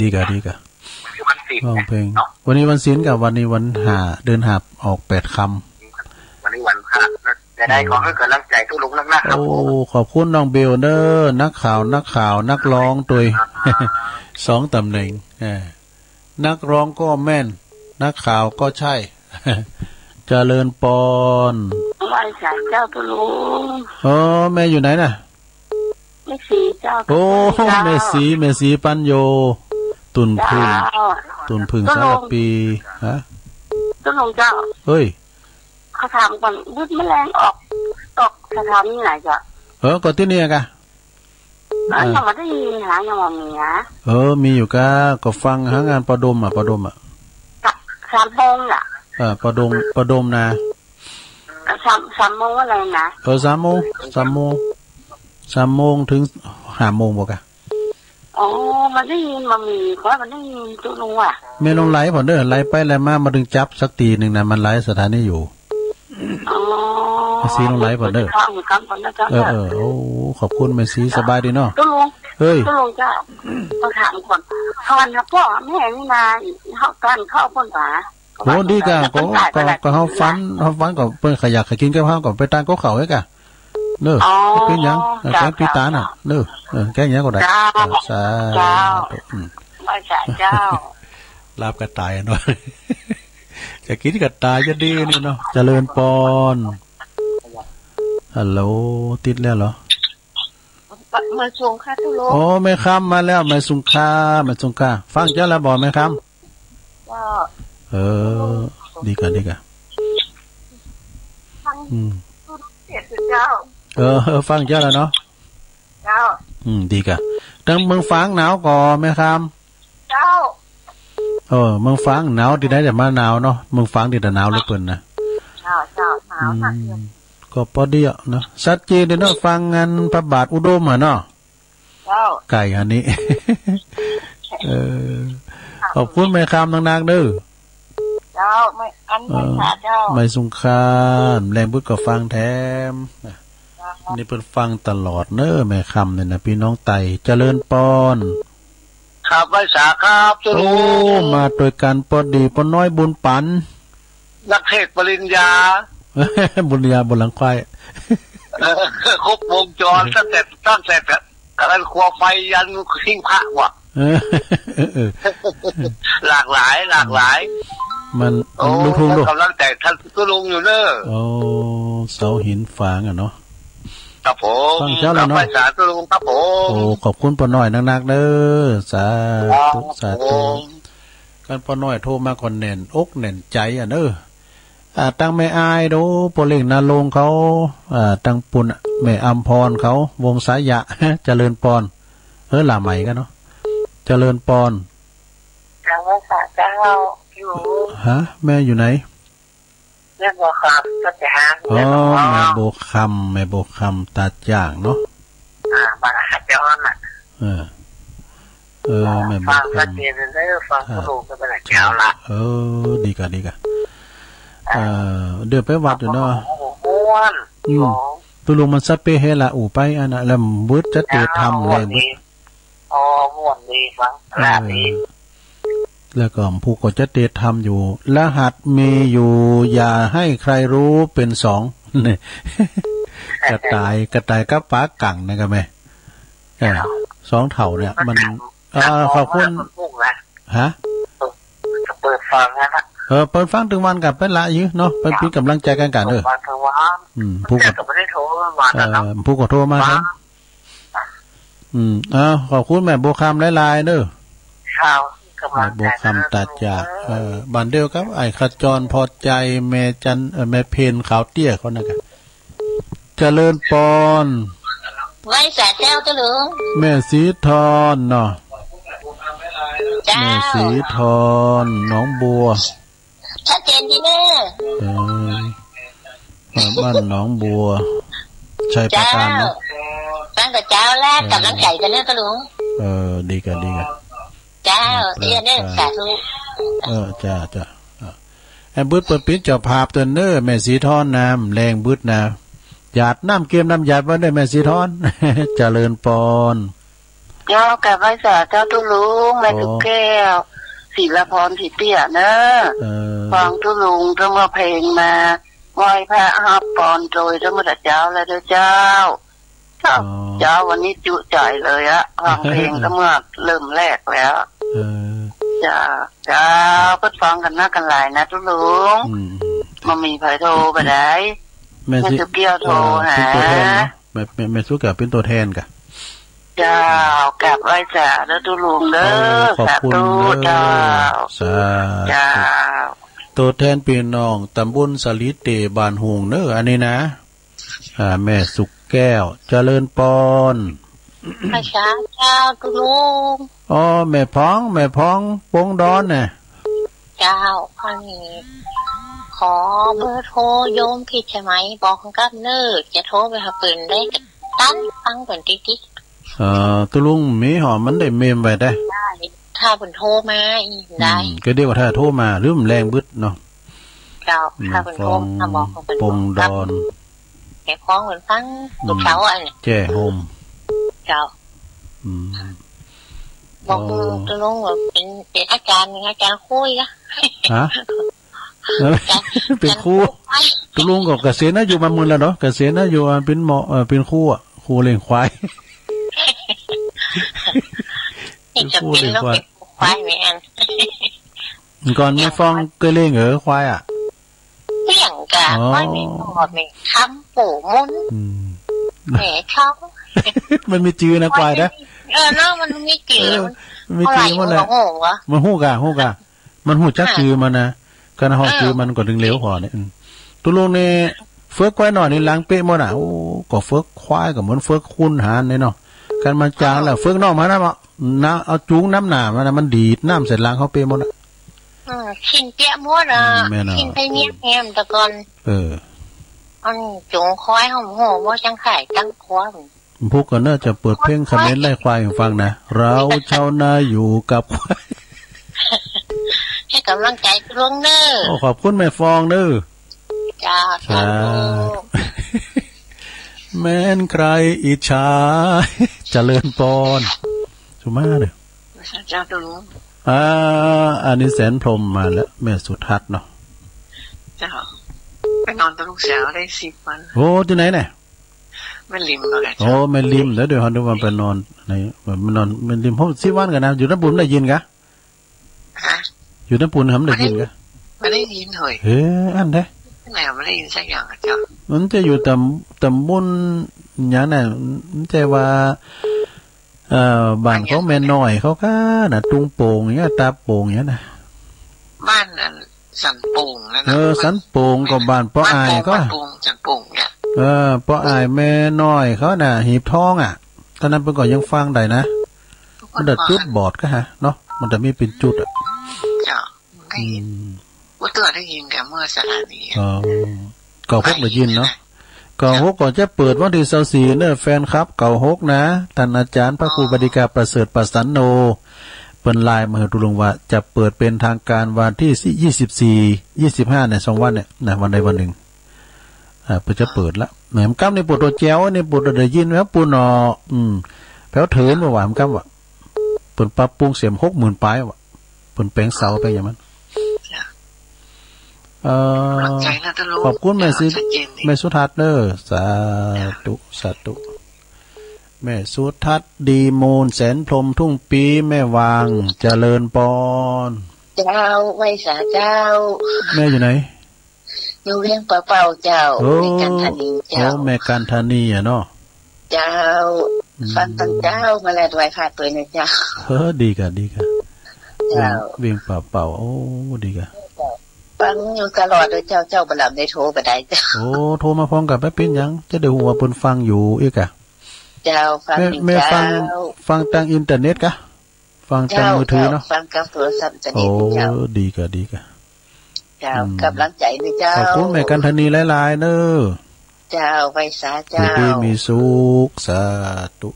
ดีกะร้องเพลงวันนี้วันศีลกับวันนี้วันหาเดินหาบออก8 ค่ำวันนี้วันพระจะได้ขอให้กำลังใจทุกลุงนักๆครับโอ้ขอบคุณน้องเบลเด้อนักข่าวนักร้องตัว2 ตำแหน่งนักร้องก็แม่นนักข่าวก็ใช่เจริญปอนไหว้ศาลเจ้าตุลุงแม่อยู่ไหนน่ะแม่สีเจ้าโอ้แม่สีปัญโยตุนพึ่งสารปีฮะตุลุงเจ้าเฮ้ยเขาถามก่อนวุ้นแมลงออกสถานีไหนจ้ะก็ที่นี่กะยังมาได้ยินหายังมามีนะมีอยู่ก็ฟังหางานประดมอ่ะ3 โมงน่ะประดมนะ3 โมงอะไรนะ3 โมงถึง5 โมงบ่กะมันได้ยินมามีเพราะมันได้ยินตุลุงอ่ะไม่ลงไหลผ่อนเด้อไหลไปไหลมาดึงจับสักทีนึงนะมันไหลสถานีอยู่ซีลงไหลผ่อนเด้อโอ้ขอบคุณแม่ซีสบายดีเนาะตุลุงเฮ้ยตุลุงเจ้าต้องถามก่อนตอนนะพ่อแม่นี่นาเฮากันเข้าพ่นหวาโอ้ดีกะก็เฮาฟันก็เปิ้นขยักขกินกับเฮาก็ไปตั้งก็เข้าให้กะเด้อเป็นหยังแกงปีตาน่ะเด้อแกงหยังก็ได้สาธุไม่ใช่เจ้าลาบกระต่ายเนาะจะกินกระต่ายจะดีนี่เนาะเจริญปอนฮัลโหลติดแล้วเหรอมาส่งค่ะทุกโลโอ้แม่ค่ำมาแล้วแม่สุงค่าฟังเจ้าแล้วบอกแม่ค่ำว่าดีกะเจ้าฟังเจ้าแล้วเนาะเจ้าดีกะตั้งเมืองฟังหนาวก่อแม่ค่ำเจ้าเมืองฟังหนาวที่ไหนจะมาหนาวเนาะเมืองฟังที่แต่หนาวเหลือเกินนะเจ้าหนาวมากก็พอดีอ่ะเนาะชัดเจนเนาะฟังงานพระบาทอุดมอ่ะเนาะไก่อันนี้ขอบคุณแม่คำนักๆเด้อเจ้าไม่ขาดเจ้าไม่สุงคามแรงบุญก็ฟังแถมนี่เพิ่นฟังตลอดเน้อแม่คำเนี่ยนะพี่น้องไต่เจริญปอนครับไว้สาครับจุลุงมาโดยการปอดีปอน้อยบุญปันนักเทศปริญญาบุญญาบนหลังควายครบวงจรตั้งแต่การครัวไฟยันขิ้งพระว่ะหลากหลายมันลูกทุ่งลูกกำลังแต่ท่านตุลุงอยู่เนอะเสาหินฝางอ่ะเนาะครับผมฟังเจ้าแล้วเนาะสาธุลุงครับผมขอบคุณปอน้อยนักๆเด้อสาธุกันปอน้อยโทรมาคนแน่นอกแน่นใจอ่ะเด้อตั้งแม่อายดูโปรเล็กนาลงเขาตั้งปุ่นแม่อัมพรเขาวงสายะเจริญปอนหล่าใหม่กันเนาะเจริญปอนทางภาษาเจ้าอยู่แม่อยู่ไหนแม่โบคำก็จะหาแม่โบคำตัดย่างเนาะบางอาจจะอ่อนอ่ะแม่โบคำฟังเรียนได้ฟังครูก็เป็นเจ้าละดีกะเดือไปวัดอยู่เนาะตุลุงมันซัดเปเฮละอูไปอันน่ะแล้วบึดจะเตะทำเลยบึดม่วนดีฟังแบบนี้แล้วก็ผู้ก็จะเตะทำอยู่รหัสมีอยู่อย่าให้ใครรู้เป็น2นี่กระต่ายกับปลากังนะครับแม่2เถ่าเนี่ยมันขอบคุณฮะเปิดฟังนะเปิดฟังถึงวันกับเป็นละยื้อเนาะเป็นพี่กำลังใจกันผู้ก็ผู้ก็โทรมาครับขอบคุณแม่โบคำหลายๆเด้อแม่โบคำตัดจากบันเดียวครับไอ้ขจรพอใจแม่จันแม่เพนขาวเตี้ยเขานะครับเจริญปอนไว้สาเจ้าตะลุงแม่สีทอนเนาะแม่สีทอนน้องบัวชัดเจนดีแน่บ้านหนองบัวชัยประการเนาะตั้งแต่เจ้าแรกกำลังใจกันเนี่ยตะลุงดีกันเจ้าเรียนเนี่ยสาธุจ้าไอ้บึดเปิดปิดเจ้าภาพตัวเน้อแม่สีทอนน้ำแรงบึดนะหยาดน้ำเกมน้ำหยาดว่าได้แม่สีทอนเจริญปอน เจ้ากับไว้สาเจ้าตุลุงแม่สุแก้วศิลพรสีเตี้ยเนอะฟังตุลุงทั้งว่าเพลงมาไหว้พระฮับปอนโดยทั้งหมดเจ้าและเด้อเจ้าเจ้าวันนี้จุใจเลยอะฟังเพลงทั้งหมดเริ่มแรกแล้วเจ้าเพิ่งฟังกันหน้ากันหลายนะตุลุงมันมีไผโทรไปได้แม่สุแก้วโทรหาแม่สุแก้วเป็นตัวแทนกะเจ้ากลับไหว้จ่าแล้วตุลุงเด้อขอบคุณเจ้าเจ้าตัวแทนพี่น้องตำบลสลิดเตบ้านหงเด้ออันนี้นะแม่สุแก้วเจริญปอนพระเจ้าตุลุงอ๋อแม่พ้องปงดอนน่ะเจ้าข้อนี้ขอเบอร์โทรโยมผิดใช่ไหมบอกกับเนิร์จะโทรไปหาปืนได้ตั้งฟังก่อนติ๊กตุลุงมีหอมมันได้เมมไว้ได้ถ้าเพิ่นโทรมาได้ก็เรียกว่าถ้าโทรมาหรือมันแรงบึดเนาะเจ้าถ้าเพิ่นโทรมาบอกเพิ่นปงดอนแก่ของเพิ่นฟังลูกเช้าอันนี้แจ้โฮมเจ้าบอกตุลุงว่าเป็นอาจารย์คุยนะฮะเป็นครูตุลุงก็เกษียณอยู่มามื้อแล้วเนาะเกษียณอยู่เป็นหมอเป็นครูอ่ะครูเลี้ยงควายจะเป็นแล้วเป็นควายเหมือนกันก่อนไม่ฟ้องก็เลี้ยงควายอ่ะเลี้ยงกะควายไม่หอดไม่คำปู่มุนแหมช่องมันมีจือนะควายนะเนาะมันมีจือมีจือมันแหละมันหู้กะมันหู้จักจือมันนะขณะหอจือมันก็ดึงเหลวพอเนี่ยตุลุงเนี่ยเฟิร์กควายหน่อยนี่ล้างเป๊ะหมดอ่ะโอ้ก็เฟิร์กควายกับเหมือนเฟิร์กคุณหานเนี่ยเนาะการมันจางแล้วเฟิร์กนอกมานะน้ำเอาจุ้งน้ำหนามันมันดีดน้ำเสร็จล้างเขาเป๊ะหมดอ่ะขินเปี้ยหมดอ่ะขินไปเนี้ยแฮมตะกอนอันจุ้งควายหอมหอมว่าจังไข่จังควายพวกกันน่าจะเปิดเพลงคอมเมนต์ไล่ควายให้ฟังนะเราชาวนาอยู่กับควายให้กำลังใจลุงเน้อขอบคุณแม่ฟองเน้อจ้าแม้นใครอิจฉาเจริญปอนสุมาเด้อจ้าตุลุงอันนี้แสนพรมมาแล้วแม่สุทัศน์เนาะจ้าไปนอนตะลุงเสียได้10 วันโอ้ที่ไหนเนี่ยแม่ริมแล้วแหละโอ้แม่ริมแล้วเดี๋ยวฮอนดูว่าไปนอนไหนมันนอนแม่ริมเพราะ10 วันกันนะอยู่น้ำบุญได้ยินกะอยู่น้ำบุญทำได้ยินกะไม่ได้ยินเฮ้ยอันเด้ไหนไม่ได้ยินสักอย่างอ่ะจ้ะมันจะอยู่ตำบลอย่างนั้นมันจะว่าบ้านเขาแม่น้อยเขาก็น่ะตุงโป่งอย่างเงี้ยตาโป่งอย่างเงี้ยนะบ้านนั้นสันโป่งนั่นนะสันโป่งก็บ้านป้ออายก็สันโป่งเนี่ยป้ออายแม่น้อยเขาน่ะหีบทองอ่ะตอนนั้นเพิ่นก็ยังฟังได้นะมันจะจุดบอดก็ฮะเนาะมันจะมีเป็นจุดอ่ะจ้ะว่าตัวได้ยินแกเมื่อสักนาทีก็พกได้ยินเนาะเก่าฮกก่อนจะเปิดวันที่24เนี่ยแฟนครับเก่าฮกนะท่านอาจารย์พระครูบดิกาประเสริฐประสันโนเปิ้นไลน์มาให้ตุลุงว่าจะเปิดเป็นทางการวันที่24 25เนี่ย2วันเนี่ยนะวันใดวันหนึ่งเพิ่นจะเปิดละแหมมกำในปวดตัวแจ้วนี่ปวดได้ยินแล้วปูนแพ้วเถินบ่ว่าหมกำว่าเปิ้นปรับปรุงเสียม 60,000 ปลายว่าเปิ้นแปลงเสาไปอย่างนั้นขอบคุณแม่สุทัศน์เด้อสาธุแม่สุทัศน์ดีมูลแสนพรมทุ่งปีแม่วางเจริญปอนเจ้าไว้สาเจ้าแม่อยู่ไหนอยู่เรียงเป่าเจ้าแม่กันธนีเจ้าแม่กันธนีอ่ะเนาะเจ้าฟันตั้งเจ้ามาแลดไว้ขาดตัวนะเจ้าดีกะเจ้าเวียงเป่าโอ้ดีกะฟังอยู่ตลอดเลยเจ้าบ่หลับได้โทรบ่ได้เจ้าโอ้โทรมาพร้อมกับแม่เป็นยังจะได้ฮู้ว่าเพิ่นฟังอยู่อีกอ่ะเจ้าฟังแม่ฟังทางอินเทอร์เน็ตกะฟังทางมือถือเนาะฟังกับโทรศัพท์อินเทอร์เน็ตเจ้าดีกะเจ้ากำลังใจนะเจ้าขอบคุณแม่กันธนีหลายๆเด้อเจ้าไว้สาเจ้ามีสุขสาธุ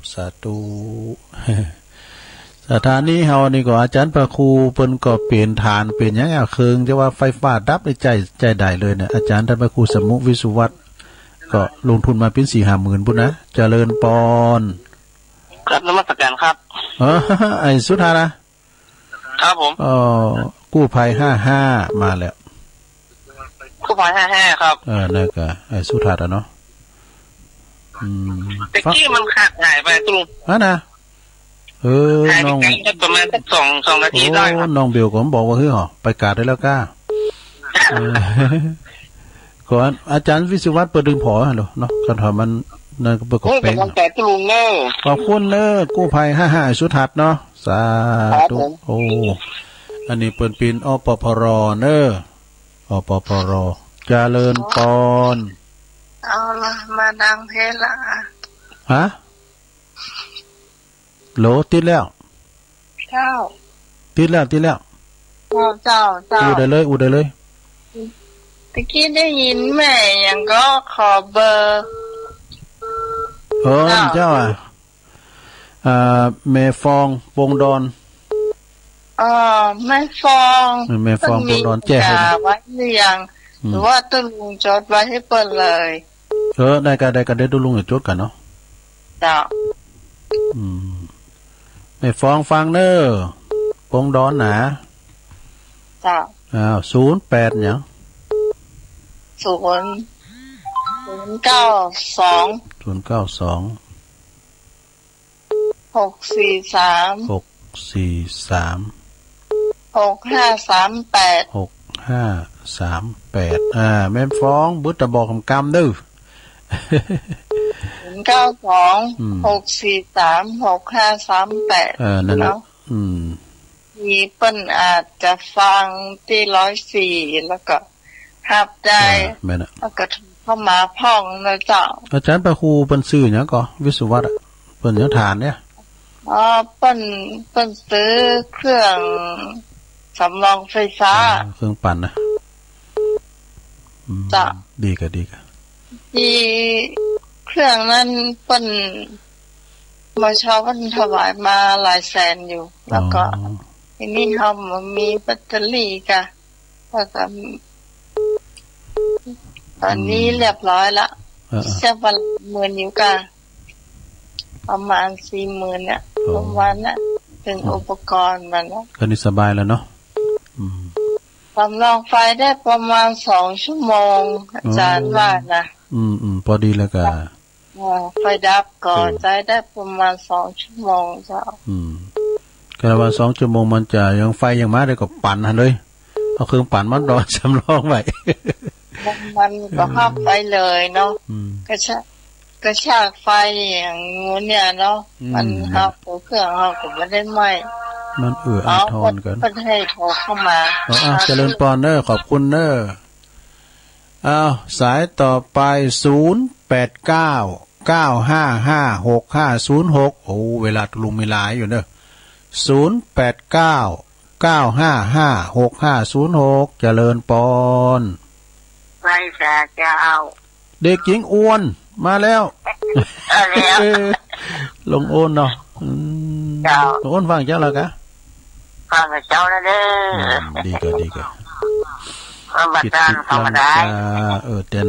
สถานีเฮานี่ก็อาจารย์พระครูเพิ่นก็เปลี่ยนฐานเป็นหยังเคิงจะว่าไฟฟ้าดับในใจได้เลยเนี่ยอาจารย์ท่านพระครูสมุวิสุวัฒน์ก็ลงทุนมาเป็น 4-5 หมื่นพุ่นนะเจริญปอนครับนมัสการครับ ไอ้สุธานะครับผมกู้ภัย55มาแล้วกู้ภัย55ครับนั่นก็ไอ้สุธาเนาะตะกี้มันขาดหายไปตรุนะน้องประมาณสัก2นาทีได้ครับน้องเบลก็บอกว่าเฮ้ยหรอไปกาดได้แล้วก้าก่อนอาจารย์วิศวัตเปิดดึงผอเหรอเนาะคำถามมันนั่นก็เปิดกบเป็งขอบคุณเนอะกู้ภัย55สุทัศน์เนาะสาธุโอ้อันนี้เปิดปีนอปพรเนอะอปพรเจริญปอนเอาละมาดังเพลละฮะโหลติดแล้วเจ้าติดแล้วเจ้าอูได้เลยตะกี้ได้ยินแม่ยังก็ขอเบอร์เจ้าแม่ฟองวงดอนแม่ฟองวงดอนแจ้ให้ไว้หรือยังหรือว่าต้องลุงจดไว้ให้เปิดเลยได้กันได้ดูลุงจดกันเนาะเจ้าแม่ฟองฟังเนอะวงดอนนะเจ้า08หยังแม่ฟ้องบึดตะบอกคำกำดื้อ0926436538นั่นแหละมีเปิ้นอาจจะฟังที่104แล้วก็หับได้แล้วก็เข้ามาพ่องนะเจ้าอาจารย์ประครูเปิ้นซื้อหยังก็วิศวะเปิ้นยังฐานเนี่ยเปิ้นซื้อเครื่องสำรองไฟฟ้าเครื่องปั่นนะจ้ะดีก็ที่เครื่องนั้นเปิ้นมาเช้าเปิ้นถวายมาหลายแสนอยู่แล้วก็ทีนี้เฮามีแบตเตอรี่ก็แล้วก็ตอนนี้เรียบร้อยละเสียวัน10,000อยู่กันประมาณ 40,000 เนี่ยประมาณน่ะเป็นอุปกรณ์มันนะก็นี่สบายแล้วเนาะสำรองไฟได้ประมาณ2ชั่วโมงอาจารย์ว่านะพอดีแล้วก็ไฟดับก่อนใช้ได้ประมาณ2ชั่วโมงเจ้าก็ว่า2ชั่วโมงมันจะยังไฟยังมาได้ก็ปั่นหั่นเลยเอาเครื่องปั่นมันรอสำรองไว้มันก็เข้าไปเลยเนาะกระชากไฟอย่างงูเนี่ยเนาะมันหักเครื่องหักก็ไม่ได้ไหมมันอาทรกันมันให้โทรเข้ามาเจริญปอนเนอร์ขอบคุณเนอร์สายต่อไป0899556506เวลาลุงมีหลายอยู่เนอะ0899556506เจริญปอนไปเจ้าเด็กหญิงอ้วนมาแล้วลงโอนเนาะลงโอนฟังเจ้าแล้วกะฟังเจ้าแล้วเด้อดีก็บัดนั้นธรรมดาเต้น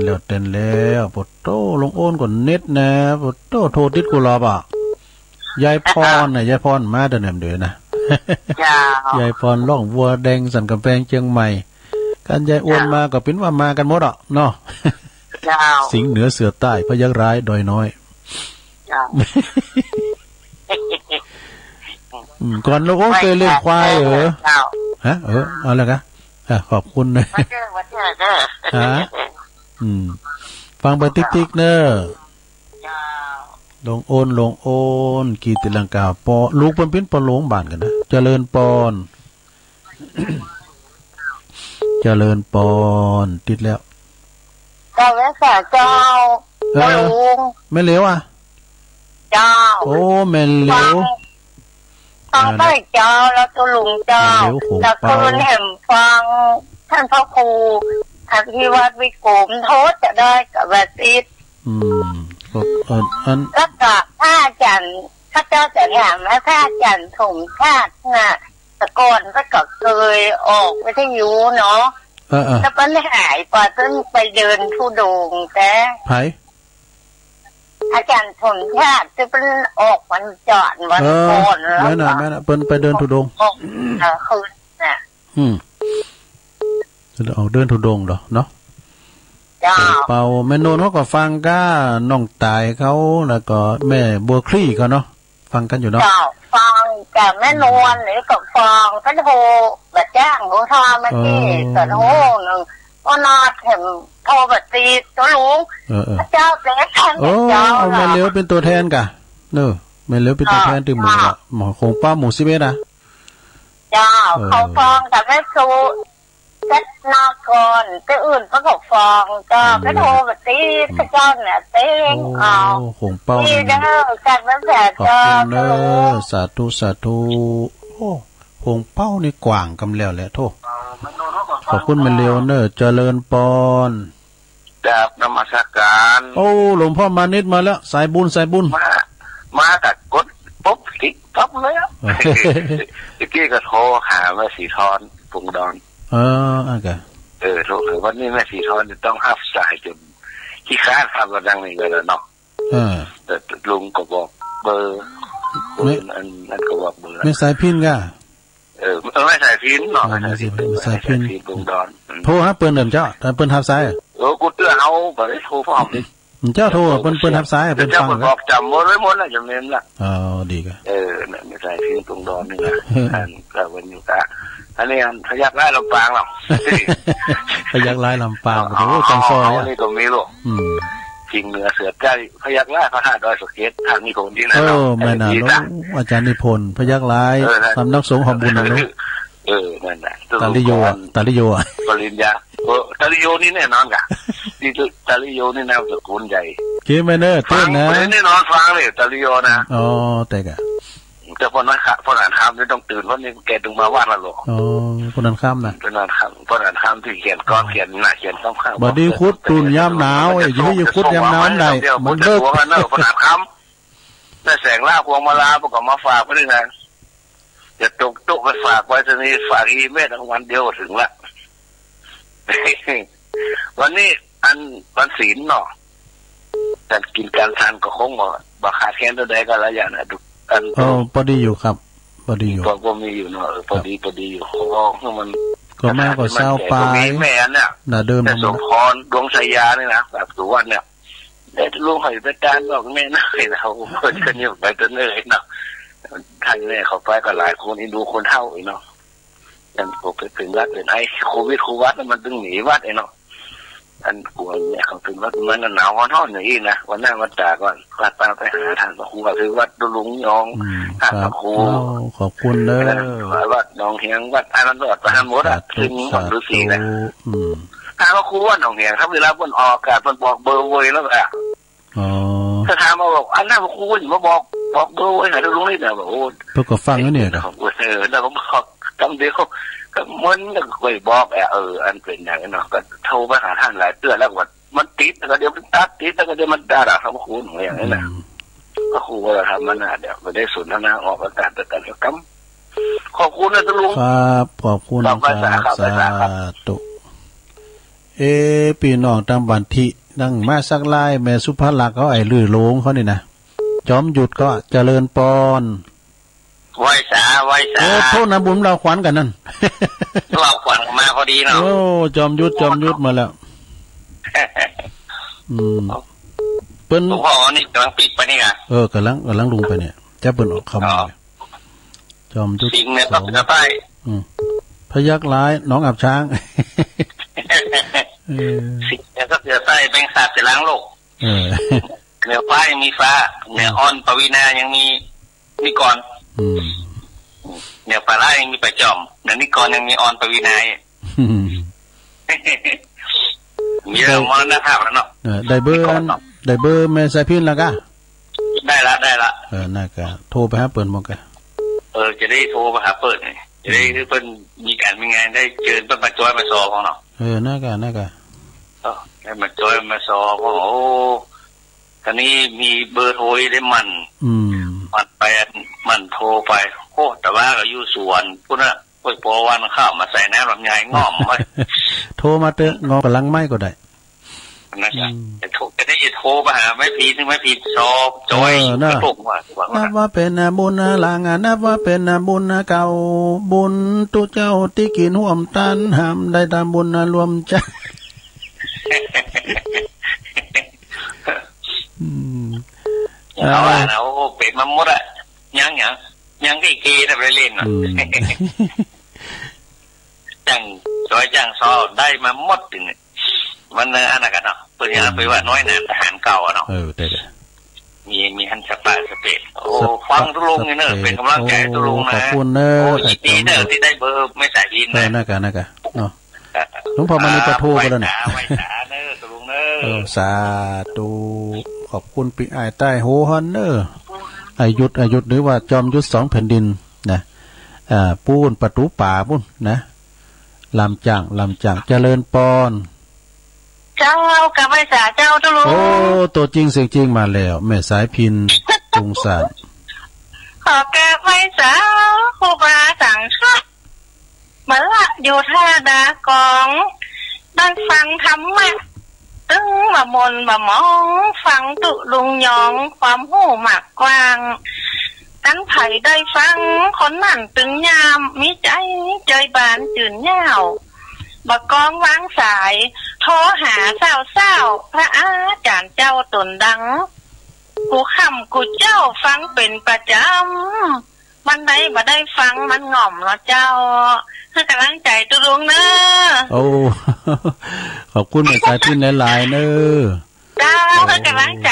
แล้วปดโตลงโอนก่อนเน็ตนะปดโตโทรติดกูรอป่ะยายพรน่ะยายพรมาเด้อเด้อนะยายพรล่องวัวแดงสันกำแพงเชียงใหม่กันยายอ้วนมาก็เป็นว่ามากันหมดอ่ะเนาะสิงห์เหนือเสือใต้พยัคฆ์ร้ายดอยน้อยก่อนเราก็เคยเลี้ยงควายฮะเอาละกันขอบคุณนะฟังไปติ๊กเนอะลงโอนกีติลังกาปอลูกเปิ้นปอหลงบ้านกันนะเจริญปอนติดแล้วเจ้าแล้วเจ้าลุงไม่เหลวอ่ะเจ้าโอ้แม่เหลวต้องได้เจ้าแล้วตัวลุงเจ้าแล้วก็เห็นฟังท่านพ่อครูทักที่วัดวิโกมโทษจะได้กับแบบติดอันแล้วก็ถ้าจันถ้าเจ้าจะถามว่าถ้าจันถมชาติน่ะตะกอนก็เคยออกไปที่ยูเนาะแล้วมันหายไปจนไปเดินทุดงแต่ไผ อาจารย์ชนชาติจะเป็นออกวันจอดวันโกนแล้วแม่น่ะเปิ้นไปเดินธุดงค์คืนน่ะจะออกเดินธุดงค์ดอกเนาะเป่าแม่โนนเขาก็ฟังก้าน้องตายเขาแล้วก็แม่บัวคลี่เขาเนาะฟังกันอยู่เนาะฟังกับแม่นวลหรือกับฟังก็โทรแบบจ้างเขาทำมาที่แต่โทรหนึ่งก็นอดเห็นโทรแบบตีตัวลุงพระเจ้าเป็นแทนเจ้าแม่เลี้ยวเป็นตัวแทนกะเนอะแม่เลี้ยวเป็นตัวแทนตึงหมูอะหมอคงป้าหมู11นะเจ้าเขาฟังกับแม่ซูก็นอกก่อนก็อื่นก็ขอฟังก็โทรแบบตีพระเจ้าเนี่ยเต้งเอาคงเป้านี่เด้อการแม่แผลเจ้าเด้อสาธุสาธุโอ้คงเป้านี่กว่างกำแล้วแหละโทษขอบคุณแม่เลี้ยวเนอะเจริญปอนจากนมัสการโอ้หลวงพ่อมานิดมาแล้วสายบุญมาตัดกดปุ๊บกิ๊กปั๊บเลยอ่ะตะกี้ก็โทรหาแม่สีทอนปุงดอนอะไรโทรวันนี้แม่สีทอนจะต้องหับสายจนขี้ค้านทำกระดังนี่เลยเนาะแต่ลุงก็บอกเบอร์นั่นก็บอกเบอร์ไม่สายพินก่ะไม่สายพินเนาะไม่สายพินปุงดอนโทรฮะเปิ้นเดิมเจ้าแต่เปิ้นหับสายกูเตือนเอาบ่ได้โทรพร้อมเจ้าโทรเปิ้นหับสายเปิ้นฟังบอกจำหมดไว้หมดแล้วจำเน้นละดีกันไม่สายพินปุงดอนนี่นะก็วันอยู่กะอันนี้พยักไล่ลำปางหรอพยักไล่ลำปางโอ้จังซอยนี่ตรงนี้ลูกจริงเหนือเสือใจพยักไล่พระธาตุดอยสุเกตทางนิพนธ์ที่ไหนเนาะแม่น่ะอาจารย์นิพนธ์พยักไล่สำนักสงฆ์หอมบุญนะลูกนั่นแหละตาลิโยปริญญาตาลิโยนี่แน่นอนกะที่ตาลิโยนี่แนวสกุลใหญ่เกมเนอร์เต้นนะแน่นอนฟังเลยตาลิโยนะแต่กะแต่พอนั้นพอนั้นข้ามนี่ต้องตื่นเพราะนี่แกถึงมาวาดละหรอกพอนั้นข้ามนะพอนั้นข้ามที่เขียนก้อนเขียนหน้าเขียนต้องข้ามบดีคุดตุนยามหนาวอยู่คุดยามหนาวไหนมันเลิกพวงกันเนอะพอนั้นข้ามแต่แสงล่าพวงมาลาประกอบมาฝากไว้ด้วยนะจะตกตุ๊กไปฝากไว้จะนี่ฝากอีเมลทั้งวันเดียวถึงละวันนี้วันศีลเนาะการกินการทานก็คงบ่ขาดแคลนตัวใดก็แล้วอย่างนะพอดีอยู่ครับพอดีอยู่ก็มีอยู่เนาะพอดีอยู่เขามันก็แม่ก็เศร้าไปแม่เนี่ยเดิมแต่สมพรดวงชัยยาเนี่ยนะแบบสุวรรณเนี่ยได้ลุงหอยไปจานบอกแม่น่าเห็นเขาคนกันอยู่ไปจนเลยเนาะท่านแม่เขาไปก็หลายคนอินดูคนเท่าอีเนาะยังผมไปถึงวัดเป็นไอ้โควิดวัดมันตึงหนีวัดไอ้เนาะอันกลัวเนี่ยเขาถึงวัดมันหนาวร้อนอย่างนี้นะวันหน้าวัดจ่าก่อนวัดไปหาท่านพระครูก็คือวัดดุลุงยองท่านพระครูขอบคุณเด้อวัดหนองเฮียงวัดอันนั้นวัดประธานมดอ่ะถึงวัดฤาษีนะท่านพระครูวัดหนองเฮียงครับเวลาบนออกอากาศบนบอกเบอร์ไว้แล้วอ่ะถ้าถามมาบอกอันนั้นพระครูอยู่มาบอกเบอร์ไว้ไหนดุลุงนี่เนี่ยบอกโอ้เพื่อก็ฟังแล้วเนี่ยแล้วก็บอกคำเดียวก็มันก็เคยบอกอันเป็นอย่างนี้เนาะก็โทรไปหาท่านหลายเตือนแล้วว่ามันติดแล้วก็เดี๋ยวมันตัดติดแล้วก็เดี๋ยวมันด่าพระครูอย่างนี้นะพระครูว่าทำมันเดี๋ยวไปได้สนทนาออกอากาศแต่กันแล้วกันขอบคุณนะตุลุงครับขอบคุณครับสาธุพี่น้องตามบันทิดังมาสักไล่แม่สุภาลักษ์เขาไอ้ลือโลงเขานี่นะจอมหยุดก็เจริญปอนไว้สาโทษนะบุญเราขวัญกันนั่นเราขวัญมาพอดีเนาะจอมยุทธมาแล้วเปิ้นพ่อนี่กำลังปิดไปนี่ไงกำลังลุงไปเนี่ยจะเปิ้นออกคำจอมยุทธสิ่งเนี่ยต้องจะไปพยักร้ายน้องอับช้างสิ่งเนี่ยก็จะไปเป็นสัตว์จะล้างโลกเหนือฟ้ายังมีฟ้าเหนืออ่อนปวีนายังมีก่อนเนี่ยปลาล่ายังมีปลาจอมเดี๋ยวนี้ก่อนยังมีออนปวีนายมีเรื่องมรณภาพแล้วเนาะได้เบอร์แม่สายพินแล้วก็ได้ละน่าก็โทรไปหาเปิดมองกันจะได้โทรไปหาเปิดไงจะได้เพิ่นมีการมีงานได้เชิญเพิ่นมาจอยมาสอของเนาะน่าก็ได้มาจอยมาสอของโอ้ตอนนี้มีเบอร์โทรได้มันไปมันโทรไปโอ้แต่ว่าก็อยู่สวนพุ่นน่ะป่วยปอวันข้าวมาใส่น้ำลำไยง่อมไว้โทรมาเตะงอกำลังไม้ก็ได้นะครับแต่ถูกจะได้ จะโทรไปหาแม่พีนึงแม่พีชอบจอยกระตุกว่านับว่าเป็นบุญลางนับว่าเป็นบุญเก่าบุญตุเจ้าที่กินห่วมตันห้ามได้ตามบุญรวมใจเอาล่ะเอาเป็ดมาหมดอ่ะยังไอ้เกย์ทำไรเล่นอ่ะจังซอยจังซอได้มาหมดถึงมันอันนั้นกันเนาะเพื่อนเอาไปว่าน้อยนะทหารเก่าเนาะมีฮันสปาสเปดโอ้ฟังทุลุงนี่เนอะเป็นกำลังใจทุลุงนะขอบคุณเนอะดีเนอะที่ได้เบอร์ไม่สายบินนะน่ากันเนาะหลวงพ่อมาในประทูก็แล้วนะไว้สาเนอะทุลุงเนอะสาธุขอบคุณปีไอใต้โหฮันเนอร์อายุธหรือว่าจอมยุทธ2 แผ่นดินนะปูนประตูป่าปุ้นนะลำจ่างเจริญปอนเจ้ากับภาษาเจ้าทุลุงโอ้ตัวจริงเสียงจริงมาแล้วแม่สายพินจุงสารขอแก้ภาษาครูบาสั่งชอบมาละอยู่ท่าดากองได้ฟังธรรมะตึงมามนมามองฟังตุลุงยองความหูหมักกว้างกันไผ่ได้ฟังคนนั่นตึงยามมิใจบานจื่นเง่าบักกองวางสายโทรหาเศร้าพระอาจารย์เจ้าตนดังกูคำกูเจ้าฟังเป็นประจำมันได้มาได้ฟังมันง่อมแล้วเจ้าให้กำลังใจตุลุงเนอะโอ้ขอบคุณแม่สายพินหลายๆเนอะเจ้าให้กำลังใจ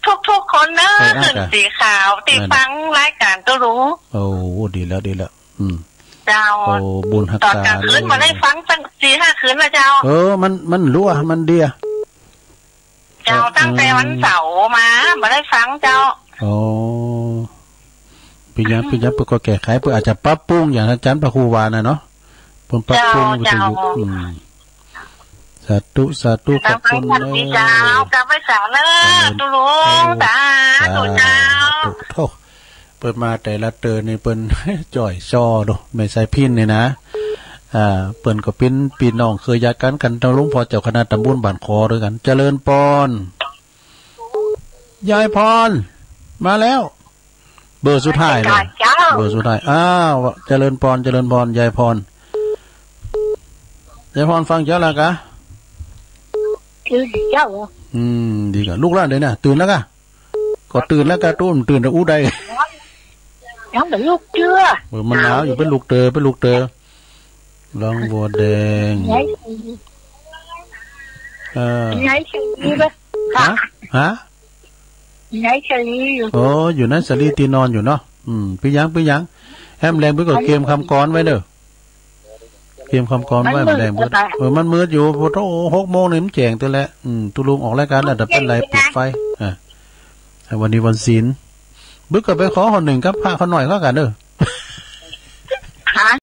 ทุกคนเนอะขึ้นสีขาวติฟังรายการตุลุงโอ้ดีแล้วเจ้าโอ้บุญฮักตอนคืนมาได้ฟังตั้ง4-5 คืนแล้วเจ้ามันรั่วมันเดียเจ้าตั้งแต่วันเสาร์มาได้ฟังเจ้าโอ้ปีนี้เพื่อก็แก้ไขเพื่ออาจจะปรับปรุงอย่างอาจารย์พระครูวานะเนาะเพิ่มปรับปรุงวิทยุสาธุขอบคุณเนอะเจ้ากลับไปสาวเนอะตุลุงตาตุเจ้าโธ่เปิดมาแต่ละเตอนี่เปิ้นจ่อยซอโดไม่ใส่พินนี่นะเปิ้นก็เป็นพี่น้องเคยญาติกันตะลุงพอเจ้าคณะตำบลบ้านคอด้วยกันเจริญปอนยายพรมาแล้วเบอร์สุดท้ายเลยเบอร์สุดท้ายอ้าวเจริญพรยายพรฟังเจ้าละกะเจ้าดีกะลูกหลานเลยนะตื่นแล้วกะก็ตื่นแล้วกะตุ้มตื่นแต่อู้ใดยังเป็นลูกเจือมันหนาวอยู่เป็นลูกเตอลองบัวแดงไงชีปะฮะไงชีโอ้อยู่นั่นสลีตีนอนอยู่เนาะพี่ยังแฮมแรงเพื่อก็เกมคำกรไว้เด้อเกมคำกรไว้แรงเพื่อมันมืดอยู่พอโต6 โมงนี่มันแจงตัวแล้วตุลุงออกรายการแล้วแต่เป็นไรปิดไฟวันนี้วันศีลบึกก็ไปขอคนหนึ่งกับพระเขาหน่อยก็กันเด้อ